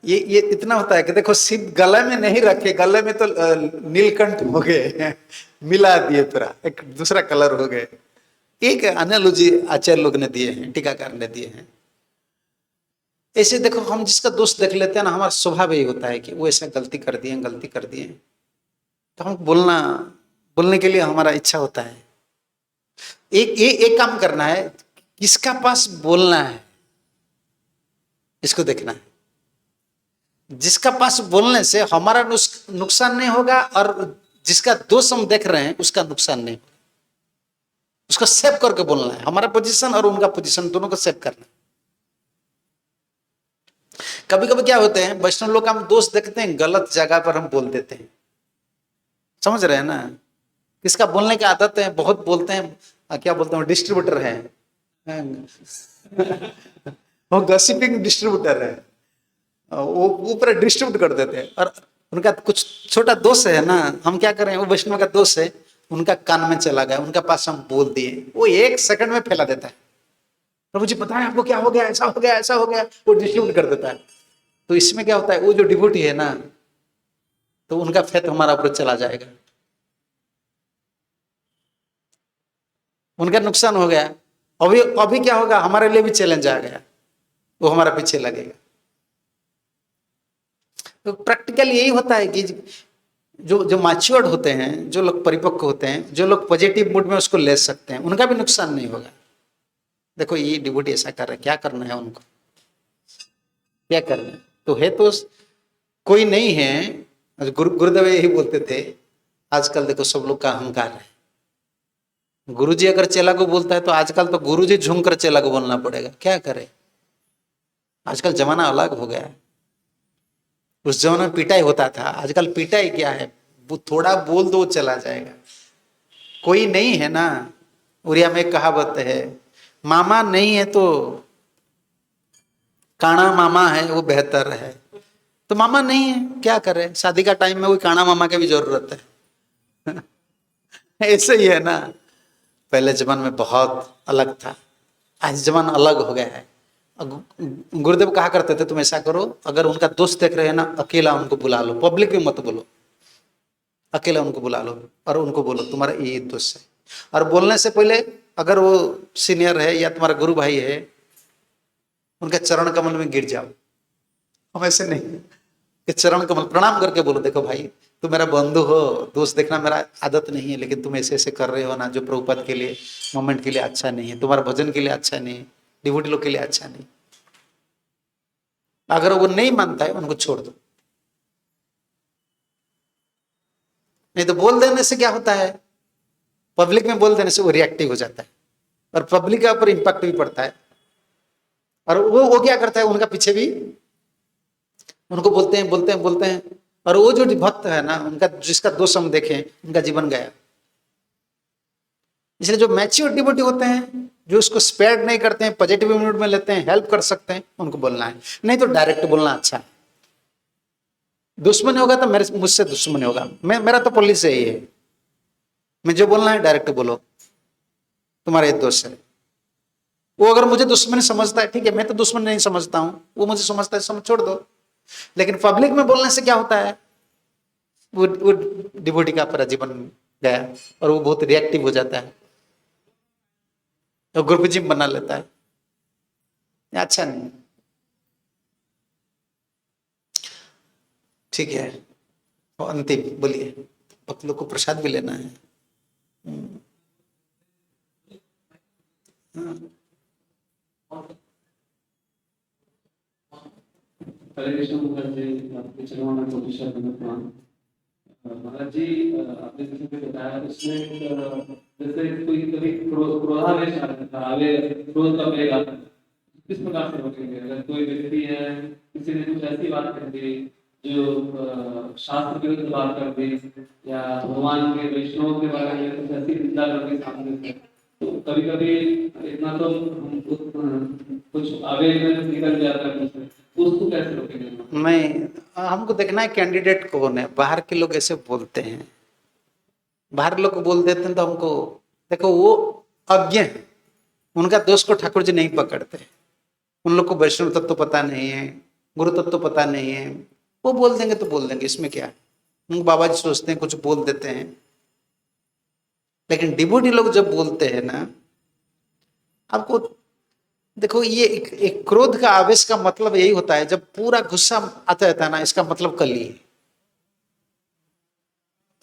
ये इतना होता है कि देखो, सिर्फ गले में नहीं रखे, गले में तो नीलकंठ हो गए, मिला दिए, पूरा एक दूसरा कलर हो गए। एक एनालॉजी आचार्य लोग ने दिए हैं, टीकाकार ने दिए हैं। ऐसे देखो, हम जिसका दोष देख लेते हैं ना, हमारा स्वभाव यही होता है कि वो ऐसा गलती कर दिए, तो हम बोलने के लिए हमारा इच्छा होता है। एक काम करना है, किसका पास बोलना है इसको देखना है। जिसका पास बोलने से हमारा नुकसान नहीं होगा, और जिसका दोष हम देख रहे हैं उसका नुकसान नहीं होगा। उसको सेव करके बोलना है, हमारा पोजीशन और उनका पोजीशन दोनों को सेव करना है। कभी कभी क्या होते हैं, वैष्णव लोग का हम दोष देखते हैं, गलत जगह पर हम बोल देते हैं। समझ रहे हैं ना? किसका बोलने की आदत है, बहुत बोलते हैं, क्या बोलते हैं, डिस्ट्रीब्यूटर है, वो गॉसिपिंग डिस्ट्रीब्यूटर है, वो ऊपर डिस्ट्रीब्यूट कर देते हैं। और उनका कुछ छोटा दोष है ना, हम क्या करें, वो वैष्णव का दोष है, उनका कान में चला गया, उनका पास हम बोल दिए, वो 1 सेकंड में फैला देता है। प्रभु जी पता है आपको क्या हो गया, ऐसा हो गया, ऐसा हो गया, वो डिस्ट्रीब्यूट कर देता है। तो इसमें क्या होता है, वो जो डिवोटी है ना, तो उनका फेथ हमारा ऊपर चला जाएगा, उनका नुकसान हो गया। अभी क्या होगा, हमारे लिए भी चैलेंज आ गया, वो हमारा पीछे लगेगा। तो प्रैक्टिकल यही होता है कि जो मैच्योर्ड होते हैं, जो लोग परिपक्व होते हैं, जो लोग पॉजिटिव मूड में उसको ले सकते हैं, उनका भी नुकसान नहीं होगा। देखो, ये डिवोटी ऐसा कर रहे हैं, क्या करना है उनको, क्या करना है? तो है तो कोई नहीं है। गुरुदेव यही बोलते थे, आजकल देखो सब लोग का अहंकार है। गुरुजी अगर चेला को बोलता है तो आजकल तो गुरुजी झूम कर चेला को बोलना पड़ेगा, क्या करे। आजकल जमाना अलग हो गया है। उस जमाने में पिटाई होता था, आजकल पिटाई क्या है, वो थोड़ा बोल दो चला जाएगा। कोई नहीं है ना। उड़िया में एक कहावत है, मामा नहीं है तो काना मामा है वो बेहतर है। तो मामा नहीं है, क्या करे, शादी का टाइम में कोई काना मामा की भी जरूरत है। ऐसे ही है ना। पहले जमाने में बहुत अलग था, आज जमाना अलग हो गया है। गुरुदेव कहा करते थे, तुम ऐसा करो, अगर उनका दोस्त देख रहे हैं ना, अकेला उनको बुला लो, पब्लिक में मत बोलो, अकेला उनको बुला लो और उनको बोलो तुम्हारा ये दोस्त है। और बोलने से पहले अगर वो सीनियर है या तुम्हारा गुरु भाई है, उनके चरण कमल में गिर जाओ। हम ऐसे नहीं कि चरण कमल प्रणाम करके बोलो, देखो भाई तुम मेरा बंधु हो, दोस्त देखना मेरा आदत नहीं है, लेकिन तुम ऐसे ऐसे कर रहे हो ना, जो प्रभुपाद के लिए मोमेंट के लिए अच्छा नहीं है, तुम्हारा भजन के लिए अच्छा नहीं है, डिवोटी लोग के लिए अच्छा नहीं। अगर वो नहीं मानता है उनको छोड़ दो। नहीं तो बोल देने से क्या होता है, पब्लिक में बोल देने से वो रिएक्टिव हो जाता है और पब्लिक के ऊपर इंपैक्ट भी पड़ता है। और वो क्या करता है, उनका पीछे भी उनको बोलते हैं और वो जो भक्त है ना, उनका जिसका दोष हम देखें, उनका जीवन गया। इसलिए जो मैच्योर डिवोटी होते हैं, जो उसको स्पेयर नहीं करते हैं, पॉजिटिव मूड में लेते हैं, हेल्प कर सकते हैं, उनको बोलना है। नहीं तो डायरेक्ट बोलना अच्छा है। दुश्मन होगा तो मुझसे दुश्मन होगा, मेरा तो पॉलिसी यही है, मैं जो बोलना है डायरेक्ट बोलो, तुम्हारा ये दोष है। वो अगर मुझे दुश्मन समझता है, ठीक है, मैं तो दुश्मन नहीं समझता हूं, वो मुझे समझता है, छोड़ दो। लेकिन पब्लिक में बोलने से क्या होता है, वो डिवोटी का पूरा जीवन गया और वो बहुत रिएक्टिव हो जाता है, तो ग्रुपिज्म बना लेता है, अच्छा नहीं। ठीक है, और अंतिम बोलिए, भक्त लोग को प्रसाद भी लेना है। हरे कृष्ण महाराज जी, आपके चरणों में कोटि प्रणाम। महाराज जी, आपने जैसे कि बताया, उसमें जैसे कोई कभी क्रोधावेश आता है, क्रोध का वेग आता है, किस प्रकार से रोकेंगे? अगर कोई व्यक्ति है, किसी ने कुछ ऐसी बात कर दी जो शास्त्र के विरुद्ध बात कर दी, या भगवान के वैष्णव के बारे में कुछ ऐसी निंदा कर दी सामने से, तो कभी कभी इतना तो कुछ आवेग में निकल जाता है मुझसे, उसको कैसे रोकेंगे? नहीं, हमको देखना है कैंडिडेट कौन है। बाहर के लोग ऐसे बोलते हैं, बाहर लोग बोल देते हैं तो हमको देखो वो अज्ञ है, उनका दोष को ठाकुर जी नहीं पकड़ते। उन लोग को वैष्णव तत्व तो पता नहीं है, गुरु तत्व तो पता नहीं है, वो बोल देंगे तो बोल देंगे, इसमें क्या है। बाबा जी सोचते हैं, कुछ बोल देते हैं। लेकिन डिवोटी लोग जब बोलते हैं ना, आपको देखो ये एक क्रोध का आवेश का मतलब यही होता है, जब पूरा गुस्सा आता रहता है ना, इसका मतलब कली है।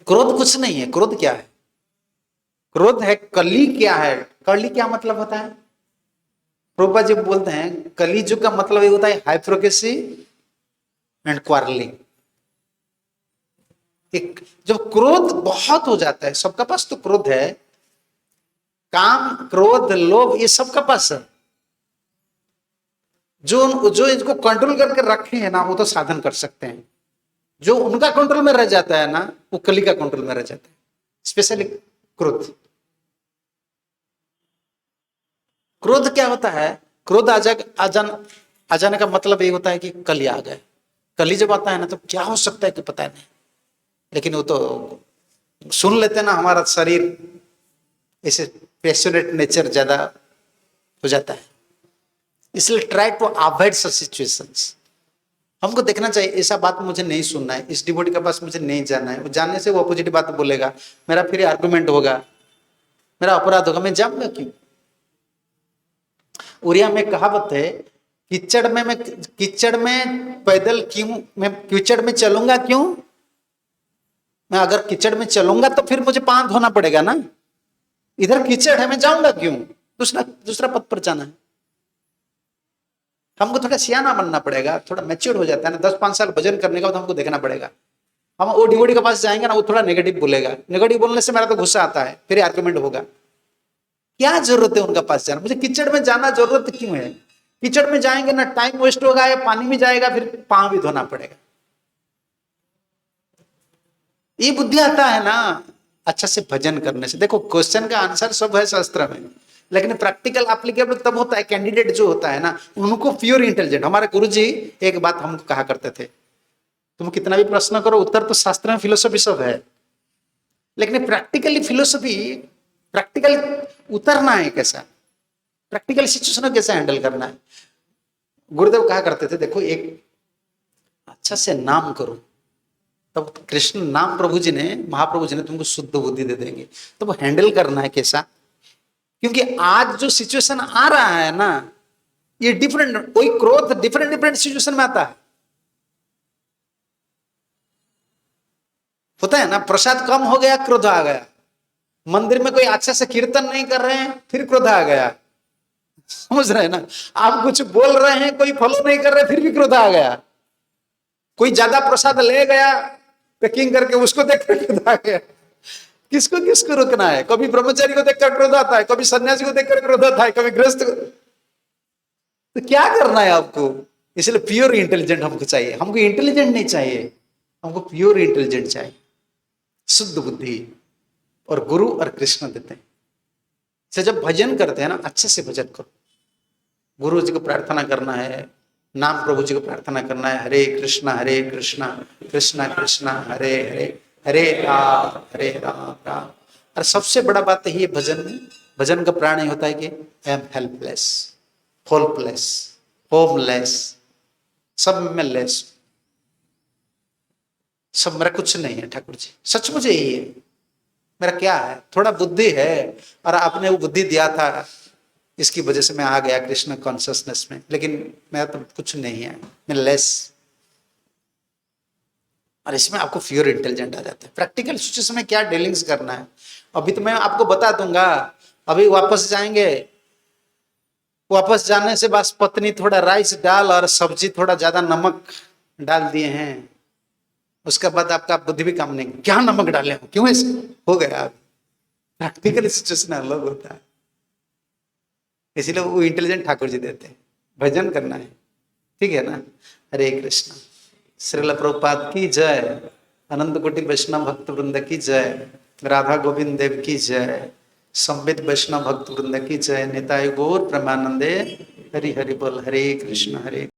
क्रोध कुछ नहीं है। क्रोध क्या है? क्रोध है कली। क्या है कली? क्या मतलब होता है? प्रभुपाद जी बोलते हैं कली युग का मतलब ये होता है हाइप्रोकेसी एंड क्वारलिंग। एक जब क्रोध बहुत हो जाता है, सबका पास तो क्रोध है, काम क्रोध लोभ ये सबका पास है। जो इसको कंट्रोल करके रखे हैं ना, वो तो साधन कर सकते हैं। जो उनका कंट्रोल में रह जाता है ना, वो कली का कंट्रोल में रह जाता है, स्पेशली क्रोध। क्रोध क्या होता है? क्रोध आ जाने का मतलब ये होता है कि कली आ गए। कली जब आता है ना, तो क्या हो सकता है कि पता नहीं, लेकिन वो तो सुन लेते ना, हमारा शरीर ऐसे पैशनेट नेचर ज्यादा हो जाता है। इसलिए try to avoid such situations. हमको देखना चाहिए ऐसा बात मुझे नहीं सुनना है, इस डिवोटी के पास मुझे नहीं जाना है। वो जानने से वो अपोजिट बात बोलेगा, मेरा फिर आर्गुमेंट होगा, मेरा अपराध होगा, मैं जाऊंगा क्यों? उड़िया में कहावत है, कीचड़ में पैदल क्यों, मैं कीचड़ में चलूंगा क्यों? मैं अगर कीचड़ में चलूंगा तो फिर मुझे पांव धोना पड़ेगा ना, इधर कीचड़ है, मैं जाऊंगा क्यों? दूसरा पथ पर जाना है। हमको थोड़ा सियाना बनना पड़ेगा, थोड़ा मैच्योर हो जाता है ना, 10-5 साल भजन करने का बाद हमको देखना पड़ेगा। हम वो डिवोटी के पास जाएंगे ना, वो थोड़ा नेगेटिव बोलेगा, नेगेटिव बोलने से मेरा तो गुस्सा आता है, फिर आर्गुमेंट होगा। क्या जरूरत है उनका पास जाना, मुझे कीचड़ में जाना जरूरत क्यों है? कीचड़ में जाएंगे ना, टाइम वेस्ट होगा, या पानी में जाएगा फिर पांव भी धोना पड़ेगा। ये बुद्धि आता है ना अच्छा से भजन करने से। देखो क्वेश्चन का आंसर सब है शास्त्र में, लेकिन प्रैक्टिकल एप्लीकेबल तब होता है, कैंडिडेट जो होता है ना उनको प्योर इंटेलिजेंट। हमारे गुरुजी एक बात हमको कहा करते थे, तुम कितना भी प्रश्न करो उत्तर तो शास्त्र में फिलोसफी सब है, लेकिन प्रैक्टिकली फिलोसफी, प्रैक्टिकल उतरना है कैसा, प्रैक्टिकल सिचुएशन को कैसे हैंडल करना है। गुरुदेव कहा करते थे देखो एक अच्छा से नाम करो, तब कृष्ण नाम प्रभु जी ने, महाप्रभु जी ने तुमको शुद्ध बुद्धि दे देंगे। तो वो हैंडल करना है कैसा, क्योंकि आज जो सिचुएशन आ रहा है ना ये डिफरेंट, कोई क्रोध डिफरेंट डिफरेंट सिचुएशन में आता है, होता है ना। प्रसाद कम हो गया क्रोध आ गया, मंदिर में कोई अच्छा से कीर्तन नहीं कर रहे हैं फिर क्रोध आ गया, समझ रहे हैं ना। आप कुछ बोल रहे हैं कोई फॉलो नहीं कर रहे फिर भी क्रोध आ गया, कोई ज्यादा प्रसाद ले गया पैकिंग करके उसको देखकर क्रोध आ गया। किसको किसको रोकना है? कभी ब्रह्मचारी को देखकर क्रोध आता है, कभी सन्यासी को देखकर क्रोध आता है, कभी गृहस्थ को। तो क्या करना है आपको? इसलिए प्योर इंटेलिजेंट हमको चाहिए। हमको इंटेलिजेंट नहीं चाहिए, हमको प्योर इंटेलिजेंट चाहिए, शुद्ध बुद्धि। और गुरु और कृष्ण देते हैं। से जब भजन करते हैं ना अच्छे से भजन करो, गुरु जी को प्रार्थना करना है, नाम प्रभु जी को प्रार्थना करना है, हरे कृष्णा कृष्णा कृष्णा हरे हरे, हरे राम राम। और सबसे बड़ा बात है ये भजन में, भजन का प्राण ये होता है कि I am helpless, hopeless, homeless, सब में लेस, सब मेरा कुछ नहीं है ठाकुर जी, सचमुच यही है। मेरा क्या है? थोड़ा बुद्धि है और आपने वो बुद्धि दिया था, इसकी वजह से मैं आ गया कृष्ण कॉन्शियसनेस में, लेकिन मेरा तो कुछ नहीं है, मैं लेस। और इसमें आपको प्योर इंटेलिजेंट आ जाता है। प्रैक्टिकल सिचुएशन में क्या डीलिंग्स करना है अभी तो मैं आपको बता दूंगा। अभी वापस जाएंगे, वापस जाने से बस पत्नी थोड़ा राइस डाल और सब्जी थोड़ा ज्यादा नमक डाल दिए हैं, उसके बाद आपका बुद्धि भी काम नहीं, क्या नमक डाले हो, क्यों ऐसे हो गया। प्रैक्टिकल सिचुएशन अलग होता है, इसीलिए वो इंटेलिजेंट ठाकुर जी देते हैं। भजन करना है, ठीक है ना। हरे कृष्ण। श्रील प्रभुपाद की जय, अनंत कोटि वैष्णव भक्त वृंद की जय, राधा गोविंद देव की जय, संबित वैष्णव भक्त वृंद की जय, निताय गौर प्रेमानंदे। हरि हरि बोल। हरे कृष्ण हरे